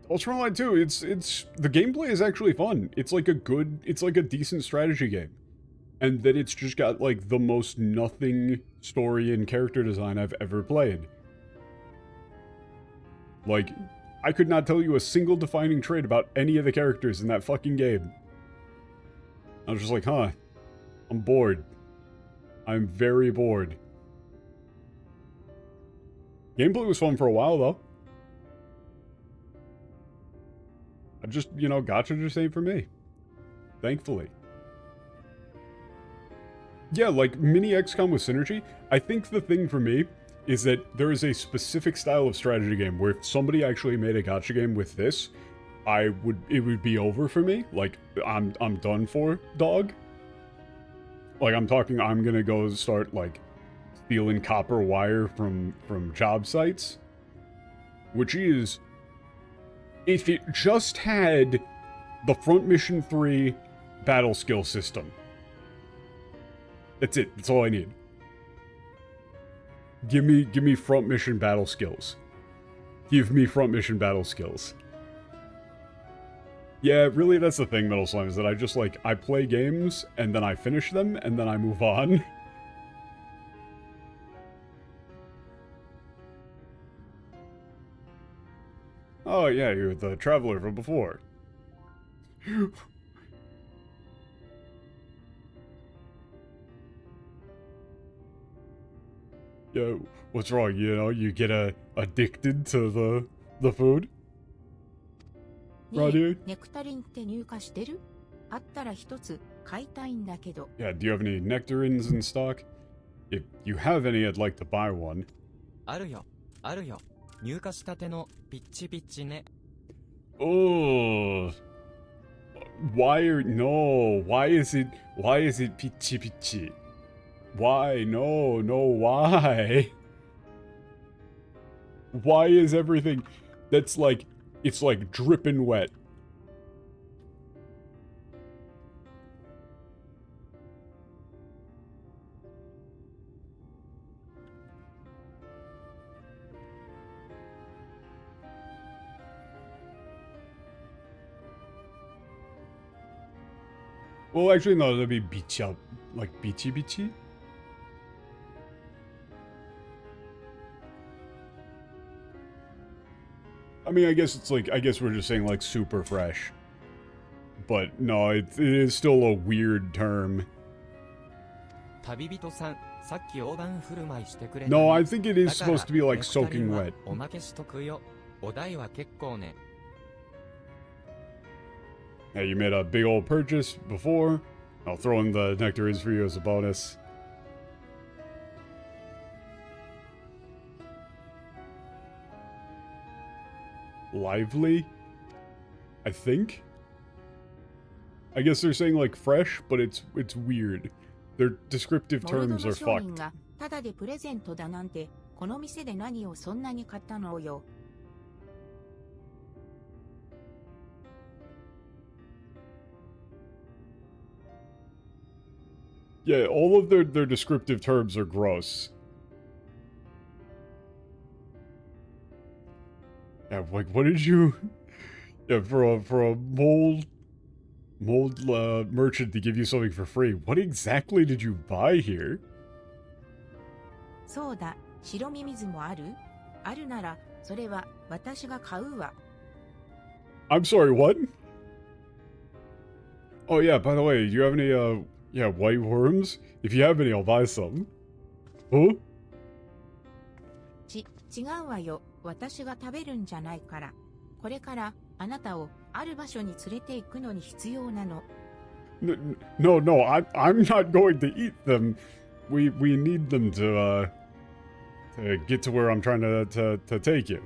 Frontline 2, it's the gameplay is actually fun. It's like a decent strategy game. And then it's just got like the most nothing story and character design I've ever played. Like, I could not tell you a single defining trait about any of the characters in that fucking game. I was just like, huh, I'm bored. I'm very bored. Gameplay was fun for a while, though. I just, you know, gacha just ain't for me. Thankfully. Yeah, like, mini XCOM with Synergy, I think the thing for me is that there is a specific style of strategy game where if somebody actually made a gacha game with this, it would be over for me. Like, I'm done for, dog. Like, I'm gonna go start, like, stealing copper wire from job sites. Which is, if it just had the Front Mission 3 battle skill system. That's it. That's all I need. Give me Front Mission battle skills. Give me Front Mission battle skills. Yeah, really, that's the thing, Metal Slime, is that I just, like, I play games, and then I finish them, and then I move on. Oh, yeah, you're the traveler from before. Yeah, what's wrong? You know, you get addicted to the food? ねえ、ネクタリンって入荷してる？あったら一つ買いたいんだけど。Yeah, do you have any nectarines in stock? If you have any, I'd like to buy one. あるよ、あるよ。入荷したてのピッチピッチね。Oh. Why is it pitchy pitchy? Why? No, why? Why is everything that's like, it's like dripping wet? Well, actually, no, that'd be bicha, like beachy beachy. I mean, I guess it's like, I guess we're just saying like super fresh. But no, it is still a weird term. 旅人さん、さっき大盤振る舞いしてくれたね。No, I think it is supposed to be like soaking wet. おまけしとくよ。お代は結構ね。Yeah, you made a big old purchase before. I'll throw in the nectarines for you as a bonus. Lively? I think? I guess they're saying like fresh, but it's weird. Their descriptive モルド terms の are 商品 fucked. がタダでプレゼントだなんて、この店で何をそんなに買ったのよ。Yeah, all of their descriptive terms are gross. Yeah, like, what did you Yeah, for a mold merchant to give you something for free. What exactly did you buy here? そうだ、白ミミズもある？あるなら、それは私が買うわ。I'm sorry, what? Oh yeah, by the way, do you have any yeah, white worms? If you have any, I'll buy some. Huh? 違うわよ。私が食べるんじゃないから。これからあなたをある場所に連れて行くのに必要なの。No, I'm not going to eat them. We need them to get to where I'm trying to take you.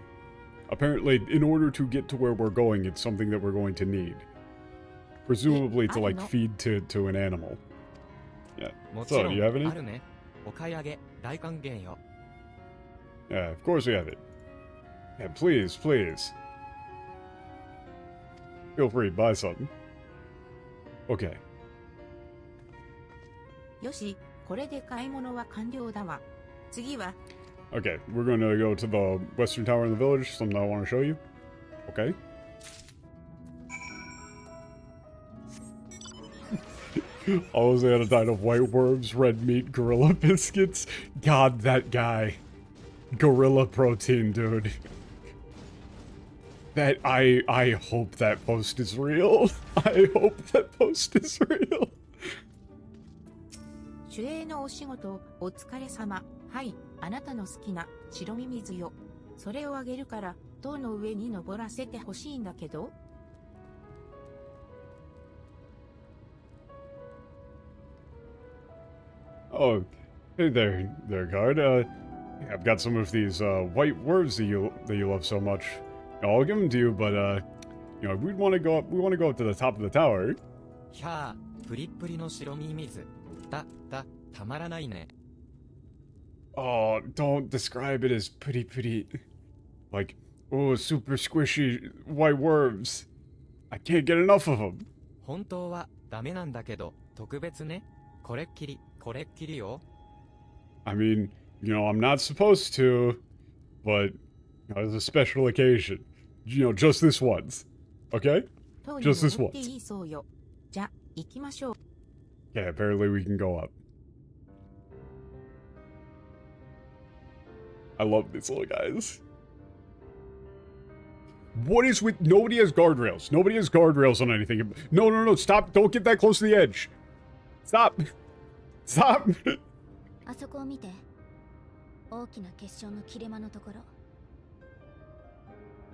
Apparently, in order to get to where we're going, it's something that we're going to need. Presumably to like feed to an animal. Yeah. So, do you have any? あるね。お買い上げ大歓迎よ。Yeah, of course we have it. Yeah, please. Feel free, buy something. Okay. よし、これで買い物は完了だわ。次は Okay, we're going to go to the western tower in the village, something I want to show you. Okay. Always had a diet of white worms, red meat, gorilla biscuits. God, that guy. Gorilla protein, dude. That I hope that post is real. I hope that post is real. 守衛のお仕事お疲れ様。はい、あなたの好きな白ミミズよ。それをあげるから塔の上に登らせてほしいんだけど。Oh, hey there, guard. I've got some of these white worms that you love so much. I'll give them to you, but you know, we want to go up to the top of the tower. ひゃあ、プリップリの白ミミズ。たまらないね。Oh, don't describe it as pretty. Like, oh, super squishy white worms. I can't get enough of them. 本当はダメなんだけど、特別ね。これっきりよ。I mean, you know, I'm not supposed to, but you know, it's a special occasion. You know, just this once. Okay? 塔に Just this 登って once. いいそうよ。じゃ、行きましょう。Yeah, apparently we can go up. I love these little guys. What is with... Nobody has guardrails. Nobody has guardrails on anything. No, stop. Don't get that close to the edge. Stop. あそこを見て。大きな結晶の切れ間のところ。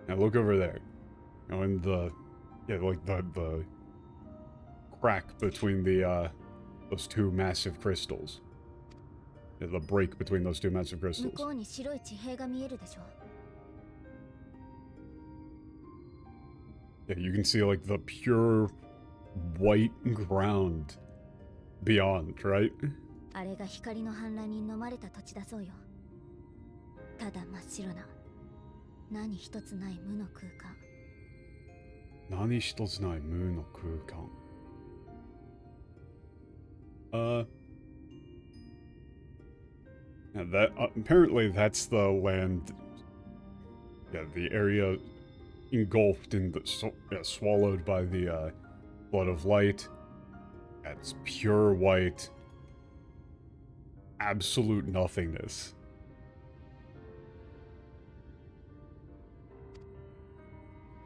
Now look over there. You know, in the... Yeah, like the crack between the, those two massive crystals. Yeah, the break between those two massive 向 crystals. こうに白い地平が見えるでしょ。Yeah, you can see, like, the pure white ground beyond, right? あれが光の反乱に飲まれた土地だそうよ。ただ真っ白な、何一つない無の空間。何一つない無の空間。Yeah, that apparently that's the land. Yeah, the area engulfed in the swallowed by the blood of light. That's pure white, absolute nothingness.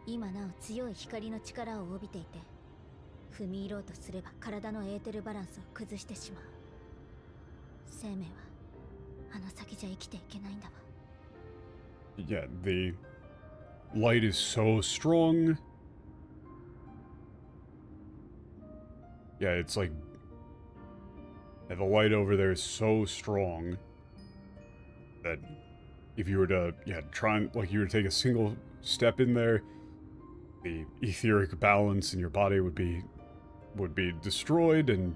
今なお強い光の力を帯びていて、踏み入ろうとすれば体のエーテルバランスを崩してしまう。生命はあの先じゃ生きていけないんだわ。Yeah, the light is so strong. Yeah, it's like... Yeah, the light over there is so strong that if you were to, like you were to take a single step in there, the etheric balance in your body would be destroyed, and...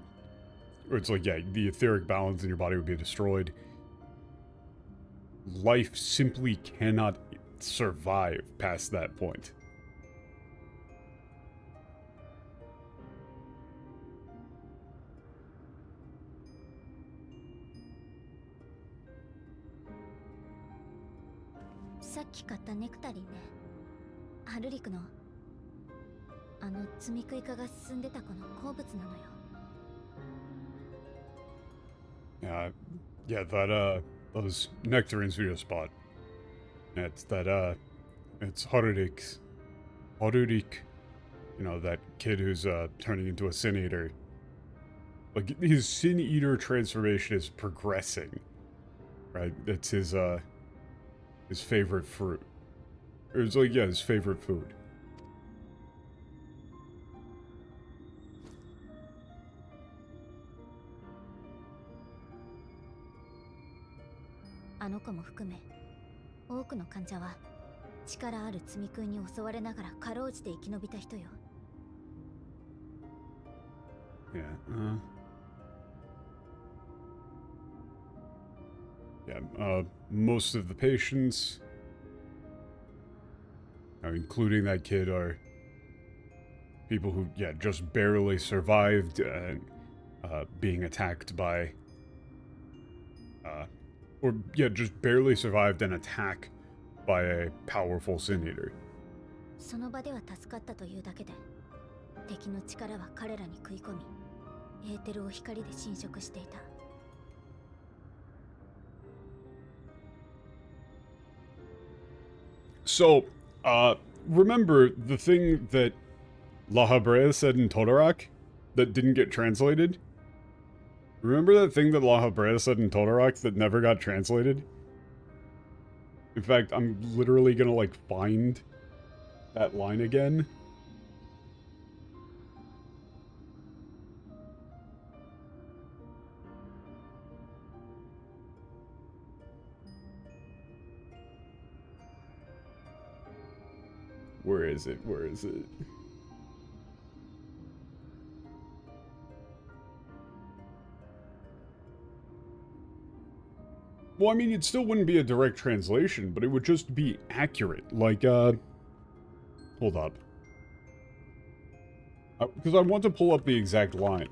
Or it's like, yeah, the etheric balance in your body would be destroyed. Life simply cannot survive past that point. Saっき買ったネクタリンね。ハルリクのあの積み食い化が進んでた子の好物なのよ。 Yeah, those nectarines we just bought. It's it's Harurik. You know, that kid who's, turning into a Sin Eater. Like, his Sin Eater transformation is progressing. Right? It's his favorite fruit. Or it's like, yeah, his favorite food. あの子も含め多くの患者は力ある積み食いに襲われながらかろうじて生き延びた人よ。 Most of the patients, including that kid, are people who, just barely survived being attacked by, just barely survived an attack by a powerful Sin Eater. その場では助かったというだけで、敵の力は彼らに食い込み、エーテルを光で侵食していた。 So, remember the thing that La Habrea said in Todorok that didn't get translated? Remember that thing that La Habrea said in Todorok that never got translated? In fact, I'm literally gonna, like, find that line again. Where is it? Where is it? Well, I mean, it still wouldn't be a direct translation, but it would just be accurate. Like, hold up. Because I want to pull up the exact line.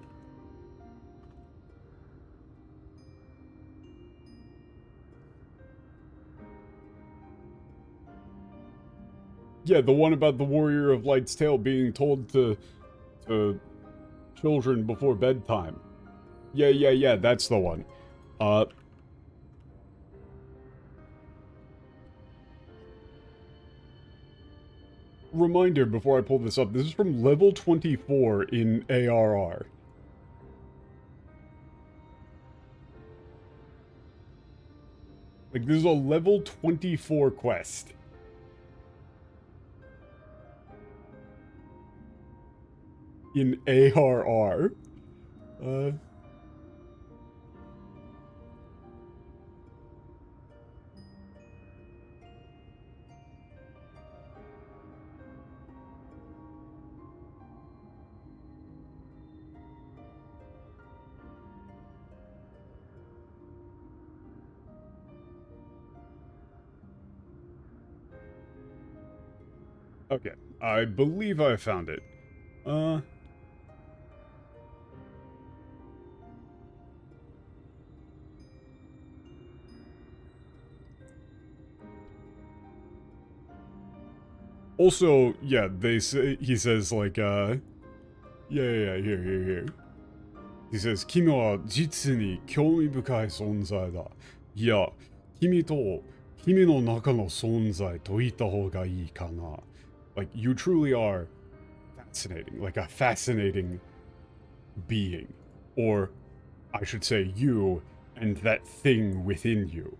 Yeah, the one about the Warrior of Light's Tale being told to children before bedtime. Yeah, that's the one. Reminder before I pull this up, this is from level 24 in ARR. Like, this is a level 24 quest. In ARR. Okay, I believe I found it. Also, yeah, he says, like, here. He says, 君は実に興味深い存在だ。いや、君と君の中の存在と言った方がいいかな。Like, you truly are fascinating, like a fascinating being. Or, I should say, you and that thing within you.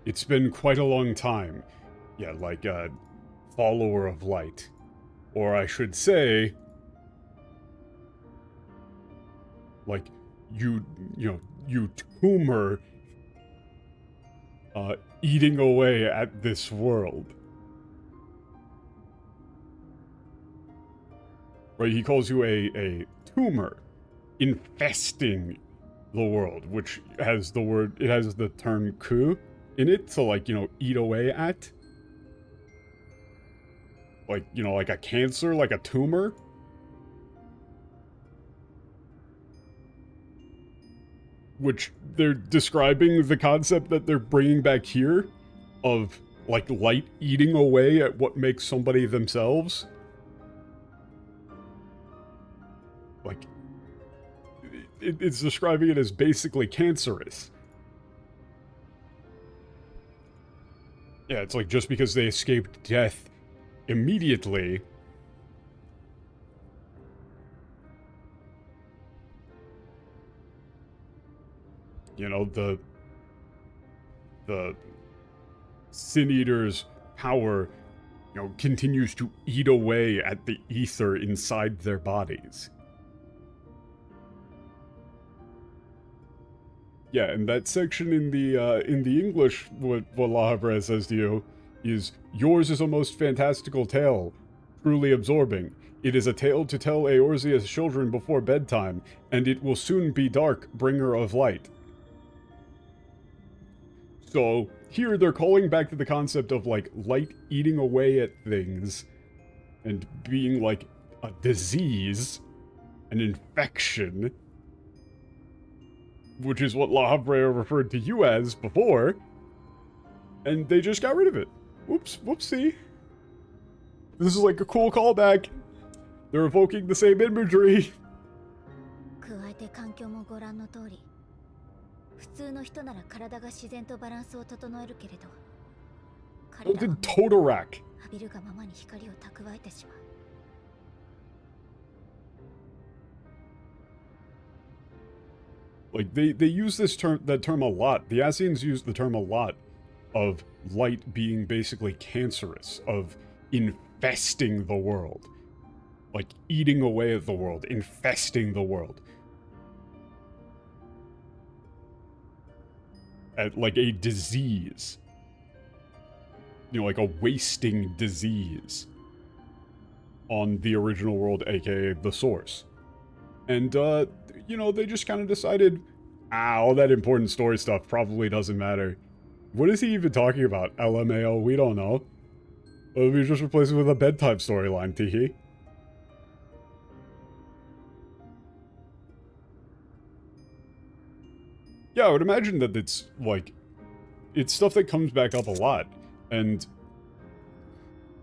It's been quite a long time. Yeah, like a follower of light. Or I should say, like, you tumor eating away at this world. Right, he calls you a tumor infesting the world, which has the term ku in it, so, like, eat away at. Like, like a cancer, like a tumor. Which they're describing the concept that they're bringing back here of Like light eating away at what makes somebody themselves. Like, it's describing it as basically cancerous. Yeah, it's like just because they escaped death immediately, you know, the Sin Eater's power, you know, continues to eat away at the ether inside their bodies. Yeah, and that section in the English, what La Havre says to you, is, yours is a most fantastical tale, truly absorbing. It is a tale to tell Eorzea's children before bedtime, and it will soon be dark, bringer of light. So, here they're calling back to the concept of, like, light eating away at things, and being, like, a disease, an infection, which is what La Havre referred to you as before, and they just got rid of it. Whoops, whoopsie. This is like a cool callback. They're evoking the same imagery. 加えて環境もご覧の通り、普通の人なら体が自然とバランスを整えるけれど、彼らは Totorak. 浴びるがままに光を蓄えてしまう。Like, they use that term a lot. The Asians use the term a lot of light being basically cancerous, of infesting the world. Like, eating away at the world, infesting the world. Like a disease. You know, like a wasting disease on the original world, aka the source. And, you know, they just kind of decided, all that important story stuff probably doesn't matter. What is he even talking about? LMAO? We don't know. We just replace it with a bedtime storyline, teehee. Yeah, I would imagine that it's, like, it's stuff that comes back up a lot. And,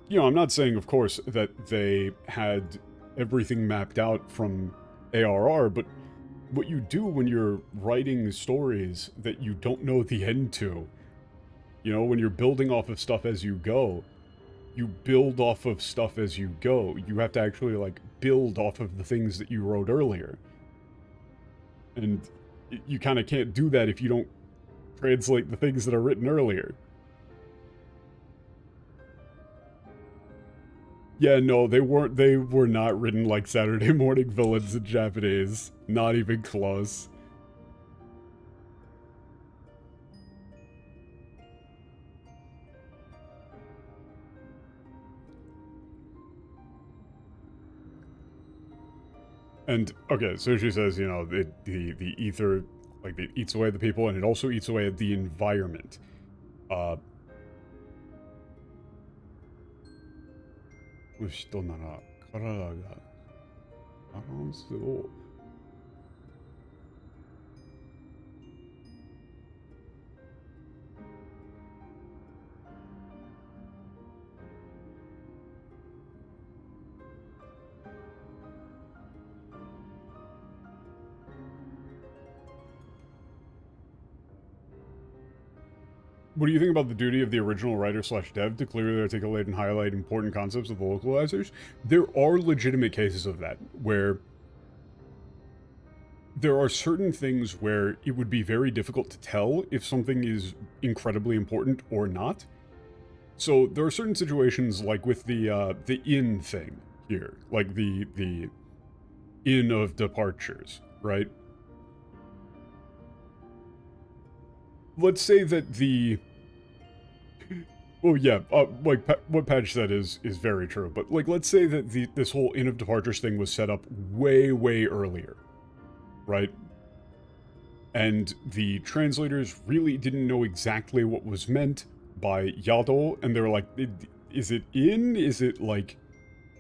you know, I'm not saying, of course, that they had everything mapped out from ARR, but what you do when you're writing stories that you don't know the end to, you know, when you're building off of stuff as you go, you build off of stuff as you go. You have to actually, like, build off of the things that you wrote earlier. And you kind of can't do that if you don't translate the things that are written earlier. Yeah, no, they were not written like Saturday morning villains in Japanese. Not even close. And, okay, so she says, you know, the ether, like, it eats away at the people, and it also eats away at the environment. 人なら体がバランスを What do you think about the duty of the original writer/dev to clearly articulate and highlight important concepts of the localizers? There are legitimate cases of that, where there are certain things where it would be very difficult to tell if something is incredibly important or not. So there are certain situations, like with the inn thing here, like the inn of departures, right? Let's say that the... Well, yeah, like, what Patch said is very true, but, like, let's say that this whole Inn of Departures thing was set up way, way earlier, right? And the translators really didn't know exactly what was meant by Yado, and they were like, is it inn? Is it, like,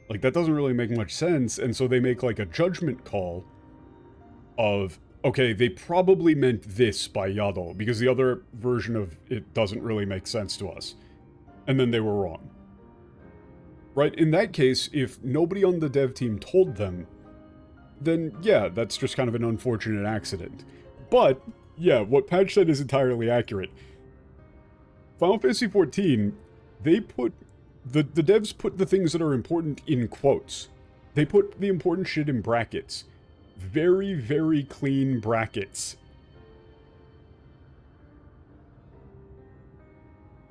that doesn't really make much sense, and so they make, like, a judgment call of... Okay, they probably meant this by Yado, because the other version of it doesn't really make sense to us. and then they were wrong. Right? In that case, if nobody on the dev team told them, then yeah, that's just kind of an unfortunate accident. But, yeah, what Patch said is entirely accurate. Final Fantasy XIV, they put... The devs put the things that are important in quotes. They put the important shit in brackets. Very, very clean brackets.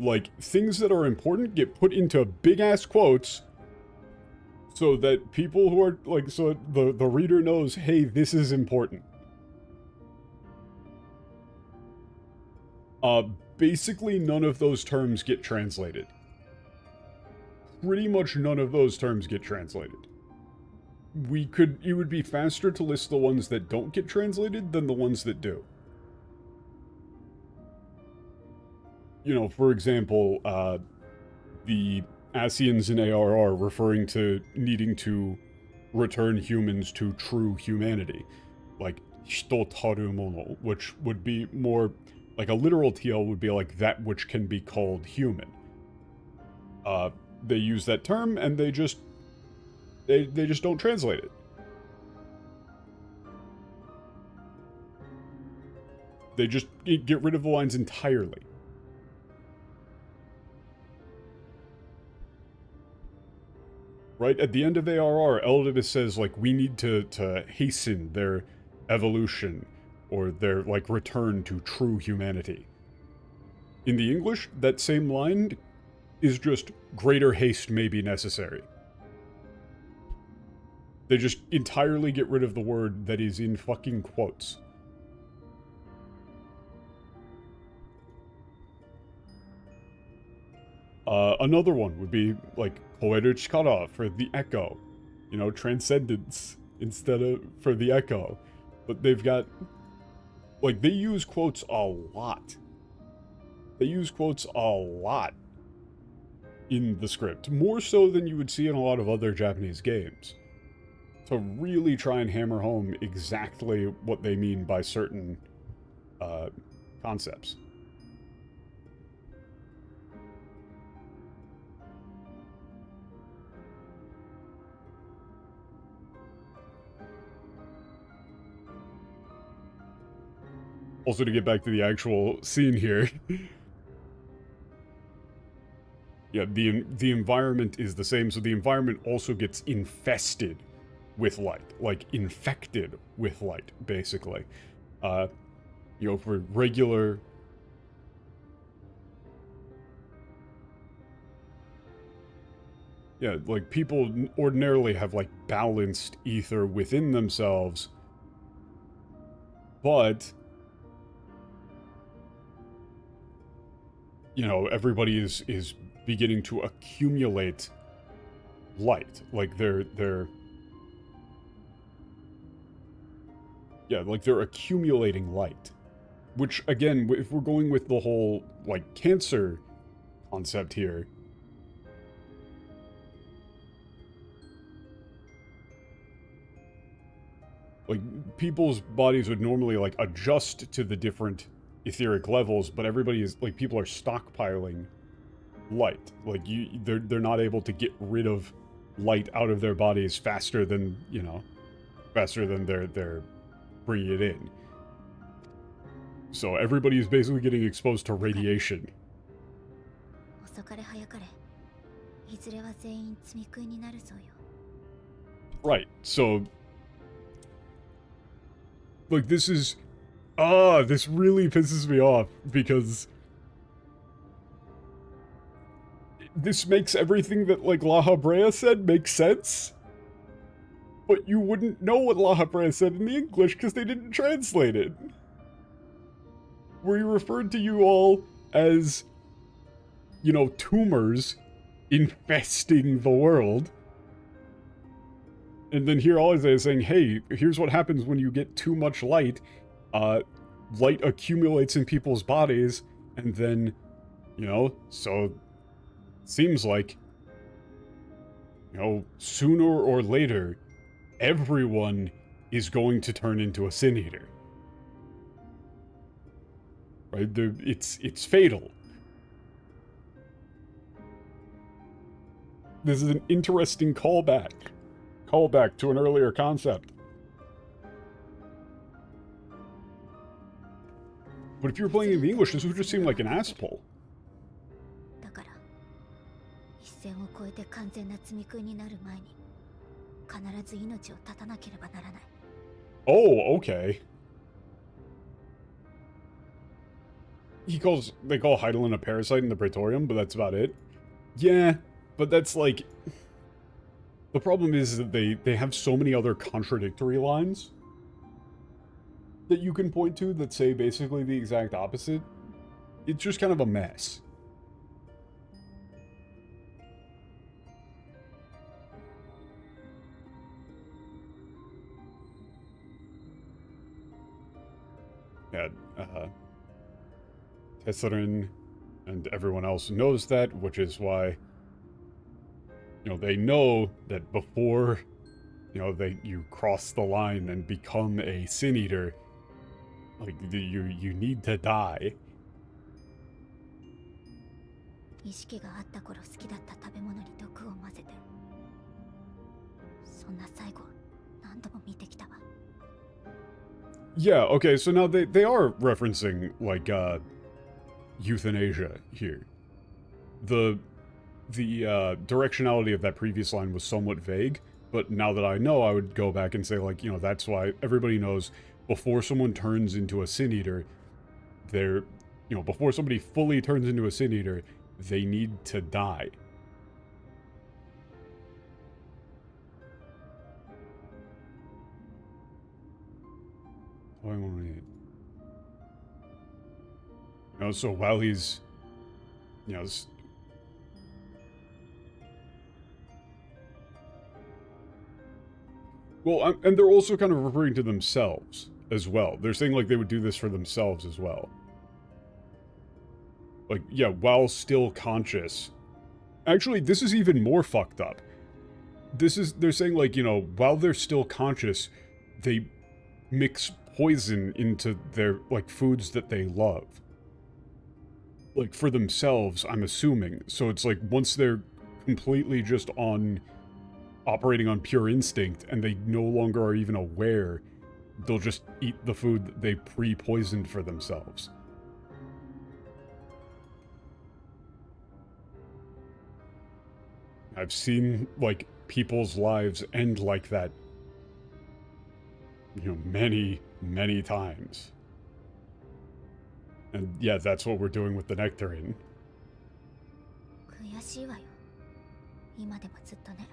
Like, things that are important get put into big-ass quotes so that people who are, like, so the reader knows, hey, this is important. Basically none of those terms get translated. Pretty much none of those terms get translated. It would be faster to list the ones that don't get translated than the ones that do. You know, for example, the Asians in ARR referring to needing to return humans to true humanity. Like, hitotaru mono, which would be more, like a literal TL would be like that which can be called human. They use that term and they just don't translate it. They just get rid of the lines entirely. Right? At the end of ARR, Eldibus says, like, we need to hasten their evolution or their, like, return to true humanity. In the English, that same line is just greater haste may be necessary. They just entirely get rid of the word that is in fucking quotes. Another one would be, like, Koeru Chikara for the echo. You know, transcendence instead of for the echo. But they've got... Like, they use quotes a lot. They use quotes a lot in the script. More so than you would see in a lot of other Japanese games. To really try and hammer home exactly what they mean by certain concepts. Also, to get back to the actual scene here. Yeah, the environment is the same, so the environment also gets infested with light. Like, infected with light, basically. You know, for regular... Yeah, like, people ordinarily have, like, balanced ether within themselves. But... you know, everybody is beginning to accumulate light. Like, they're accumulating light. Which, again, if we're going with the whole, like, cancer concept here, like, people's bodies would normally, like, adjust to the different etheric levels, but everybody is, like, people are stockpiling light. Like, they're not able to get rid of light out of their bodies faster than, you know, faster than they're bringing it in. So everybody is basically getting exposed to radiation. Right, so... like, this is... this really pisses me off, because... this makes everything that, like, La Habrea said make sense. But you wouldn't know what La Habrea said in the English, because they didn't translate it. Where he referred to you all as, you know, tumors infesting the world. And then here all is saying, hey, here's what happens when you get too much light. Light accumulates in people's bodies, and then, you know, so seems like, you know, sooner or later, everyone is going to turn into a Sin Eater. Right? It's fatal. This is an interesting callback. Callback to an earlier concept. But if you were playing in the English, this would just seem like an ass pull. だから一線を越えて完全な積み食いになる前に必ず命を絶たなければならない。Oh, okay. They call Heidelin a parasite in the Praetorium, but that's about it. Yeah, but that's like... The problem is that they have so many other contradictory lines that you can point to that say basically the exact opposite. It's just kind of a mess. Yeah, Tesserin and everyone else knows that, which is why, you know, they know that before, you know, you cross the line and become a Sin Eater, like, you need to die. 意識があった頃好きだった食べ物に毒を混ぜて、そんな最後何度も見てきたわ。Yeah, okay, so now they are referencing, like, euthanasia here. The directionality of that previous line was somewhat vague, but now that I know, I would go back and say, like, you know, that's why everybody knows before someone turns into a Sin Eater, you know, before somebody fully turns into a Sin Eater, they need to die. You know, so while he's, you know, well, and they're also kind of referring to themselves as well. They're saying like they would do this for themselves as well. Like, yeah, while still conscious. Actually, this is even more fucked up. They're saying like, you know, while they're still conscious, they mix poison into their, like, foods that they love. Like, for themselves, I'm assuming. So it's like, once they're completely just operating on pure instinct, and they no longer are even aware, they'll just eat the food that they pre-poisoned for themselves. I've seen, like, people's lives end like that, you know, many, many times. And yeah, that's what we're doing with the Nectarine. 悔しいわよ。今でもずっとね。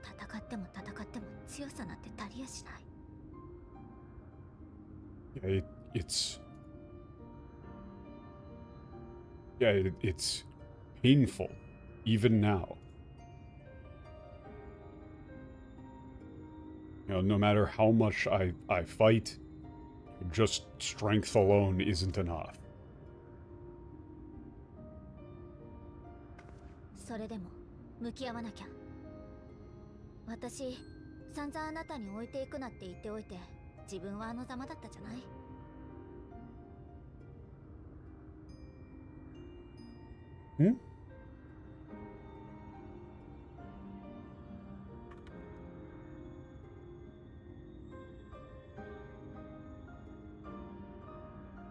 戦っても戦っても強さなんて足りやしない。Yeah, it's painful, even now. You know, no matter how much I fight, just strength alone isn't enough. それでも向き合わなきゃ。私、散々あなたに置いていくなって言っておいて、自分はあのざまだったじゃない？ Hmm?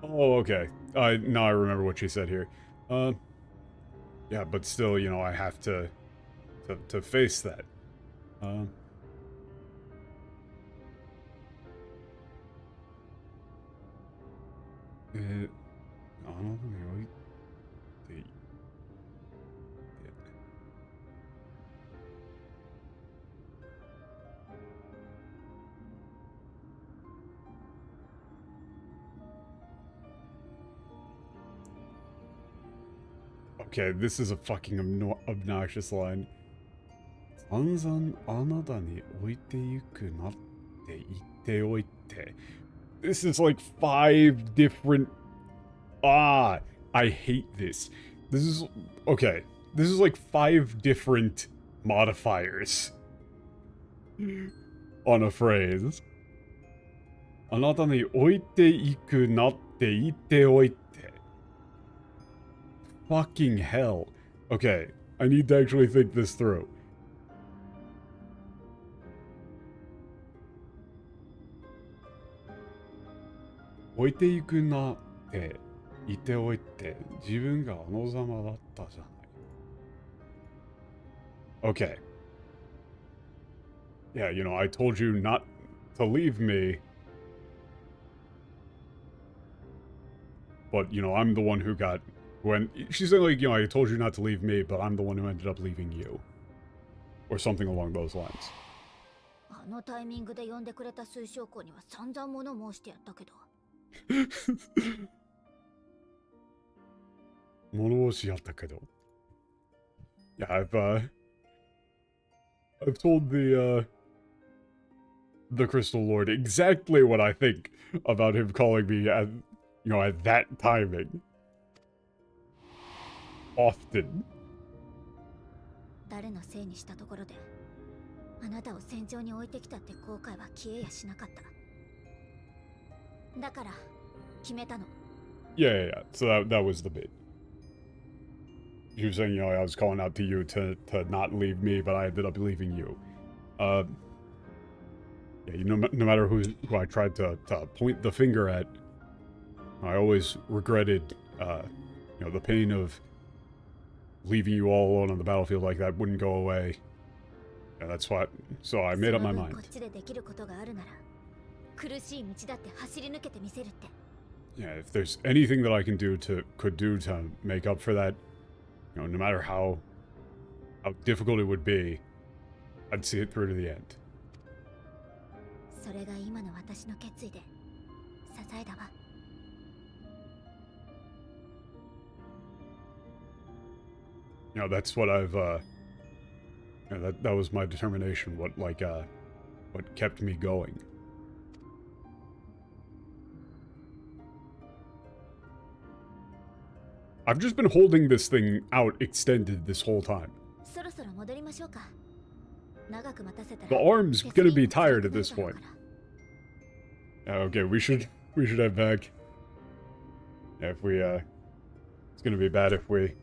Oh, okay. Now I remember what she said here. Yeah, but still, you know, I have to face that. Okay, this is a fucking obnoxious line. 散々あなたに置いてゆくなって言っておいて. This is like 5 different... I hate this. This is... Okay, this is like 5 different modifiers on a phrase. あなたに置いていくなって言っておいて. Fucking hell. Okay, I need to actually think this through. Okay. Yeah, you know, I told you not to leave me. But, you know, I'm the one who got... When she's like, you know, I told you not to leave me, but I'm the one who ended up leaving you. Or something along those lines. あのタイミングで呼んでくれた推奨校には散々物申してやったけど。物申しやったけど。Yeah, I've told the Crystal Lord exactly what I think about him calling me at, you know, at that timing. Often. 誰のせいにしたところで、あなたを戦場に置いてきたって後悔は消えやしなかった。だから決めたの。Yeah. So that was the bit. You were saying, you know, I was calling out to you to not leave me, but I ended up leaving you. Yeah, you know, no matter who I tried to point the finger at, I always regretted, you know, the pain of leaving you all alone on the battlefield like that wouldn't go away. Yeah, that's why. So I made up my mind. Yeah, if there's anything that I can do could do to make up for that, you know, no matter how difficult it would be, I'd see it through to the end. You know, that's what I've, you know, that was my determination, what kept me going. I've just been holding this thing out extended this whole time. The arm's gonna be tired at this point. Okay, we should head back. Yeah, if we, it's gonna be bad if we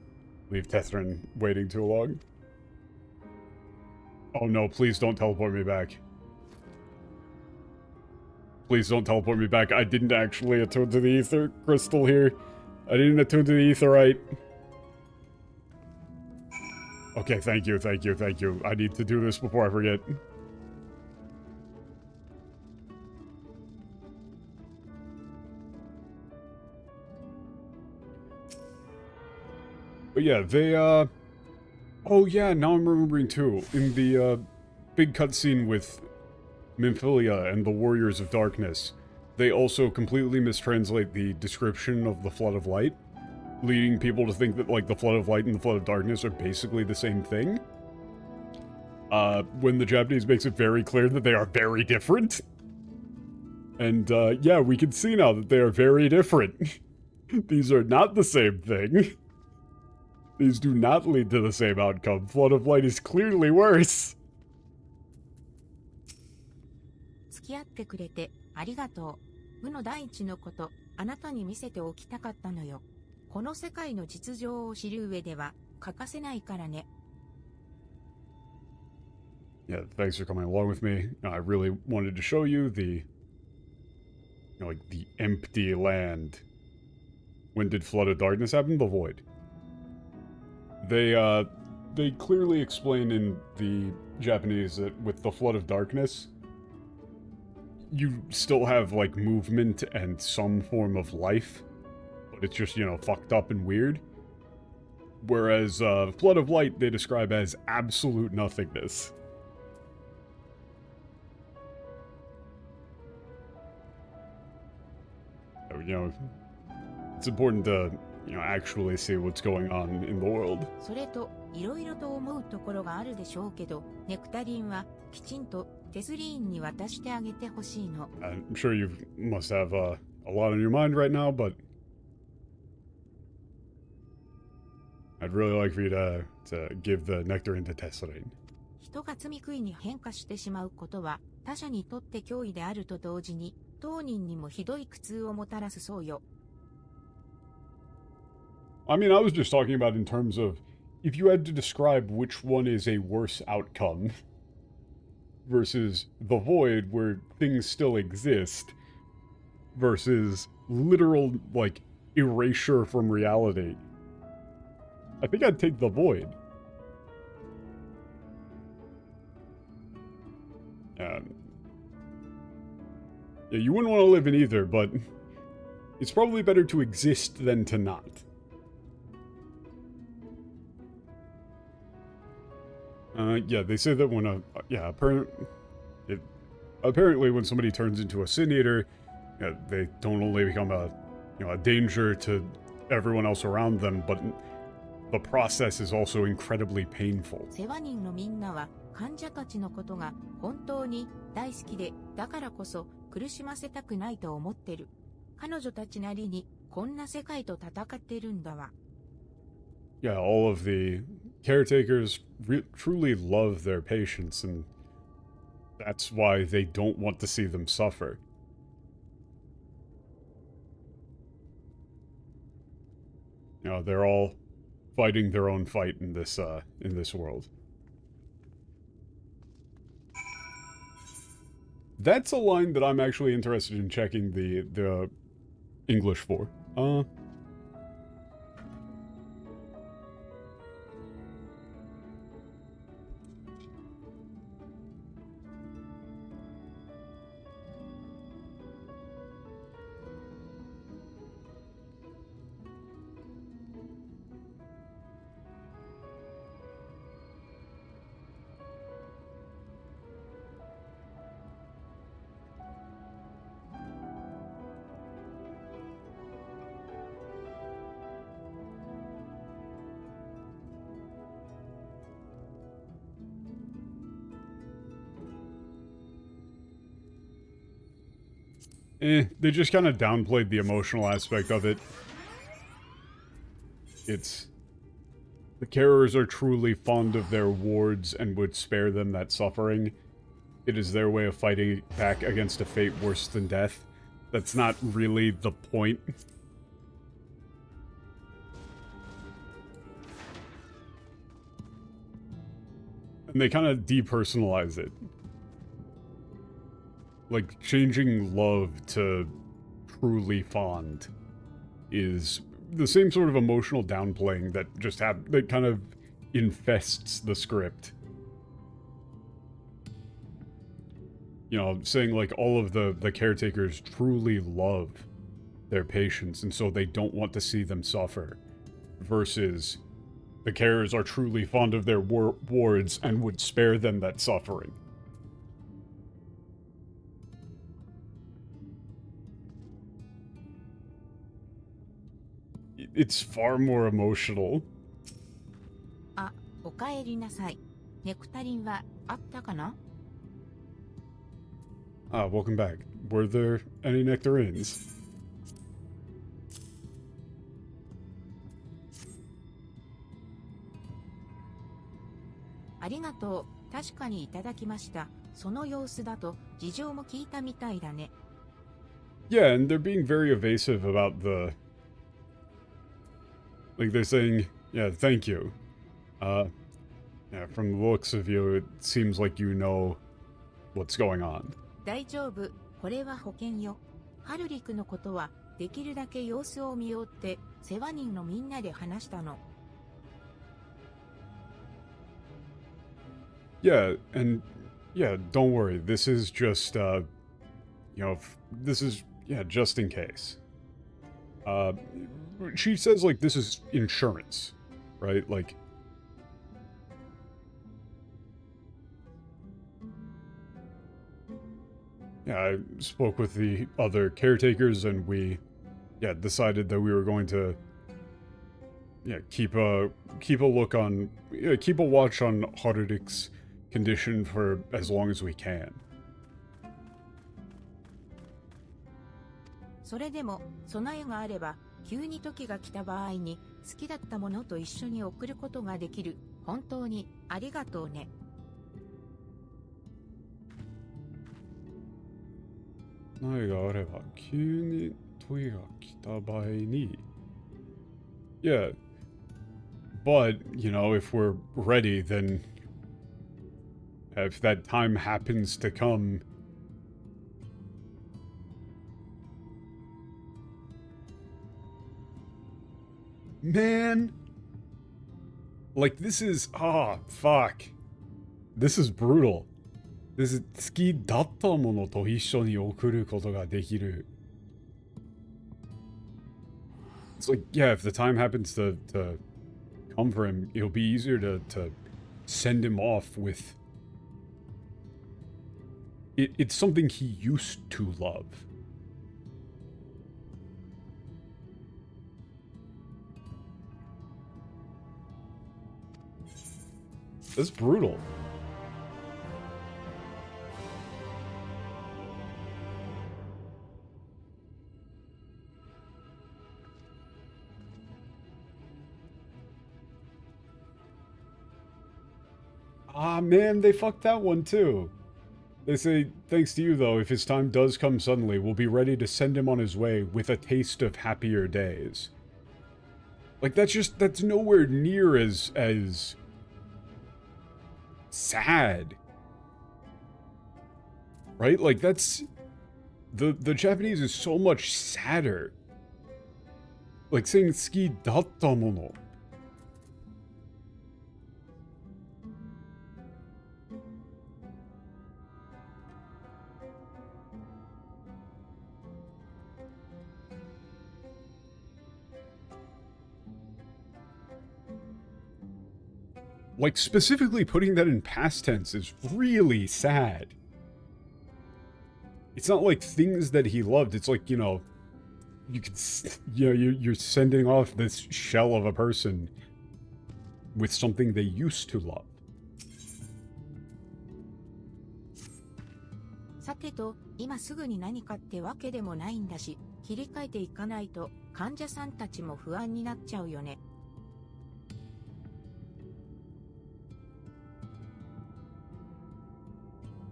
leave Tethrin waiting too long. Oh no, please don't teleport me back. Please don't teleport me back. I didn't actually attune to the ether crystal here. I didn't attune to the etherite. Okay, thank you. I need to do this before I forget. But yeah, they, oh yeah, now I'm remembering too. In the, big cutscene with Minfilia and the Warriors of Darkness, they also completely mistranslate the description of the Flood of Light, leading people to think that, like, the Flood of Light and the Flood of Darkness are basically the same thing. When the Japanese makes it very clear that they are very different. And, yeah, we can see now that they are very different. These are not the same thing. These do not lead to the same outcome. Flood of Light is clearly worse. 付き合ってくれてありがとう。無の第一のこと、あなたに見せておきたかったのよ。この世界の実情を知る上では欠かせないからね。Yeah, thanks for coming along with me. I really wanted to show you the, you know, like, the empty land. When did Flood of Darkness happen? The Void. They clearly explain in the Japanese that with the Flood of Darkness, you still have, like, movement and some form of life, but it's just, you know, fucked up and weird. Whereas, Flood of Light they describe as absolute nothingness. So, you know, it's important to, you know, actually see what's going on in the world. それと、いろいろと思うところがあるでしょうけど、ネクタリンはきちんとテスリーンに渡してあげてほしいの。I'm sure you must have a lot on your mind right now, but I'd really like for you to give the nectarine to Tesserine. 人が罪悔いに変化してしまうことは他者にとって脅威であると同時に当人にもひどい苦痛をもたらすそうよ。I mean, I was just talking about in terms of if you had to describe which one is a worse outcome versus the void where things still exist versus literal, like, erasure from reality, I think I'd take the void. Yeah, you wouldn't want to live in either, but it's probably better to exist than to not. Yeah, they say that when apparently when somebody turns into a Sin Eater, they don't only become a danger to everyone else around them, but the process is also incredibly painful. 世話人のみんなは患者たちのことが本当に大好きで、だからこそ苦しませたくないと思ってる。彼女たちなりにこんな世界と戦ってるんだわ。Yeah, all of the caretakers truly love their patients, and that's why they don't want to see them suffer. They're all fighting their own fight in this world. That's a line that I'm actually interested in checking the English for. They just kind of downplayed the emotional aspect of it. The carers are truly fond of their wards and would spare them that suffering. It is their way of fighting back against a fate worse than death. That's not really the point. And they kind of depersonalize it. Like, changing love to truly fond is the same sort of emotional downplaying that that kind of infests the script. Saying like all of the caretakers truly love their patients, and so they don't want to see them suffer, versus the carers are truly fond of their wards and would spare them that suffering. It's far more emotional. あ、おかえりなさい。ネクタリンはあったかな? Ah, welcome back. Were there any nectarines? ありがとう。確かにいただきました。その様子だと事情も聞いたみたいだね。Yeah, and they're being very evasive about like, they're saying, yeah, thank you. Yeah, from the looks of you, it seems like you know what's going on. 大丈夫。これは保険よ。ハルリクのことはできるだけ様子を見ようって世話人のみんなで話したの。Yeah, and yeah, don't worry. This is just, this is, yeah, just in case. She says, like, this is insurance, right? Like, yeah, I spoke with the other caretakers, and we, decided that we were going to, keep a watch on Harudik's condition for as long as we can. それでも備えがあれば急に時が来た場合に好きだったものと一緒に送ることができる。本当にありがとうね。備えがあれば急に時が来た場合に、yeah, But, you know, if we're ready, then if that time happens to come, man, like this is, fuck. This is brutal. This is 好きだったものと一緒に送ることができる. It's like, yeah, if the time happens to come for him, it'll be easier to send him off with... It's something he used to love. That's brutal. Ah, man, they fucked that one too. They say, thanks to you though, if his time does come suddenly, we'll be ready to send him on his way with a taste of happier days. Like, that's nowhere near as sad. Right? Like, that's... The Japanese is so much sadder. Like saying 好きだったもの. Like, specifically putting that in past tense is really sad. It's not like things that he loved. It's like, you know, you could, you know, you're sending off this shell of a person with something they used to love. さてと、今すぐに何かってわけでもないんだし、切り替えていかないと患者さんたちも不安になっちゃうよね。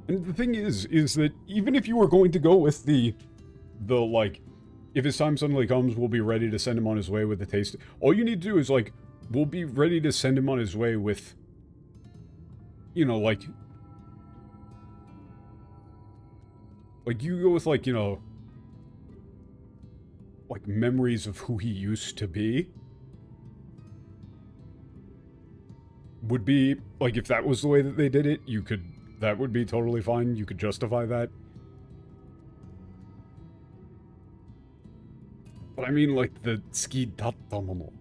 And the thing is that even if you were going to go with the like, if his time suddenly comes, we'll be ready to send him on his way with a taste. All you need to do is like, we'll be ready to send him on his way with, you know, like you go with like, you know, like memories of who he used to be. Would be, like, if that was the way that they did it, you could, that would be totally fine. You could justify that. But I mean, like, the 好きだったもの.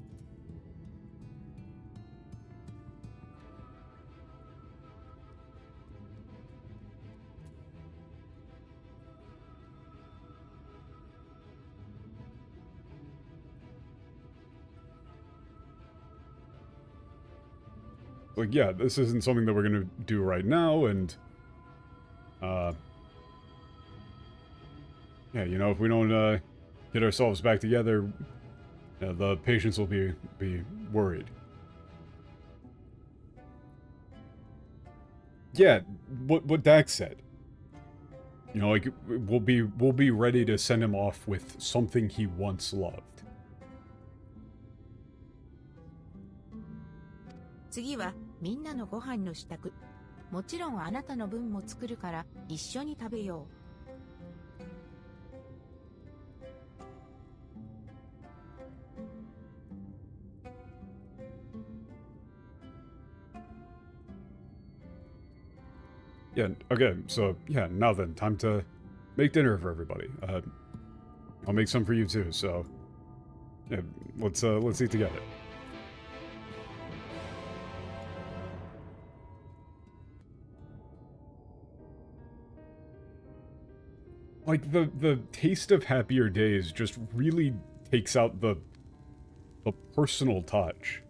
Like, yeah, this isn't something that we're gonna do right now, and, yeah, you know, if we don't, get ourselves back together, the patients will be worried. Yeah, what Dax said. You know, like, we'll be ready to send him off with something he once loved. 次はみんなのご飯の支度。もちろんあなたの分も作るから一緒に食べよう。Yeah, okay, so, yeah, now then, time to make dinner for everybody. I'll make some for you too, so, yeah, let's eat together. Like, the taste of happier days just really takes out the personal touch.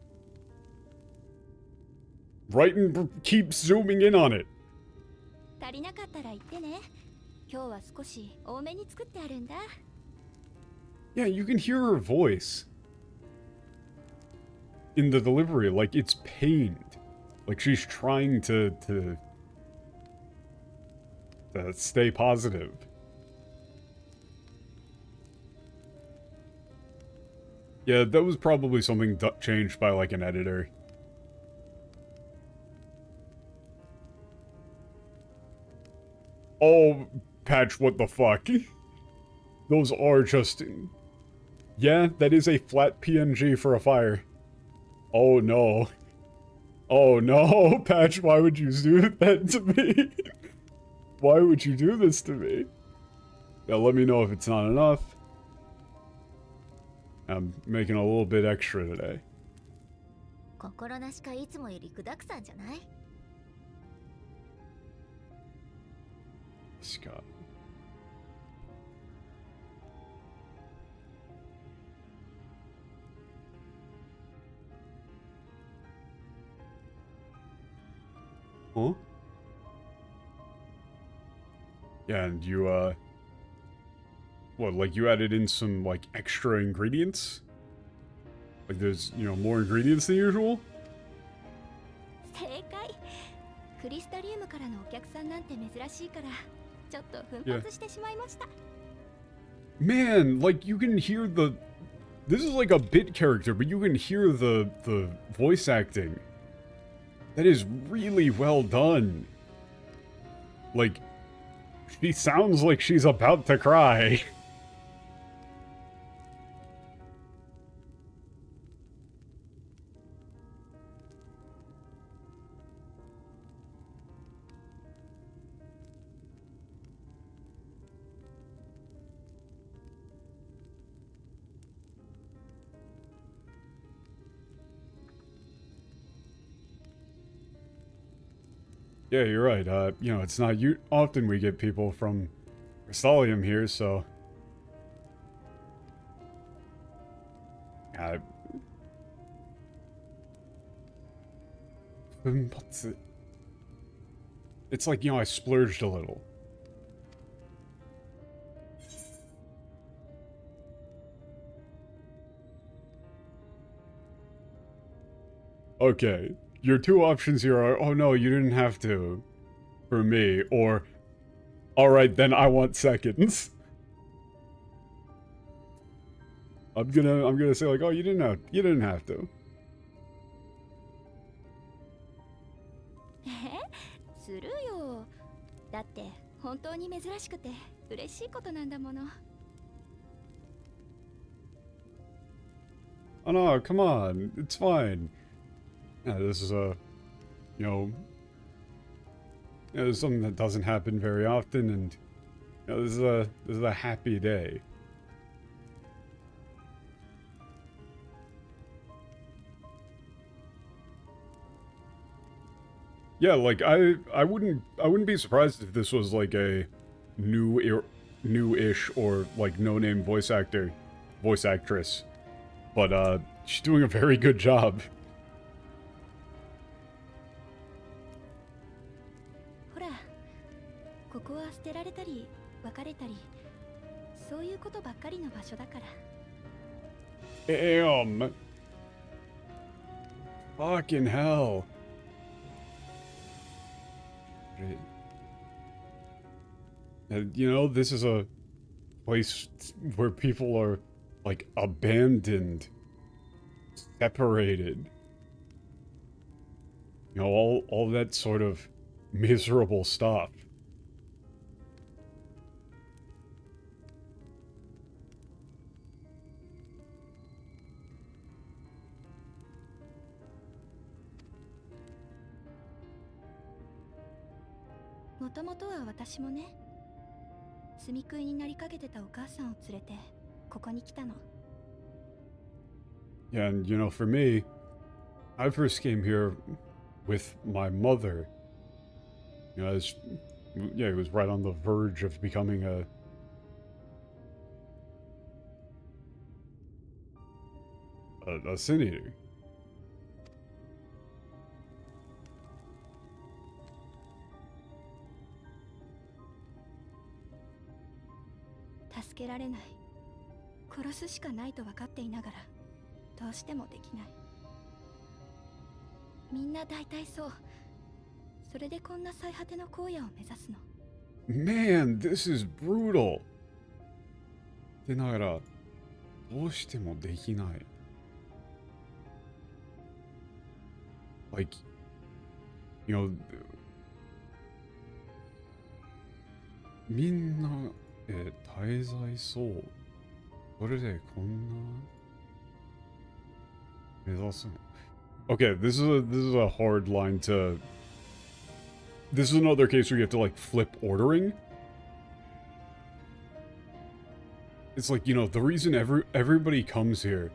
Right, and keep zooming in on it. 足りなかったら言ってね。今日は少し多めに作ってあるんだ。Yeah, you can hear her voice in the delivery, like it's pained. Like she's trying to stay positive. Yeah, that was probably something changed by, like, an editor. Oh, Patch, what the fuck? Those are just... Yeah, that is a flat PNG for a fire. Oh no. Oh no, Patch, why would you do that to me? Why would you do this to me? Yeah, let me know if it's not enough. I'm making a little bit extra today. 心なしかいつもより具沢山じゃない? Scott. Huh? Yeah, and you, what, like you added in some, like, extra ingredients? Like there's, you know, more ingredients than usual? 正解。クリスタリウムからのお客さんなんて珍しいから、ちょっと奮発してしまいました。Man, like you can hear the... This is like a bit character, but you can hear the voice acting. That is really well done. Like, she sounds like she's about to cry. Yeah, you're right. You know, it's not often we get people from Crystallium here, so... It's like, you know, I splurged a little. Okay. Your two options here are, oh no, you didn't have to, for me, or, alright, then I want seconds. I'm gonna say like, oh, you didn't have to. するよ。だって本当に珍しくて嬉しいことなんだもの。Oh no, come on, it's fine. Yeah, this is a, you know, it's something that doesn't happen very often, and you know, this is a happy day. Yeah, like I wouldn't be surprised if this was like a new-ish or like no-name voice actress, but she's doing a very good job. ここは捨てられたり別れたりそういうことばっかりの場所だから。Damn. Fucking hell. You know, this is a place where people are like abandoned, separated. You know, all that sort of miserable stuff. "もともとは私もね、住み食いになりかけてたお母さんを連れてここに来たの。Yeah, and you know, for me, I first came here with my mother. You know, it was right on the verge of becoming a sin eater. 助けられない。殺すしかないと分かっていながら、どうしてもできない。みんな大体そう。それでこんな最果ての荒野を目指すの。Man, this is brutal. でながら、どうしてもできない。Like, you know, みんな、滞在そう。それでこんな目指すの。Okay, this is a hard line to. This is another case where you have to like flip ordering. It's like, you know, the reason everybody comes here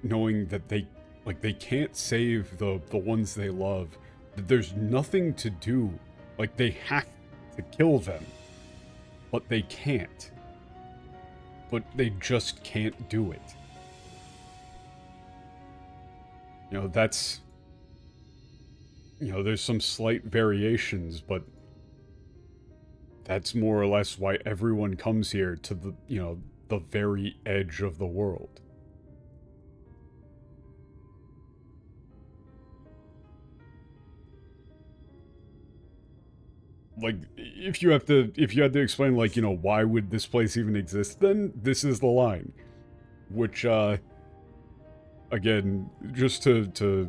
knowing that they can't save the ones they love, that there's nothing to do. Like they have to kill them. But they can't. But they just can't do it. You know, that's... You know, there's some slight variations, but... That's more or less why everyone comes here to the, you know, the very edge of the world. Like, if you had to explain, like, you know, why would this place even exist, then this is the line. Which, again, just to...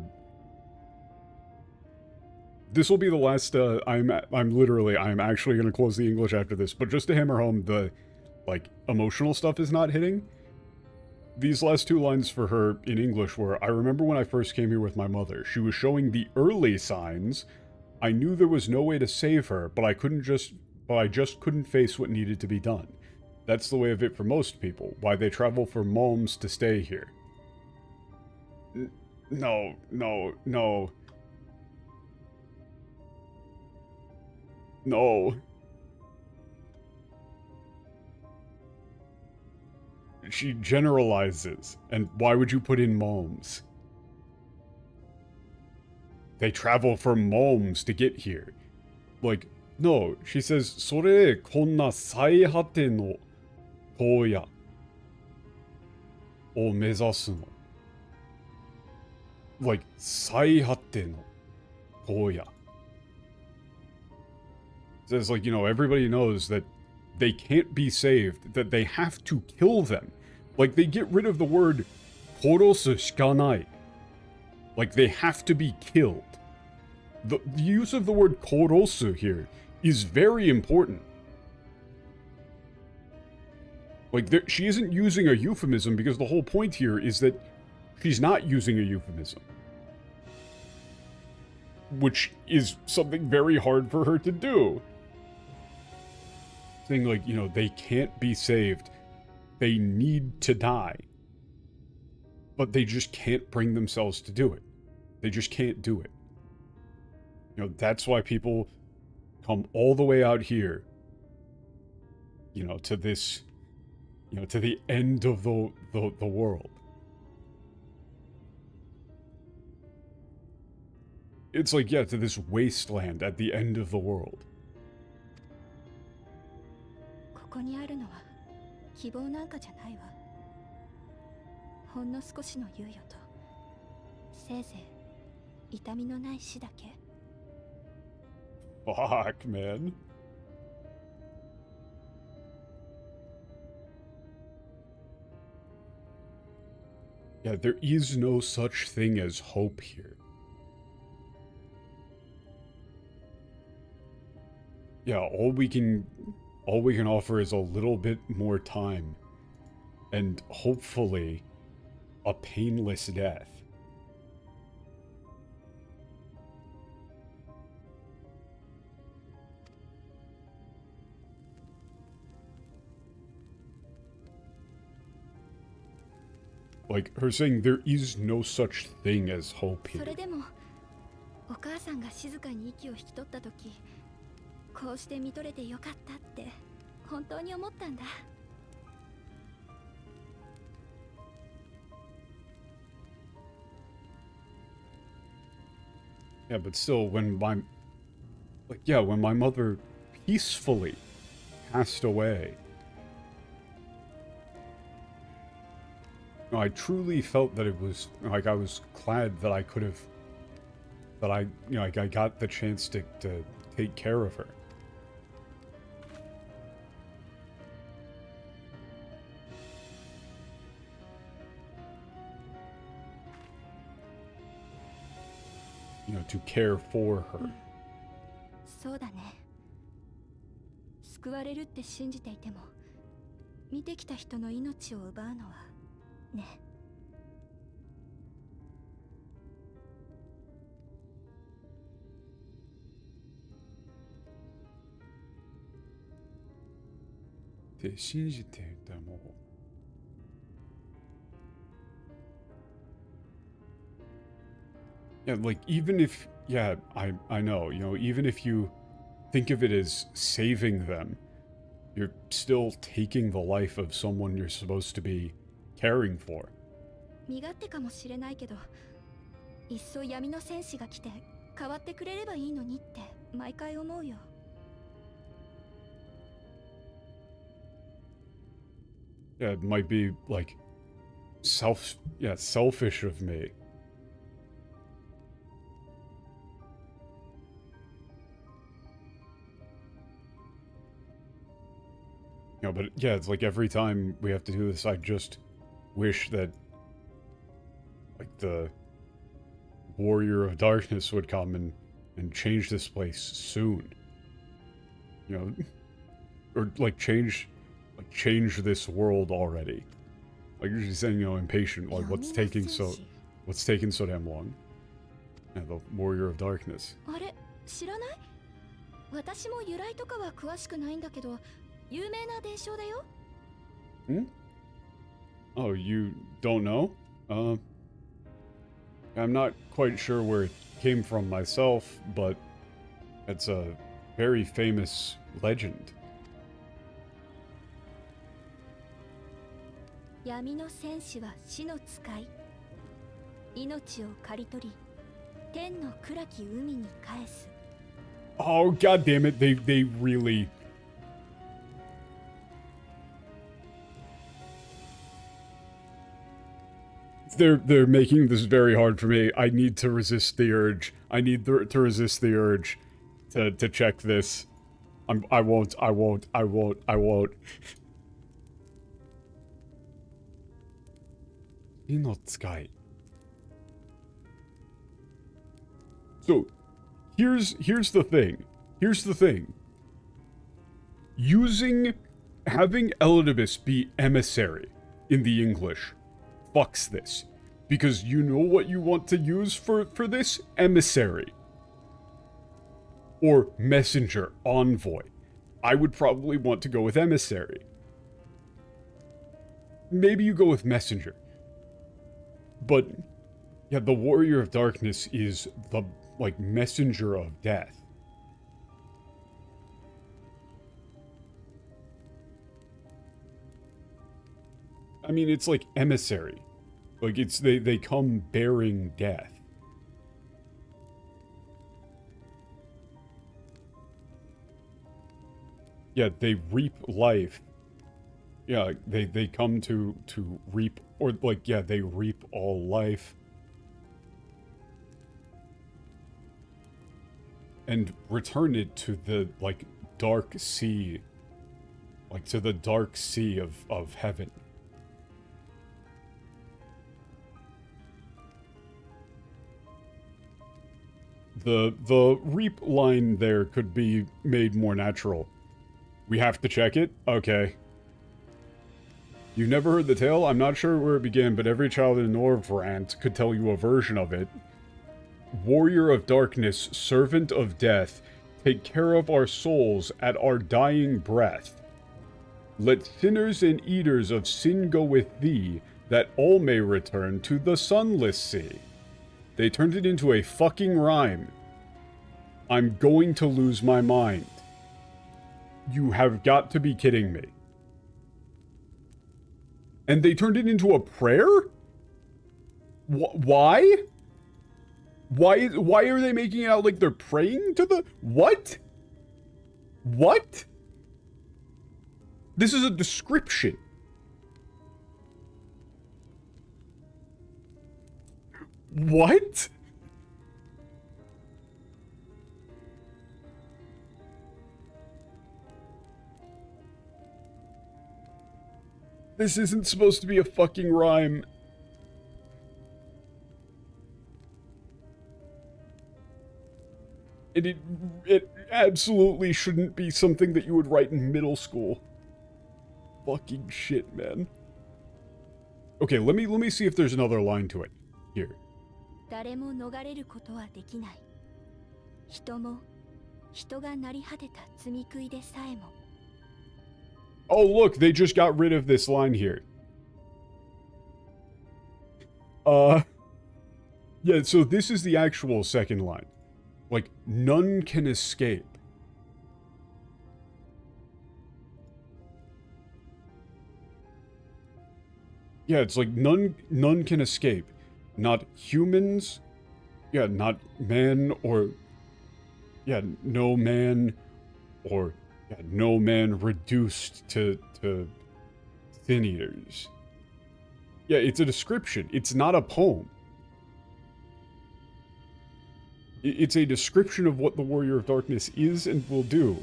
This will be the last, I'm actually gonna close the English after this, but just to hammer home the, like, emotional stuff is not hitting. These last two lines for her in English were, I remember when I first came here with my mother, she was showing the early signs. I knew there was no way to save her, but I just couldn't face what needed to be done. That's the way of it for most people, why they travel for months to stay here. No. No. She generalizes, and why would you put in moms? They travel for moms to get here. Like, no, she says, それこんな最果ての荒野を目指すの. Like, 最果ての荒野. Says, like, you know, everybody knows that they can't be saved, that they have to kill them. Like, they get rid of the word 殺すしかない. Like, they have to be killed. The use of the word 殺す here is very important. Like, she isn't using a euphemism because the whole point here is that she's not using a euphemism. Which is something very hard for her to do. Saying, like, you know, they can't be saved. They need to die. But they just can't bring themselves to do it. They just can't do it. You know, that's why people come all the way out here, you know, to this, you know, to the end of the world. It's like, yeah, to this wasteland at the end of the world. ここにあるのは希望なんかじゃないわ。ほんの少しの猶予と、せいぜい痛みのない死だけ。Fuck, man. Yeah, there is no such thing as hope here. Yeah, all we can offer is a little bit more time. And hopefully, a painless death. Like, her saying there is no such thing as hope here. それでも、お母さんが静かに息を引き取ったとき、こうして見とれてよかったって本当に思ったんだ。Yeah, but still, when my mother peacefully passed away, I truly felt that it was, like, I was glad that I could have, that I got the chance to take care of her. you know, to care for her. そうだね。救われるって信じていても、見てきた人の命を奪うのはね。って信じていても。Yeah, like, even if, yeah, I know, you know, even if you think of it as saving them, you're still taking the life of someone you're supposed to be caring for. 身勝手かもしれないけど、いっそ闇の戦士が来て変わってくれればいいのにって毎回思うよ。Yeah, it might be, like, selfish of me. You know, but yeah, it's like every time we have to do this, I just wish that, like, the Warrior of Darkness would come and change this place soon. You know, or, like, change this world already. Like, you're just saying, you know, impatient, like, what's taking so damn long? Yeah, the Warrior of Darkness. あれ、知らない？私も由来とかは詳しくないんだけど、有名な伝承だよ。Hmm? Oh, you don't know? I'm not quite sure where it came from myself, but it's a very famous legend. 闇の戦士は死の使い。命を刈り取り、天の暗き海に返す。Oh, god damn it, they really... They're making this very hard for me. I need to resist the urge. I need to resist the urge to check this. I won't. Inotsukai. So, here's the thing. Having Elidibus be emissary in the English fucks this. Because you know what you want to use for this? Emissary. Or messenger, envoy. I would probably want to go with emissary. Maybe you go with messenger. But, yeah, the Warrior of Darkness is the, like, messenger of death. I mean, it's like emissary. Like, it's, they come bearing death. Yeah, they reap life. Yeah, they come to reap, or, like, yeah, they reap all life. And return it to the, like, dark sea. Like, to the dark sea of heaven. The reap line there could be made more natural. We have to check it? Okay. You've never heard the tale? I'm not sure where it began, but every child in Norvrant could tell you a version of it. Warrior of Darkness, servant of death, take care of our souls at our dying breath. Let sinners and eaters of sin go with thee, that all may return to the sunless sea. They turned it into a fucking rhyme. I'm going to lose my mind. You have got to be kidding me. And they turned it into a prayer? Why? Why are they making it out like they're praying to the... What? What? This is a description. What? This isn't supposed to be a fucking rhyme. And it absolutely shouldn't be something that you would write in middle school. Fucking shit, man. Okay, let me see if there's another line to it. Here. 誰も逃れることはできない。人も人が成り果てた積み食いでさえも。Oh, look, they just got rid of this line here. Yeah, so this is the actual second line. Like, none can escape. Yeah, it's like none can escape. Not humans, yeah, not man or, yeah, no man, or yeah, no man reduced to thin eaters. Yeah, it's a description. It's not a poem. It's a description of what the Warrior of Darkness is and will do.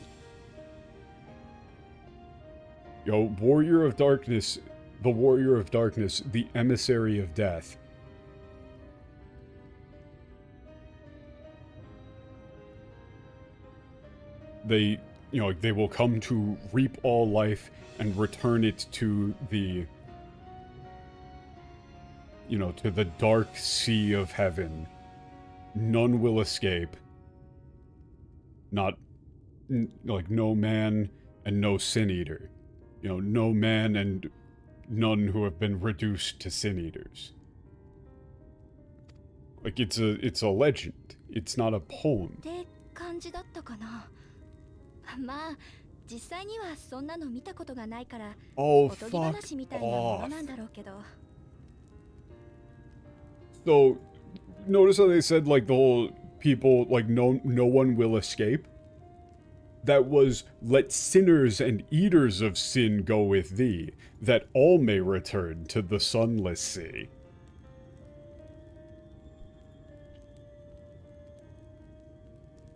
Yo, Warrior of Darkness, the Warrior of Darkness, the Emissary of Death. They, you know, they will come to reap all life and return it to the, you know, to the dark sea of heaven. None will escape. Not, like, no man and no sin eater. You know, no man and none who have been reduced to sin eaters. Like, it's a legend. It's not a poem. って感じだったかな。まあ、実際にはそんなの見たことがないから、おとぎ話みたいなものなんだろうけど。So, notice how they said, like, the whole people, like, no one will escape? That was, let sinners and eaters of sin go with thee, that all may return to the sunless sea.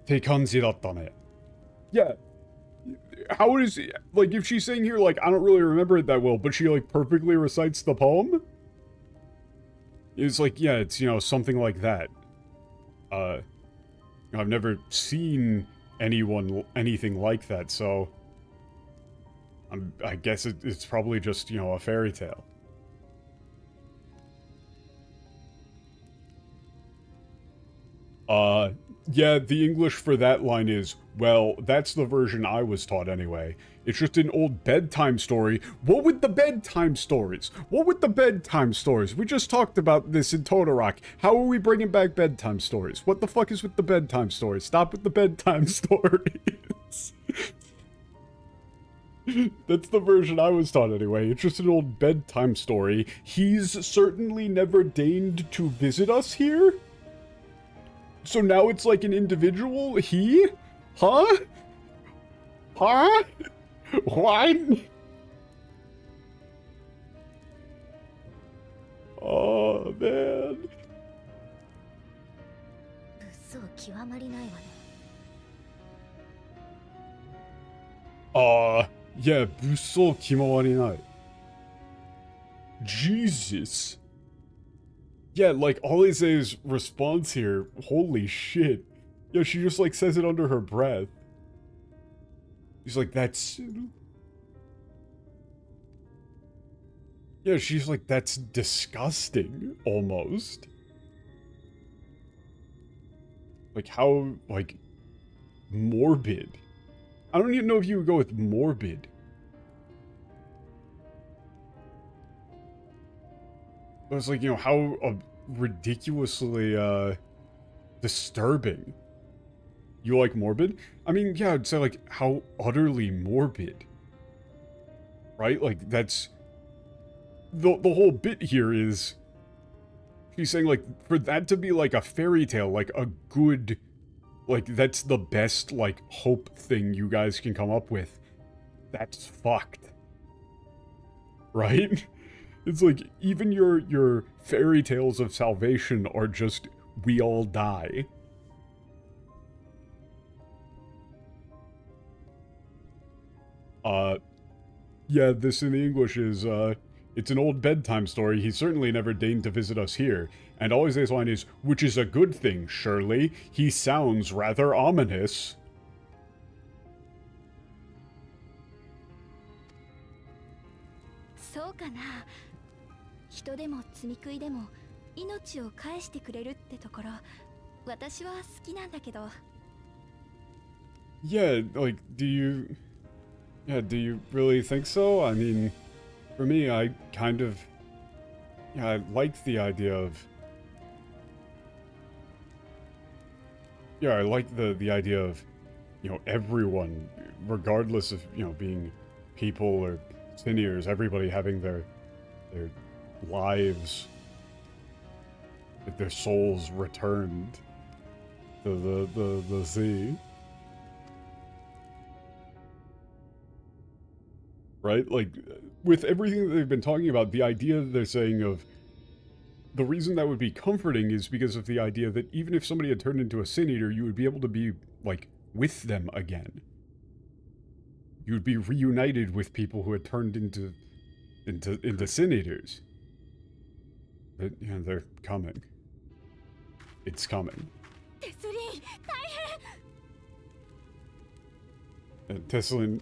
Te kanji datta ne. Yeah. How is it, like, if she's saying here, like, I don't really remember it that well, but she, like, perfectly recites the poem? It's like, yeah, it's, you know, something like that. I've never seen anything like that, so I guess it's probably just, you know, a fairy tale. Yeah, the English for that line is, well, that's the version I was taught anyway. It's just an old bedtime story. What with the bedtime stories? What with the bedtime stories? We just talked about this in Totoroki. How are we bringing back bedtime stories? What the fuck is with the bedtime stories? Stop with the bedtime stories. That's the version I was taught anyway. It's just an old bedtime story. He's certainly never deigned to visit us here? So now it's like an individual? He? Huh? Huh? What? Oh, man. 物騒極まりないわね。Yeah, 物騒極まりない. Jesus. Yeah, like, all they say is response here. Holy shit. Yeah, she just, like, says it under her breath. She's like, that's... Yeah, she's like, that's disgusting, almost. Like, how, like, morbid. I don't even know if you would go with morbid. But it's like, you know, how ridiculously, disturbing. You like morbid? I mean, yeah, I'd say, like, how utterly morbid. Right? Like, that's... The whole bit here is... She's saying, like, for that to be, like, a fairy tale, like, a good... Like, that's the best, like, hope thing you guys can come up with. That's fucked. Right? It's like, even your fairy tales of salvation are just, we all die. Yeah, this in English is, It's an old bedtime story. He certainly never deigned to visit us here. And always his line is, which is a good thing, surely. He sounds rather ominous.そうかな。人でも積み食いでも命を返してくれるってところ、私は好きなんだけど。Yeah, like, do you really think so? I mean, for me, I kind of, I like the idea of, I like the idea of, everyone, regardless of, being people or seniors, everybody having their lives, like their souls returned to the sea. Right? Like, with everything that they've been talking about, the idea they're saying of the reason that would be comforting is because of the idea that even if somebody had turned into a Sin Eater, you would be able to be, like, with them again. You would be reunited with people who had turned into Sin Eaters. But, they're coming. It's coming. And Tesselin...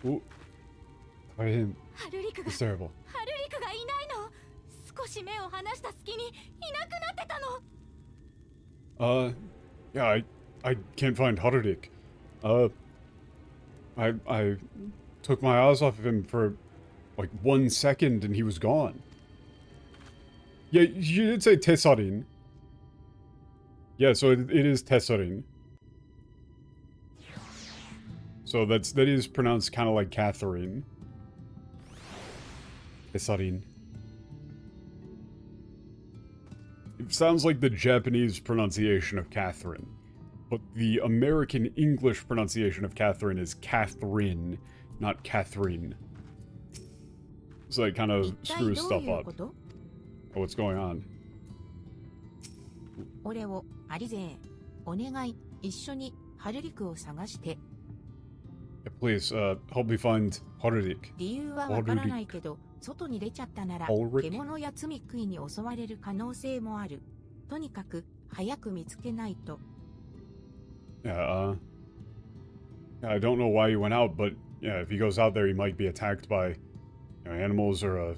Ooh. By him. It's terrible. Yeah, I can't find Harurik. I took my eyes off of him for, like, 1 second and he was gone. Yeah, you did say Tessarin. Yeah, so it is Tessarin. So that is pronounced kind of like Catherine. Tessarin. It sounds like the Japanese pronunciation of Catherine, but the American English pronunciation of Catherine is Catherine, not Catherine. So it kind of screws stuff up. Oh, what's going on? 俺をアリゼー、お願い、一緒にハルリクを探して。 Please, help me find Harurik. 理由はわからないけど、外に出ちゃったなら、獣や罪食いに襲われる可能性もある。とにかく早く見つけないと。Yeah, I don't know why he went out, but yeah, if he goes out there, he might be attacked by animals or a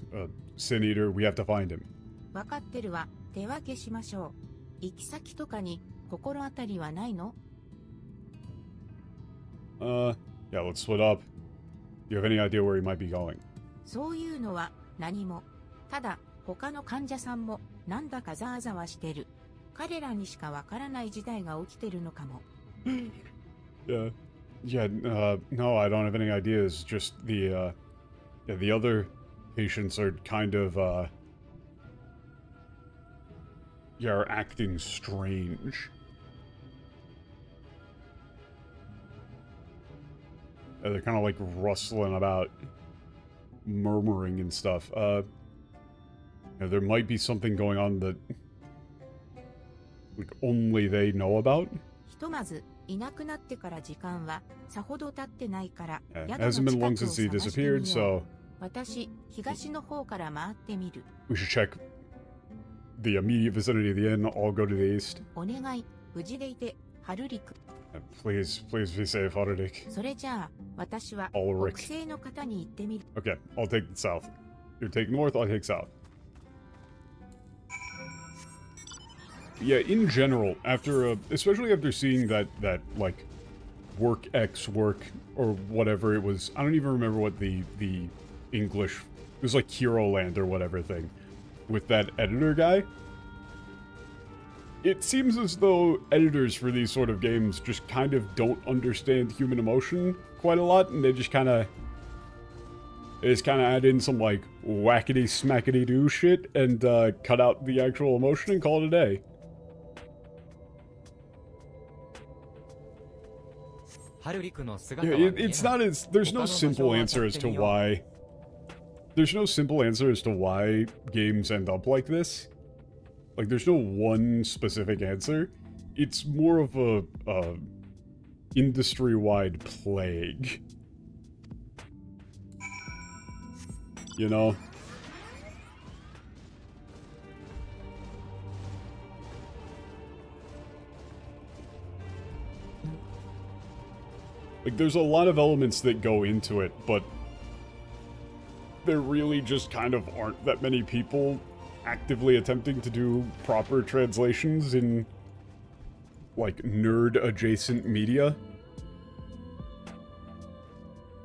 sin eater. We have to find him. わかってるわ。手分けしましょう。行き先とかに心当たりはないの？ Yeah, let's split up. Do you have any idea where he might be going? そういうのは何も。ただ、他の患者さんもなんだかざわざわしてる。彼らにしかわからない事態が起きてるのかも。Yeah, no, I don't have any ideas. Just the other patients are kind of, are acting strange. They're kind of like rustling about, murmuring and stuff. There might be something going on that like only they know about. ひとまずいなくなってから時間はさほど経ってないから。It hasn't been long since he disappeared, so 私、東の方から回ってみる。 we should check the immediate vicinity of the inn. I'll go to the east. お願い、無事でいて、ハルリク。 Please be safe, Harurik. それじゃあ、私は北西の方に行ってみる。 Okay, I'll take the south. You take north, I'll take south. Yeah, in general, after especially after seeing that like work X work or whatever it was, I don't even remember what the English, it was like Hero Land or whatever thing with that editor guy. It seems as though editors for these sort of games just kind of don't understand human emotion quite a lot, and they just kind of add in some like whackety smackety do shit and cut out the actual emotion and call it a day. Yeah, it's not as there's no simple answer as to why. There's no simple answer as to why games end up like this. Like, there's no one specific answer. It's more of a industry-wide plague. You know? Like, there's a lot of elements that go into it, but there really just kind of aren't that many people actively attempting to do proper translations in, like, nerd-adjacent media.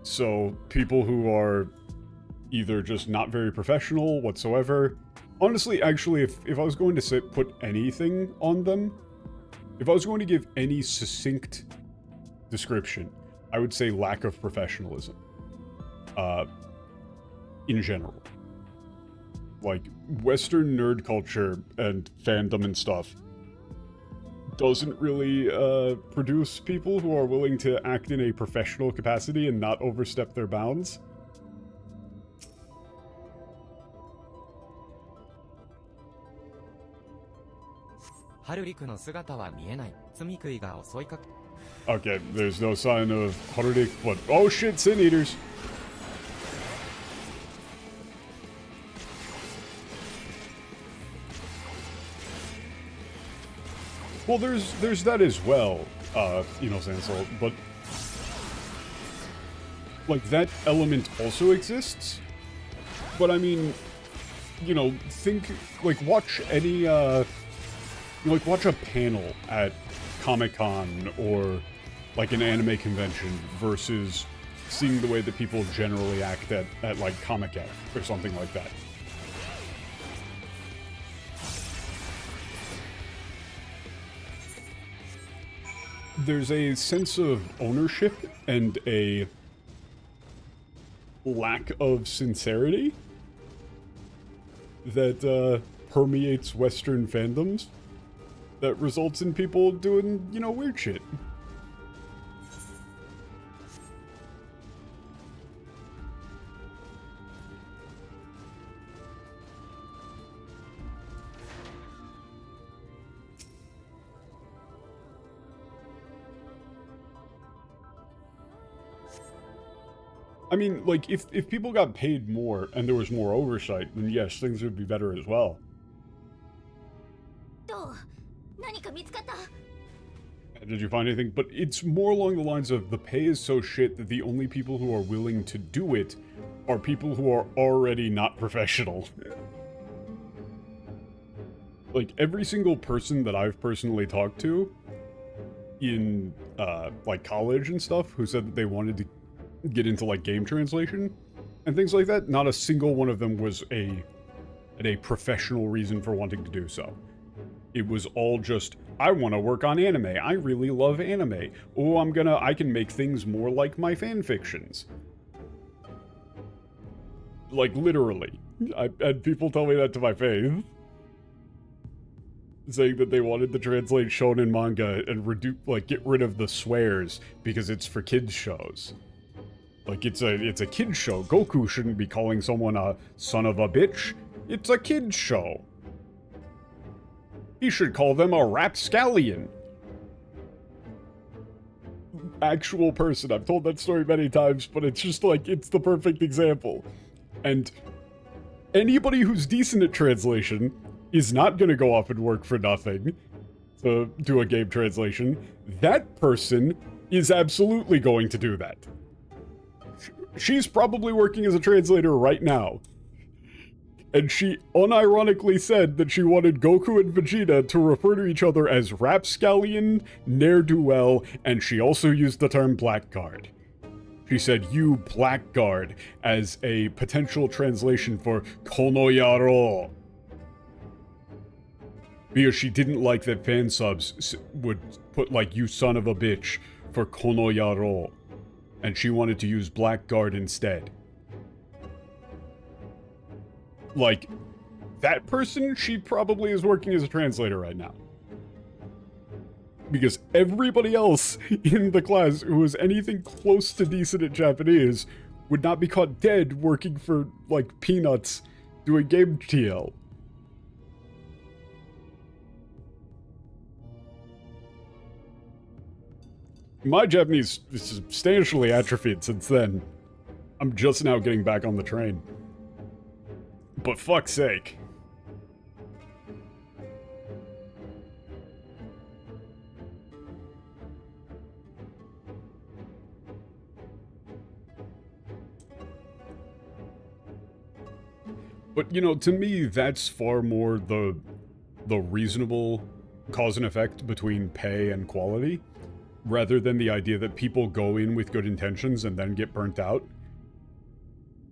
So, people who are either just not very professional whatsoever. Honestly, actually, if I was going to put anything on them, if I was going to give any succinct description, I would say lack of professionalism. In general. Like, Western nerd culture and fandom and stuff doesn't really produce people who are willing to act in a professional capacity and not overstep their bounds. Okay, there's no sign of Harurik, but oh shit, Sin Eaters! Well, there's that as well, Sansol, but like that element also exists. But I mean, think like watch any watch a panel at Comic-Con or like an anime convention versus seeing the way that people generally act at like Comic-Con or something like that. There's a sense of ownership and a lack of sincerity that permeates Western fandoms that results in people doing, weird shit. I mean, like, if people got paid more and there was more oversight, then yes, things would be better as well. Did you find anything? But it's more along the lines of the pay is so shit that the only people who are willing to do it are people who are already not professional. Like, every single person that I've personally talked to in, like, college and stuff who said that they wanted to get into like game translation and things like that, not a single one of them was a professional reason for wanting to do so. It was all just, I want to work on anime. I really love anime. Oh, I can make things more like my fan fictions. Like, literally. I had people tell me that to my face. Saying that they wanted to translate shonen manga and get rid of the swears because it's for kids shows. Like, it's a kid's show. Goku shouldn't be calling someone a son of a bitch. It's a kid's show. He should call them a rapscallion. Actual person. I've told that story many times, but it's just like, it's the perfect example. And anybody who's decent at translation is not going to go off and work for nothing to do a game translation. That person is absolutely going to do that. She's probably working as a translator right now. And she unironically said that she wanted Goku and Vegeta to refer to each other as Rapscallion, Ne'er-do-well, and she also used the term Blackguard. She said, you Blackguard, as a potential translation for Konoyaro. Because she didn't like that fan subs would put like, you son of a bitch, for Konoyaro. And she wanted to use Blackguard instead. Like, that person, she probably is working as a translator right now. Because everybody else in the class who was anything close to decent at Japanese would not be caught dead working for, like, peanuts doing game TL. My Japanese is substantially atrophied since then. I'm just now getting back on the train. But fuck's sake. But, you know, to me, that's far more the reasonable cause and effect between pay and quality, rather than the idea that people go in with good intentions and then get burnt out.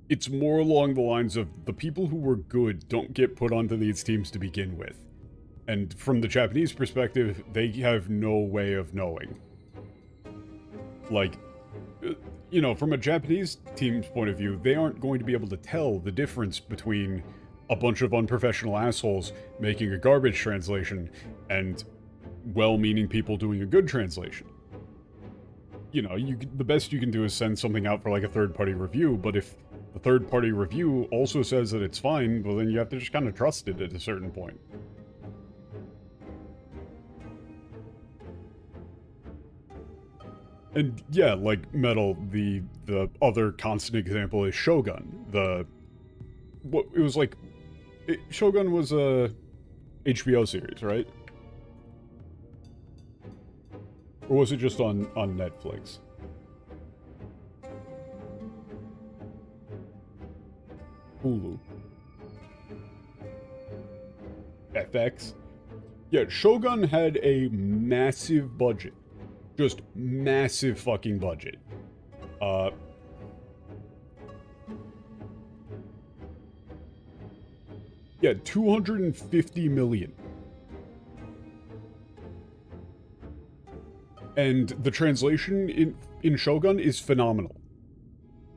It's more along the lines of the people who were good don't get put onto these teams to begin with. And from the Japanese perspective, they have no way of knowing. Like, you know, from a Japanese team's point of view, they aren't going to be able to tell the difference between a bunch of unprofessional assholes making a garbage translation and well-meaning people doing a good translation. You know, the best you can do is send something out for like a third-party review, but if the third-party review also says that it's fine, well then you have to just kind of trust it at a certain point. And yeah, like Metal, the other constant example is Shogun. Shogun was a HBO series, right? Or was it just on Netflix? Hulu. FX? Yeah, Shogun had a massive budget. Just massive fucking budget. Yeah, 250 million. And the translation in Shogun is phenomenal.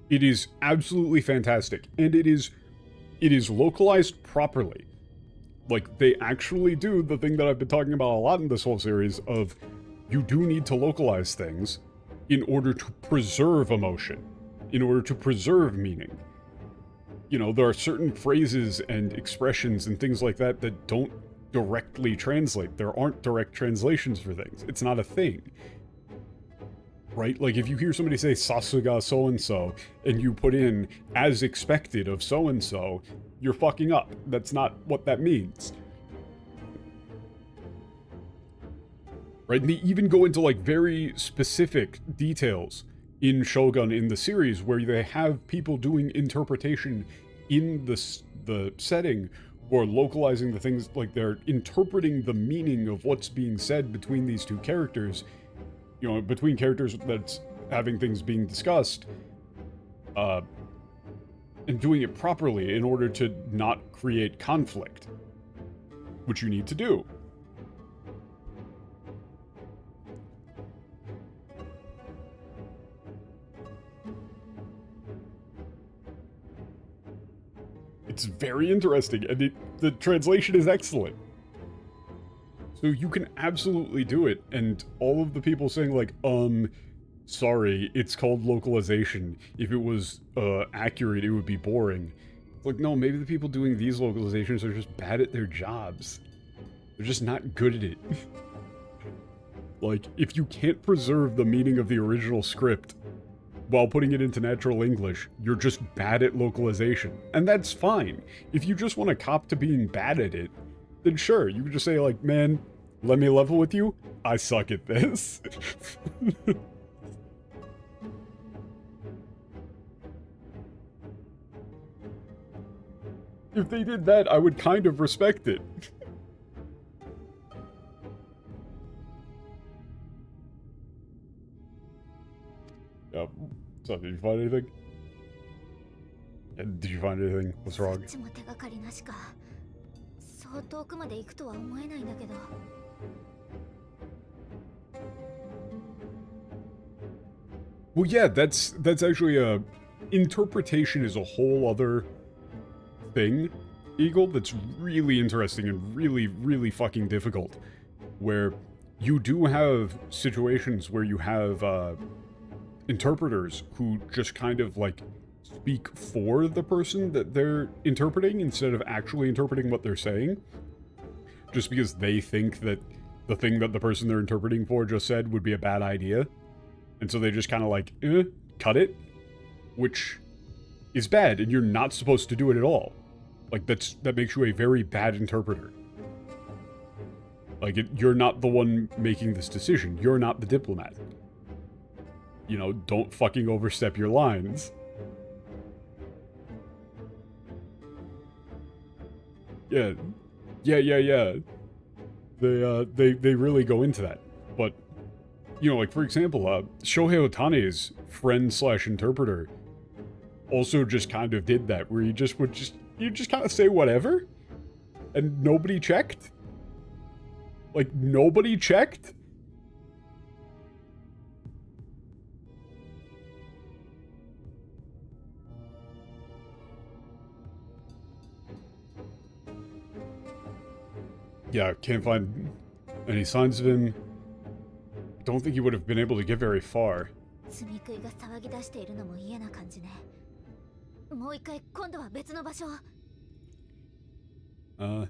It is absolutely fantastic, and it is localized properly. Like, they actually do the thing that I've been talking about a lot in this whole series of you do need to localize things in order to preserve emotion, in order to preserve meaning. You know, there are certain phrases and expressions and things like that that don't directly translate. There aren't direct translations for things. It's not a thing. Right? Like, if you hear somebody say, Sasuga so-and-so, and you put in, as expected of so-and-so, you're fucking up. That's not what that means. Right? And they even go into, like, very specific details in Shogun in the series, where they have people doing interpretation in the setting, or localizing the things, like, they're interpreting the meaning of what's being said between these two characters, you know, between characters that's having things being discussed, and doing it properly in order to not create conflict, which you need to do. It's very interesting, and the translation is excellent. So you can absolutely do it, and all of the people saying like, sorry, it's called localization. If it was accurate, it would be boring. It's like, no, maybe the people doing these localizations are just bad at their jobs. They're just not good at it. Like, if you can't preserve the meaning of the original script while putting it into natural English, you're just bad at localization. And that's fine. If you just want to cop to being bad at it, then sure, you can just say like, man, let me level with you, I suck at this. If they did that, I would kind of respect it. Yeah. So, did you find anything? Did you find anything? What's wrong? Well, yeah, that's actually interpretation is a whole other thing, Eagle, that's really interesting and really, really fucking difficult, where you do have situations where you have interpreters who just kind of like speak for the person that they're interpreting instead of actually interpreting what they're saying, just because they think that the thing that the person they're interpreting for just said would be a bad idea, and so they just kind of like cut it, which is bad, and you're not supposed to do it at all. Like, that makes you a very bad interpreter. Like, you're not the one making this decision. You're not the diplomat. You know, don't fucking overstep your lines. Yeah. Yeah. They really go into that. But, you know, like, for example, Shohei Ohtani's friend/interpreter also just kind of did that, where you just kind of say whatever, and nobody checked. Like, nobody checked? Yeah, can't find any signs of him. Don't think he would have been able to get very far. 積み食いが騒ぎ出しているのも嫌な感じね。もう一回今度は別の場所。And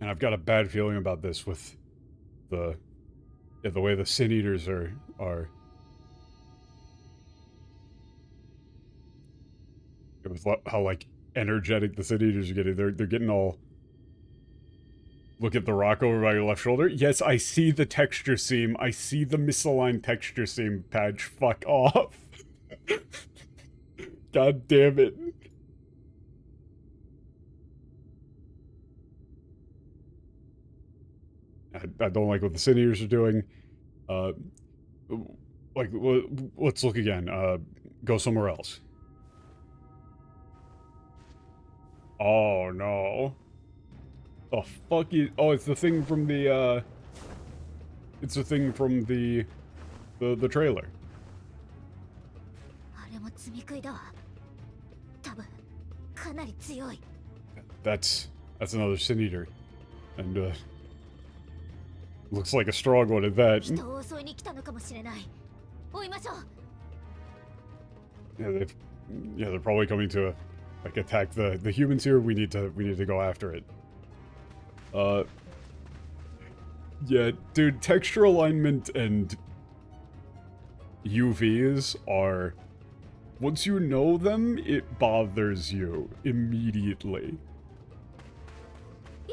I've got a bad feeling about this with the way the Sin Eaters are with how, like, energetic the Sin Eaters are getting. They're getting all... Look at the rock over by your left shoulder. Yes, I see the texture seam. I see the misaligned texture seam patch. Fuck off. God damn it. I don't like what the Sin Eaters are doing. Like, let's look again. Go somewhere else. Oh, no. The fuck is... Oh, it's the thing from the, It's the thing from the trailer. あれも積み食いだわ。多分かなり強い。That's another Sin Eater. And, looks like a strong one at that. 人を襲いに来たのかもしれない。追いましょう。 Yeah, they're probably coming to, like, attack the humans here. We need to go after it. Yeah, dude, texture alignment and UVs are... Once you know them, it bothers you immediately.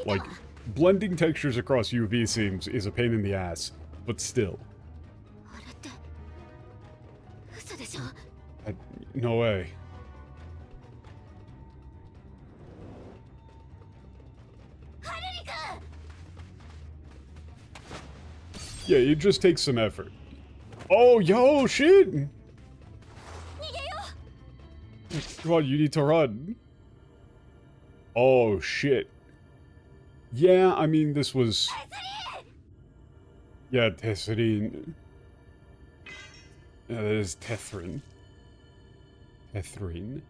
Like, blending textures across UV seams is a pain in the ass, but still. あれって嘘でしょ。 No way. Yeah, it just takes some effort. Oh, yo, shit! Come on, you need to run. Oh, shit. Yeah, I mean, this was... Yeah, Tesserine. Yeah, that is Tethrin. Tethrin.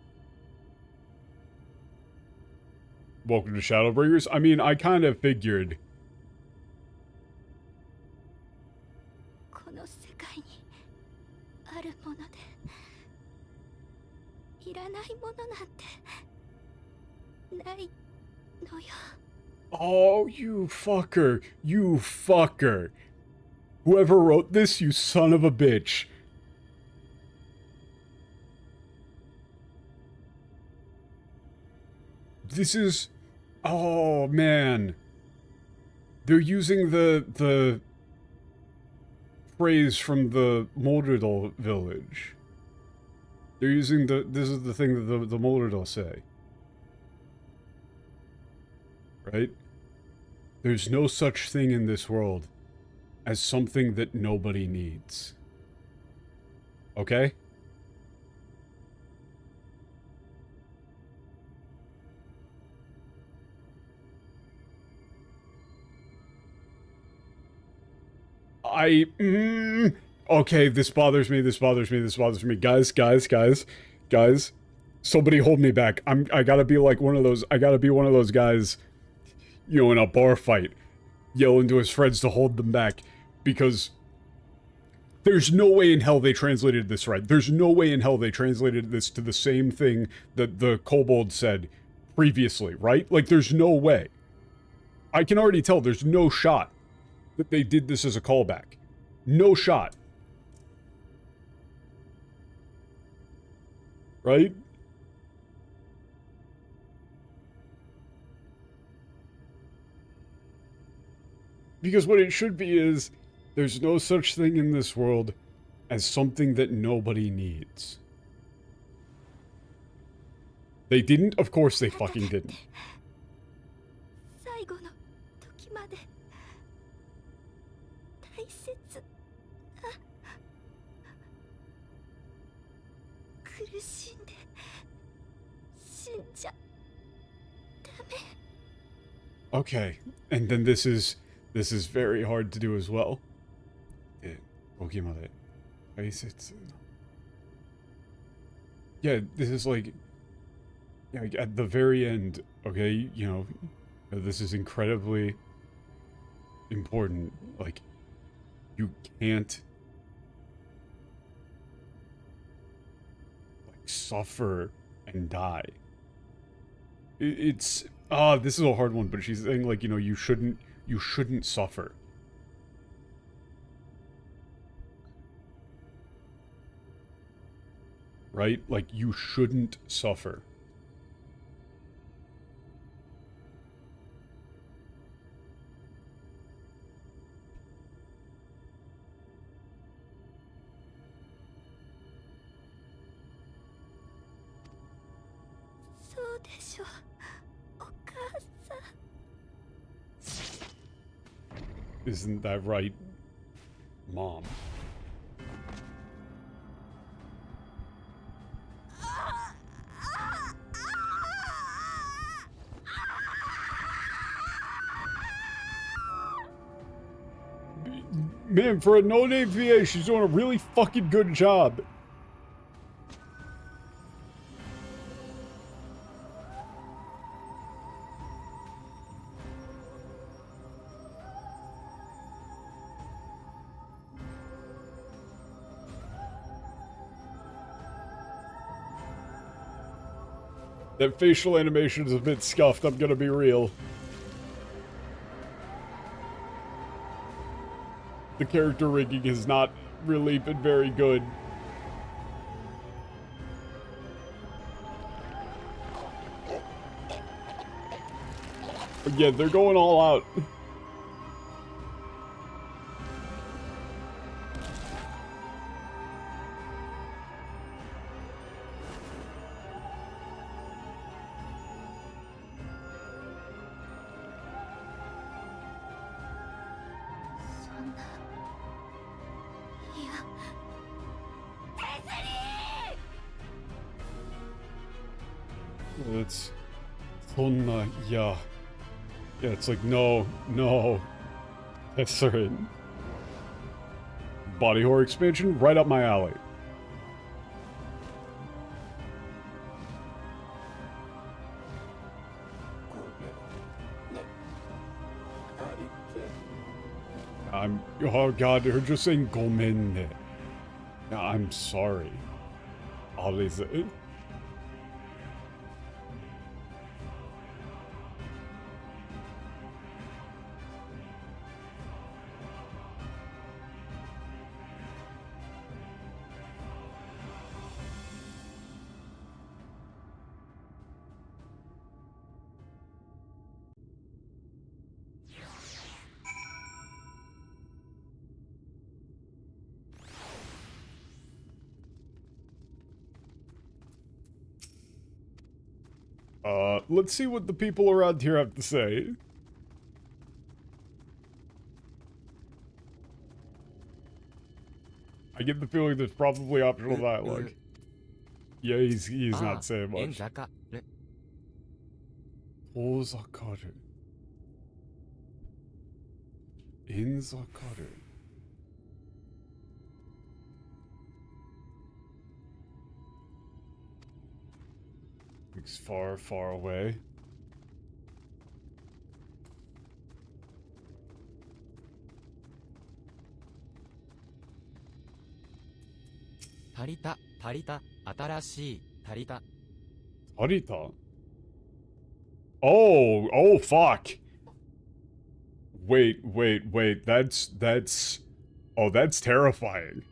Welcome to Shadowbringers. I mean, I kind of figured... この世界にあるものでいらないものなんてないのよ。 Oh, you fucker. You fucker. Whoever wrote this, you son of a bitch. This is... Oh, man. They're using the phrase from the Molderdal village. They're using this is the thing that the Molderdal say. Right? There's no such thing in this world as something that nobody needs. Okay? Okay, this bothers me, this bothers me, this bothers me. Guys. Somebody hold me back. I gotta be like one of those, guys, you know, in a bar fight, yelling to his friends to hold them back, because there's no way in hell they translated this right. There's no way in hell they translated this to the same thing that the kobold said previously, right? Like, there's no way. I can already tell there's no shot that they did this as a callback. No shot. Right? Because what it should be is, there's no such thing in this world as something that nobody needs. They didn't? Of course they fucking didn't. 最後の時まで大切苦しんで死んじゃダメ Okay, and then this is very hard to do as well. Yeah, this is like at the very end, okay, you know, this is incredibly important. Like, you can't like suffer and die. It's this is a hard one, but she's saying like, you know, you shouldn't suffer. Right? Like, you shouldn't suffer. Isn't that right, Mom? Man, for a no-name VA, she's doing a really fucking good job. That facial animation is a bit scuffed, I'm gonna be real. The character rigging has not really been very good. But yeah, they're going all out. It's Sonna, yeah. Yeah, it's like, no. That's right. Body horror expansion, right up my alley. Oh god, her just saying gomenne. I'm sorry. Always. Let's see what the people around here have to say. I get the feeling there's probably optional dialogue. Yeah, he's not saying much. Ozakaru. Inzakaru. It's far, far away. Tarita, atarashi, tarita. Tarita? Oh, fuck. Wait, that's... Oh, that's terrifying.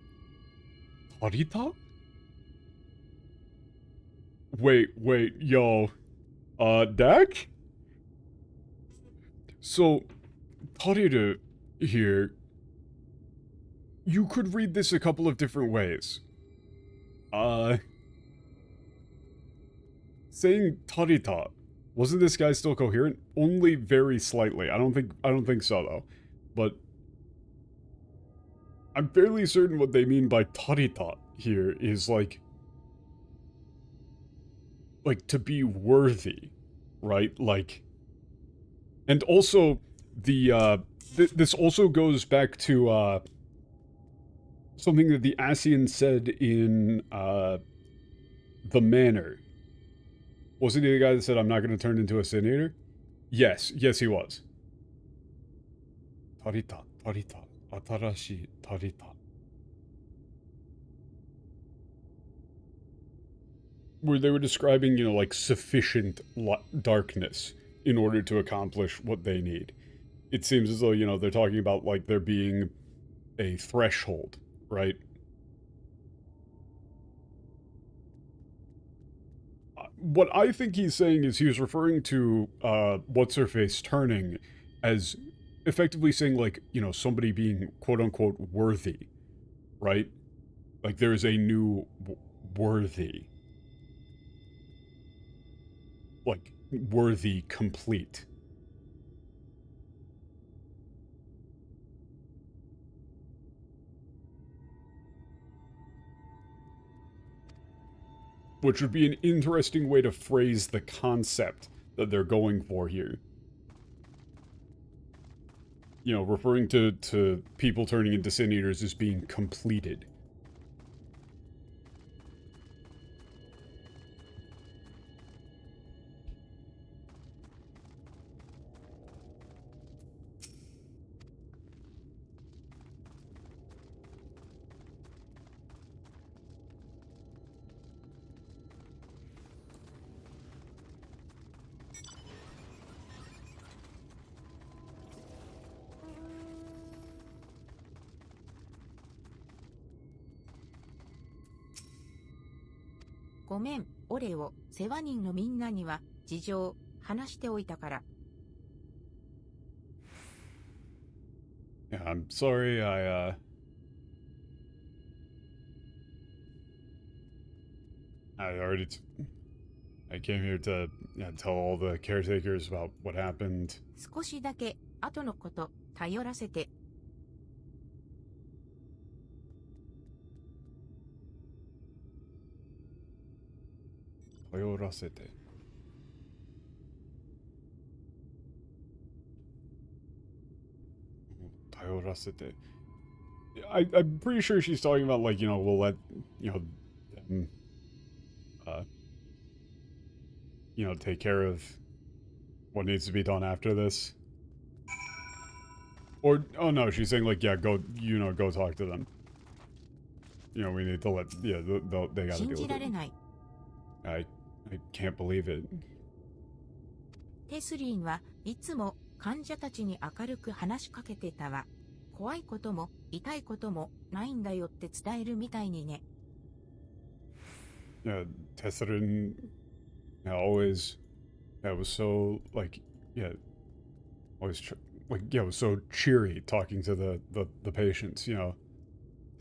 Tarita? Wait, yo. Dak? So, Toriru here, you could read this a couple of different ways. Saying Tarita, wasn't this guy still coherent? Only very slightly. I don't think so though. But I'm fairly certain what they mean by Tarita here is like to be worthy, right? Like, and also the this also goes back to something that the Asian said in the Manor. Wasn't he the guy that said, I'm not going to turn into a Sin-Eater? Yes, he was. Tarita, atarashi Tarita. Where they were describing, you know, like, sufficient darkness in order to accomplish what they need. It seems as though, you know, they're talking about, like, there being a threshold, right? What I think he's saying is he was referring to What's-Her-Face turning as effectively saying, like, you know, somebody being quote-unquote worthy, right? Like, there is a new worthy. Like, worthy complete. Which would be an interesting way to phrase the concept that they're going for here. You know, referring to people turning into Sin-Eaters as being completed.ごめん、オレオ、世話人のみんなには事情話しておいたから。Yeah, I'm sorry, I came here to tell all the caretakers about what happened. 少しだけ後のこと頼らせて。頼らせて。頼らせて。I'm pretty sure she's talking about, like, you know, we'll let, you know, them, you know, take care of what needs to be done after this. Or, oh no, she's saying, like, yeah, go, you know, go talk to them. You know, we need to let, yeah, they gotta deal with it. I can't believe it. テスリンはいつも患者たちに明るく話しかけてたわ。怖いことも痛いこともないんだよって伝えるみたいにね。Yeah, Tesserin, yeah, always, yeah, was so, like, yeah, always, like, yeah, was so cheery talking to the patients, you know,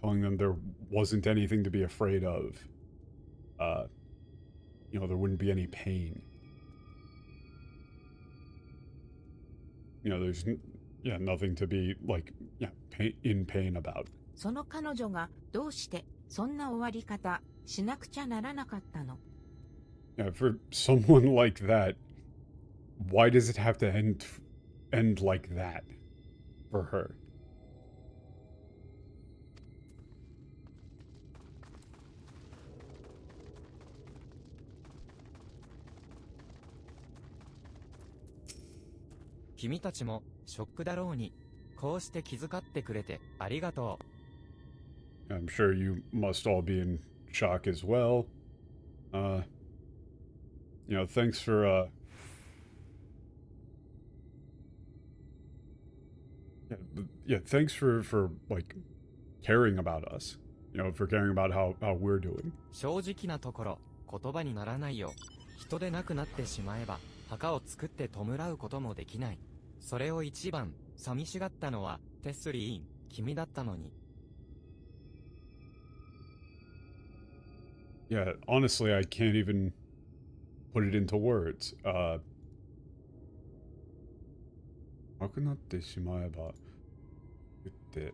telling them there wasn't anything to be afraid of. You know, there wouldn't be any pain. You know, there's, yeah, nothing to be, like, yeah, in pain about. その彼女がどうしてそんな終わり方しなくちゃならなかったの? Yeah, for someone like that, why does it have to end like that for her? "君たちもショックだろうに、こうして気遣ってくれてありがとう。" I'm sure you must all be in shock as well. You know, thanks for, yeah, thanks for, like, caring about us. You know, for caring about how we're doing. 正直なところ、言葉にならないよ。人でなくなってしまえば、墓を作って弔うこともできない。それを一番、寂しがったのは、テスリーン、君だったのに。Yeah, honestly, I can't even put it into words. なくなってしまえば、言って。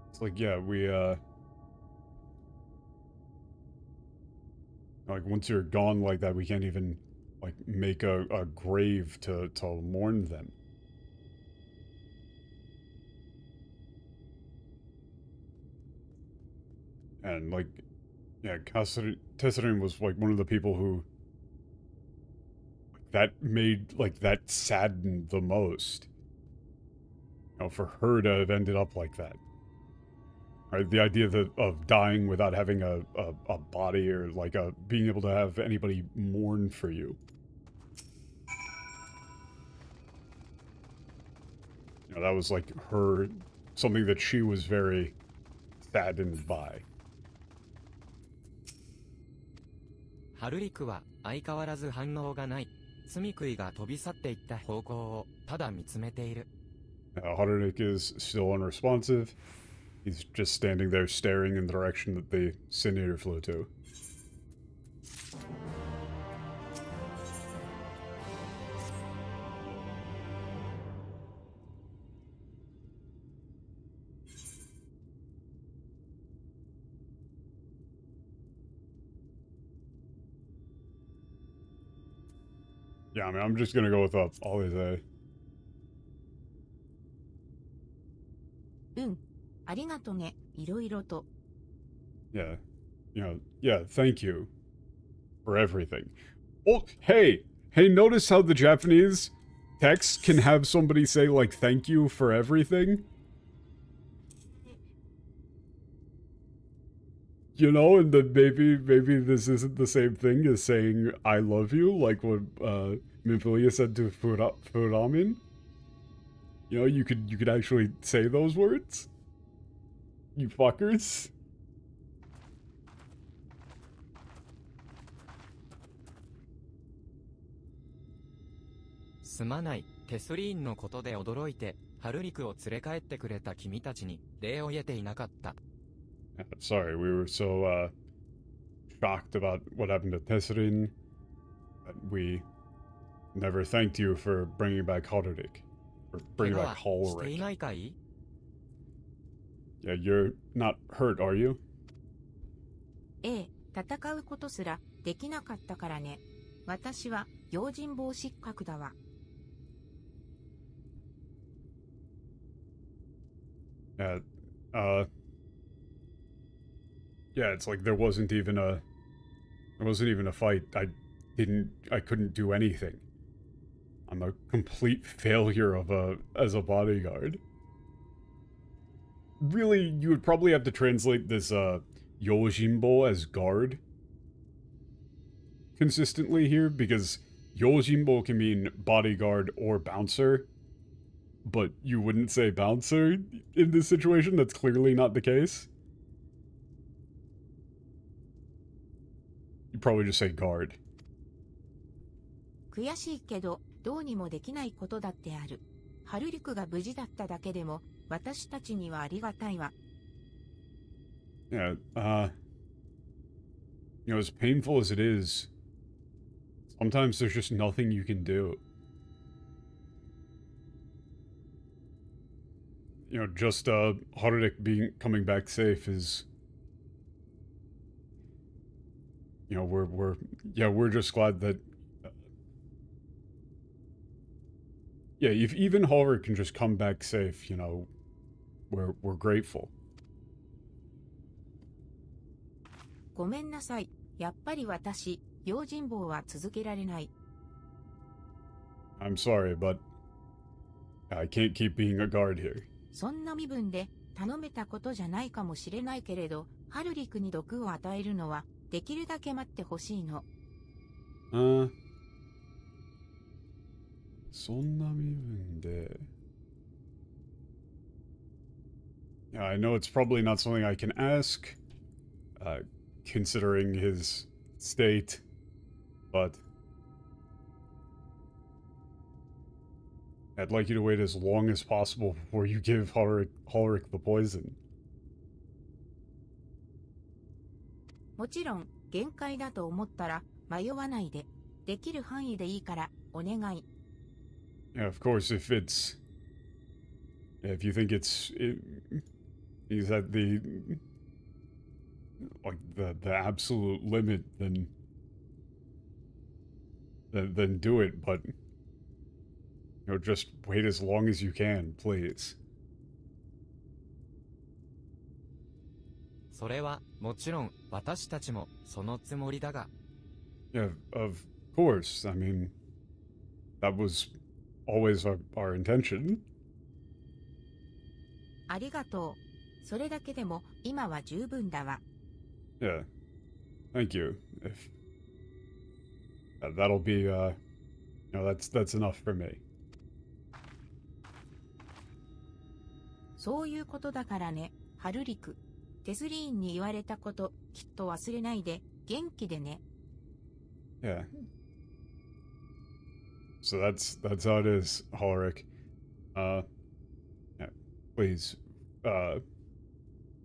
It's like, yeah, like, once you're gone like that, we can't even, like, make a grave to mourn them. And, like, yeah, Tesserin was, like, one of the people who, that made, like, that saddened the most. You know, for her to have ended up like that. Right, the idea of dying without having a body or like being able to have anybody mourn for you. You know, that was like her, something that she was very saddened by. ハルリクは相変わらず反応がない。ツミクイが飛び去っていった方向をただ見つめている。Harurik is still unresponsive. He's just standing there staring in the direction that the Cineator flew to. Yeah, I mean, I'm just gonna go with all they say. ありがとね、いろいろと。Yeah, you know, yeah, thank you for everything. Oh, hey, notice how the Japanese text can have somebody say, like, thank you for everything? You know, and then maybe this isn't the same thing as saying, I love you, like what, Minfilia said to Furamin. You know, you could actually say those words? You fuckers. すまない、テスリーンのことで驚いて、ハルリクを連れ帰ってくれた君たちに礼を言えていなかった。Sorry, we were so, shocked about what happened to Tesserin that we never thanked you for bringing back Harurik. Or bringing back Halric. Yeah, you're not hurt, are you? ええ、戦うことすらできなかったからね。私は用心棒失格だわ。Yeah, yeah, it's like there wasn't even a fight. I couldn't do anything. I'm a complete failure as a bodyguard. Really, you would probably have to translate this, Yojimbo as guard consistently here, because Yojimbo can mean bodyguard or bouncer, but you wouldn't say bouncer in this situation. That's clearly not the case. You'd probably just say guard. 悔しいけど、どうにもできないことだってある。ハルリクが無事だっただけでも、私たちにはありがたいわ。Yeah, you know, as painful as it is, sometimes there's just nothing you can do. You know, just, Harurik coming back safe is... You know, we're just glad that... yeah, if even Harurik can just come back safe, you know, we're grateful. ごめんなさい。やっぱり私、用心棒は続けられない。I'm sorry, but I can't keep being a guard here. そんな身分で頼めたことじゃないかもしれないけれど、ハルリクに毒を与えるのはできるだけ待ってほしいの。そんな身分で Yeah, I know it's probably not something I can ask, considering his state, but I'd like you to wait as long as possible before you give Ulrich the poison. もちろん、限界だと思ったら迷わないで。できる範囲でいいからお願い。Yeah, of course, if you think he's at the absolute limit, then do it, but just wait as long as you can, please. それはもちろん私たちもそのつもりだが。Yeah, of course. I mean, that was always our intention. ありがとう。それだけでも今は十分だわ。Yeah. Thank you. That'll be, that's enough for me. そういうことだからね、ハルリク。テスリーンに言われたこと、きっと忘れないで、元気でね。Yeah. So that's how it is, Ulrich. Yeah, please,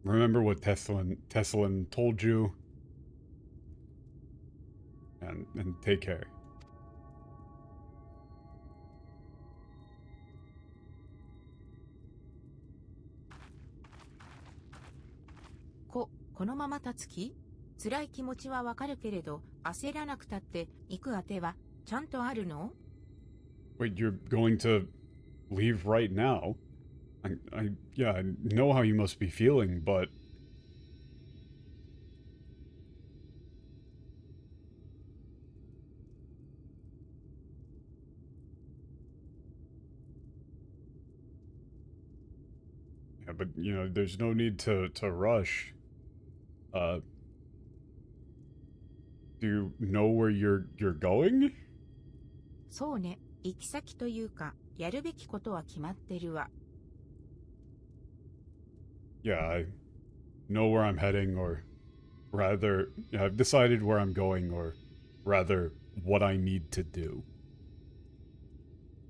remember what Teslin told you, and take care. このまま立つ気？辛い気持ちはわかるけれど、焦らなくたって行くあてはちゃんとあるの？ Wait, you're going to leave right now? Yeah, I know how you must be feeling, but... Yeah, but, there's no need to rush. Do you know where you're going? そうね、行き先というか、やるべきことは決まってるわ。Yeah, I know where I'm heading, or rather, I've decided where I'm going, or rather, what I need to do.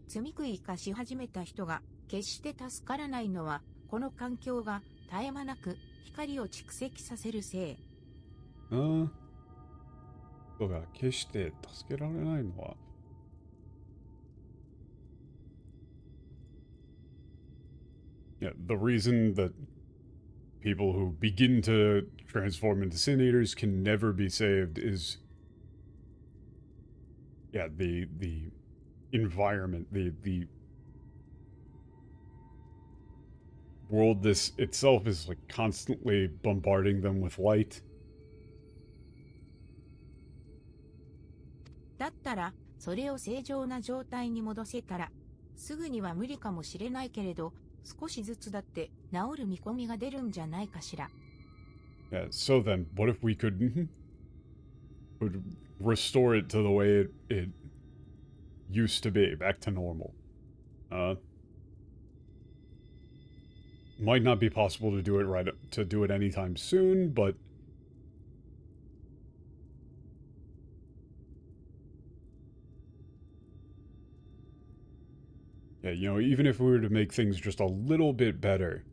罪食い化し始めた人が決して助からないのは、この環境が絶え間なく光を蓄積させるせい。人が決して助けられないのは、Yeah, the reason that people who begin to transform into Sin Eaters can never be saved is, yeah, the environment, the world this itself is like constantly bombarding them with light. だったら、それを正常な状態に戻せたら、すぐには無理かもしれないけれど、少しずつだって治る見込みが出るんじゃないかしら。Yeah, so then, what if we could restore it to the way it used to be, back to normal? Might not be possible to do it anytime soon, but yeah, even if we were to make things just a little bit better,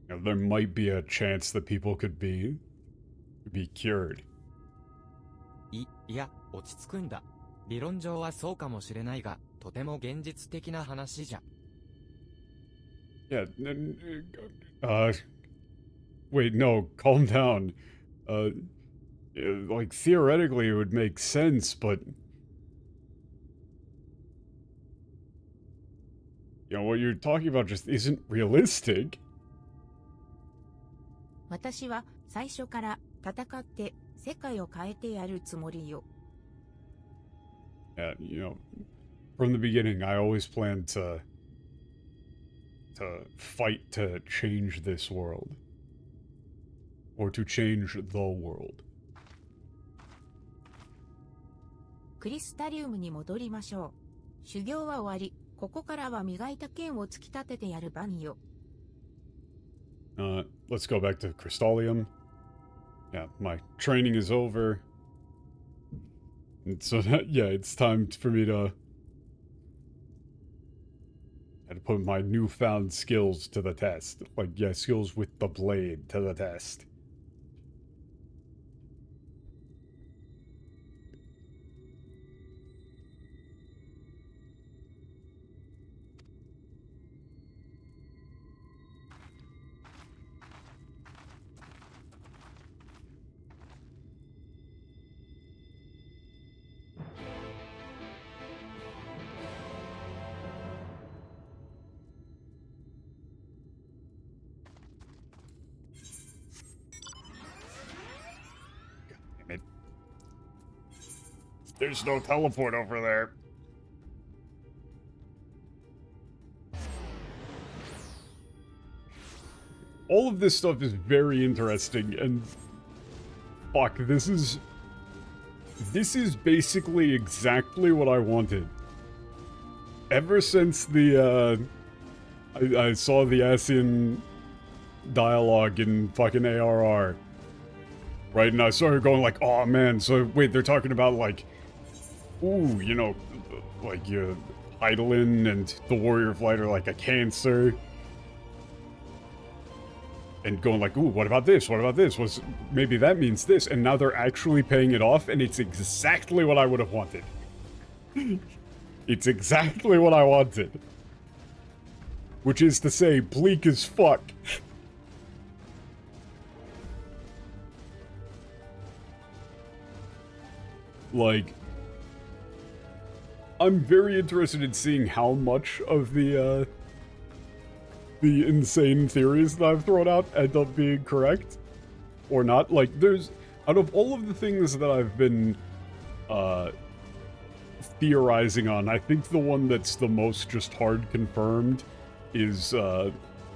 there might be a chance that people could be cured. いや、落ち着くんだ。理論上はそうかもしれないが、とても現実的な話じゃ。Yeah, wait, no, calm down. Like, theoretically it would make sense, but... what you're talking about just isn't realistic. 私は最初から戦って世界を変えてやるつもりよ。Yeah, from the beginning, I always planned to fight to change this world. Or to change the world. クリスタリウムに戻りましょう。修行は終わり、ここからは磨いた剣を突き立ててやる番よ。Let's go back to Crystallium. Yeah, my training is over. And so yeah, it's time for me to put my newfound skills to the test. Like, yeah, skills with the blade to the test. There's no teleport over there. All of this stuff is very interesting, and fuck, this is basically exactly what I wanted. Ever since the I saw the Asian dialogue in fucking ARR, right? And I started going like, oh man, so wait, they're talking about like, ooh, you know, like Eidolon and the Warrior of Light are like a cancer. And going like, ooh, what about this? What about this? Maybe that means this. And now they're actually paying it off, and it's exactly what I would have wanted. It's exactly what I wanted. Which is to say, bleak as fuck. Like, I'm very interested in seeing how much of the insane theories that I've thrown out end up being correct. Or not. Like, out of all of the things that I've been, theorizing on, I think the one that's the most just hard confirmed is, the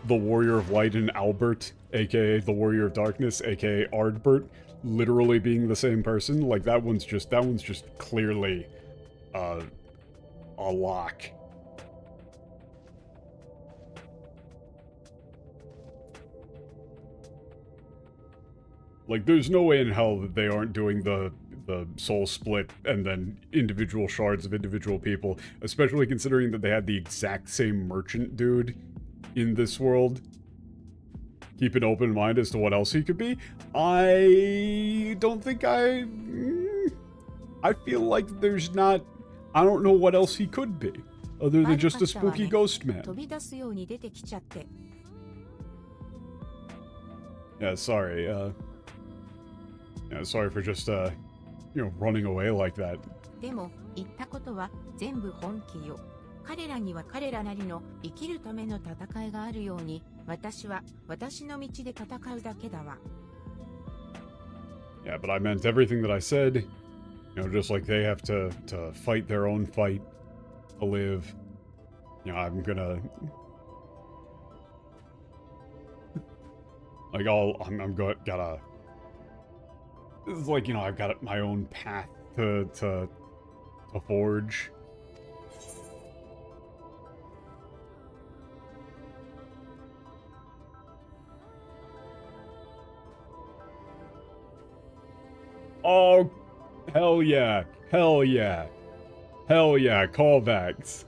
Warrior of Light and Albert, aka the Warrior of Darkness, aka Ardbert, literally being the same person. Like, that one's just clearly, a lock. Like, there's no way in hell that they aren't doing the soul split and then individual shards of individual people, especially considering that they had the exact same merchant dude in this world. Keep an open mind as to what else he could be. I don't think I feel like there's not... I don't know what else he could be, other than just a spooky ghost man. Yeah, sorry, yeah, sorry for just, running away like that. でも、言ったことは全部本気よ。彼らには彼らなりの生きるための戦いがあるように、私は私の道で戦うだけだわ。Yeah, but I meant everything that I said. Just like they have to fight their own fight to live. I'm gonna... Like, gotta... It's like, I've got my own path to forge. Oh, hell yeah. Hell yeah. Hell yeah, callbacks.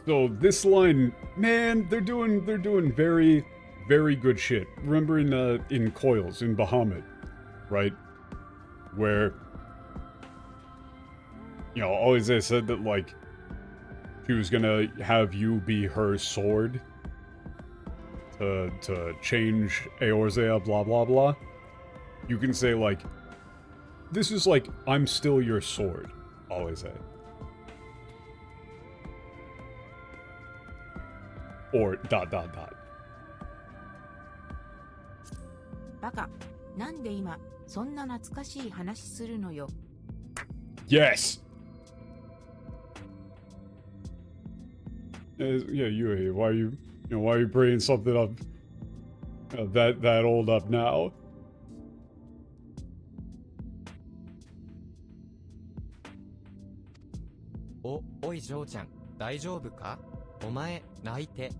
So this line, man, they're doing very, very good shit. Remember in Coils, in Bahamut, right? Where, always they said that, like, she was gonna have you be her sword to change Eorzea, blah, blah, blah. You can say, like, this is like, I'm still your sword, always say. Or ... バカ、なんで今そんな懐かしい話するのよ。Yes. Yeah, Yui, why are you You know, why are you bringing something up that old up now?おいジョーちゃん、大丈夫か？お前、泣いて。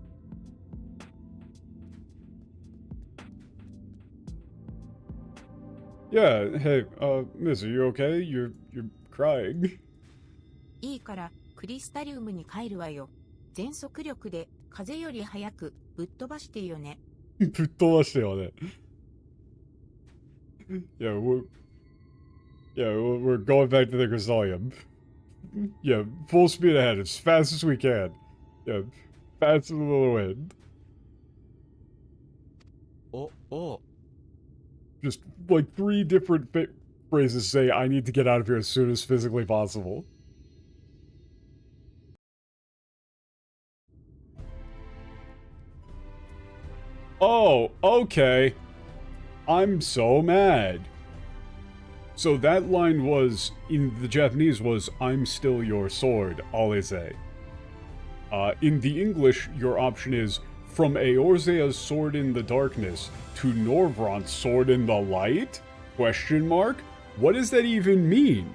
Yeah, hey, miss, are you okay? You're crying. いいから、クリスタリウムに帰るわよ。全速力で、風より早く、ぶっ飛ばしてよね。ぶっ飛ばしてよね。Yeah, we're going back to the Crystallium. Yeah, full speed ahead, as fast as we can. Yeah, fast as the wind. おう。 Just like 3 different phrases say, I need to get out of here as soon as physically possible. Oh, okay. I'm so mad. So that line was, in the Japanese, was, I'm still your sword, Alize. In the English, your option is, from Eorzea's sword in the darkness to Norvrant's sword in the light? Question mark? What does that even mean?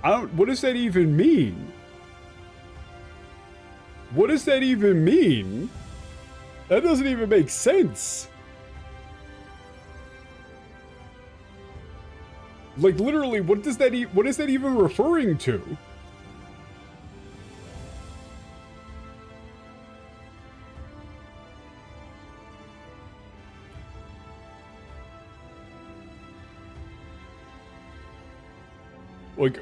What does that even mean? What does that even mean? That doesn't even make sense. Like, literally, what is that even referring to? Like,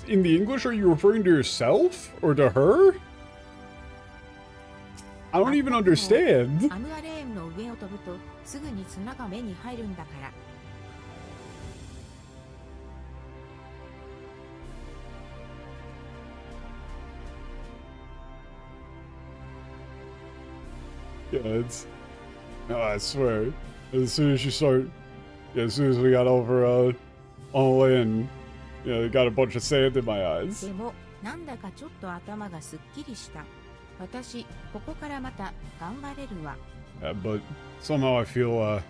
in the English, are you referring to yourself? Or to her? I don't even understand. アムアレーンの上を飛ぶと、すぐに砂が目に入るんだから。Yeah, it's... No, I swear. As soon as we got over, on the land, you know, they got a bunch of sand in my eyes. でも、なんだかちょっと頭がすっきりした。私、ここからまた頑張れるわ。Yeah, but somehow I feel,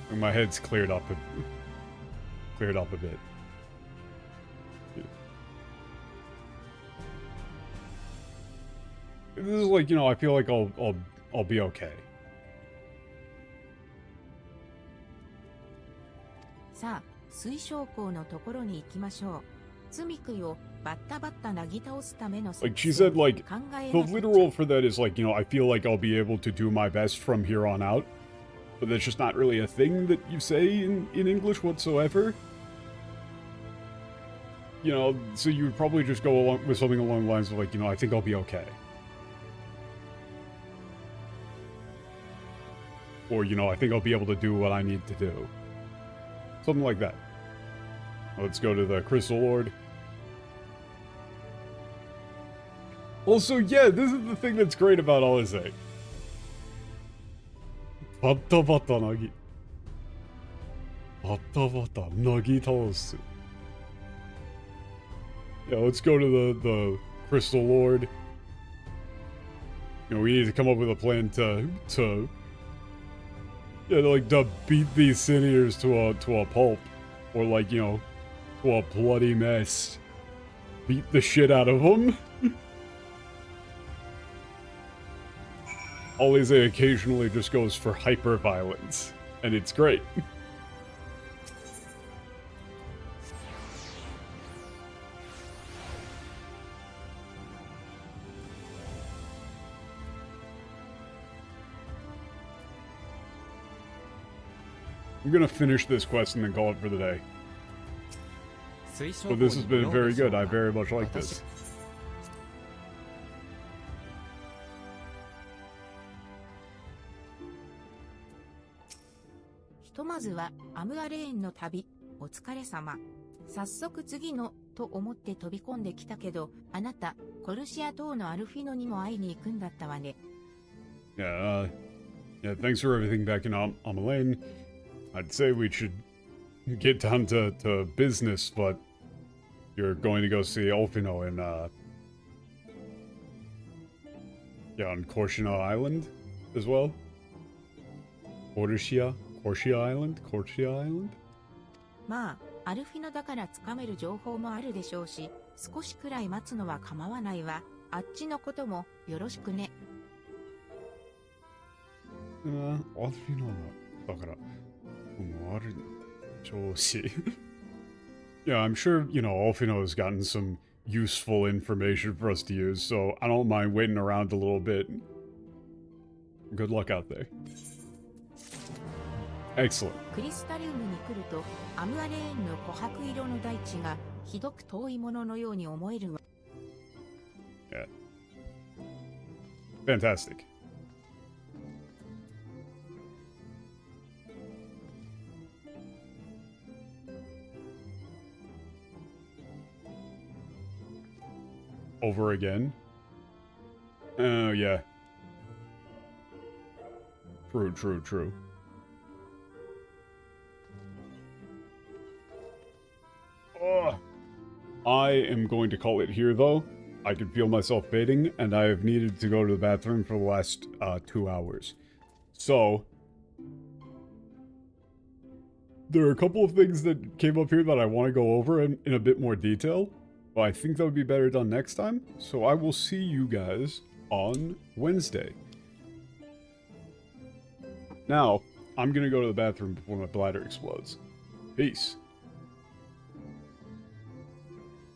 like my head's cleared up a bit. This is like, you know, I feel like I'll be okay. さあ、水晶港のところに行きましょう。ツミクよ、バッタバッタなぎ倒すための Like she said, like, the literal for that is like, you know, I feel like I'll be able to do my best from here on out. But that's just not really a thing that you say in English whatsoever. You know, so you would probably just go along with something along the lines of like, you know, I think I'll be okay. Or, you know, I think I'll be able to do what I need to do. Something like that. Let's go to the Crystal Lord. Also, yeah, this is the thing that's great about Alize. Batta batta nagi. Batta batta nagi taosu. Yeah, let's go to the Crystal Lord. You know, we need to come up with a plan to beat these Sin Eaters to a pulp. Or like, you know, to a bloody mess. Beat the shit out of them. Alize occasionally just goes for hyper-violence. And it's great. I'm gonna finish this quest and then call it for the day. But this has been very good. I very much like this. ひとまずはアムアレーンの旅、お疲れ様。早速次のと思って飛び込んできたけど、あなたコルシア島のアルフィノにも会いに行くんだったわね。Yeah, thanks for everything back in Amalane. I'd say we should get down to business, but you're going to go see Alfino in, on Korshina Island? as well. Corsia Island? Corsia Island? まあ、アルフィノだからつかめる情報もあるでしょうし、少しくらい待つのは構わないわ。あっちのこともよろしくね。アルフィノだから、ある調子。Yeah, I'm sure, you know, Alfino has gotten some useful information for us to use, so I don't mind waiting around a little bit. Good luck out there. Excellent. クリスタリウムに来ると、アムアレーンの琥珀色の大地がひどく遠いもののように思えるわ。Yeah. Fantastic. Over again? Oh, yeah. True. Ugh. I am going to call it here, though. I can feel myself fading, and I have needed to go to the bathroom for the last 2 hours. So, there are a couple of things that came up here that I want to go over in a bit more detail. But I think that would be better done next time. So I will see you guys on Wednesday. Now, I'm going to go to the bathroom before my bladder explodes. Peace.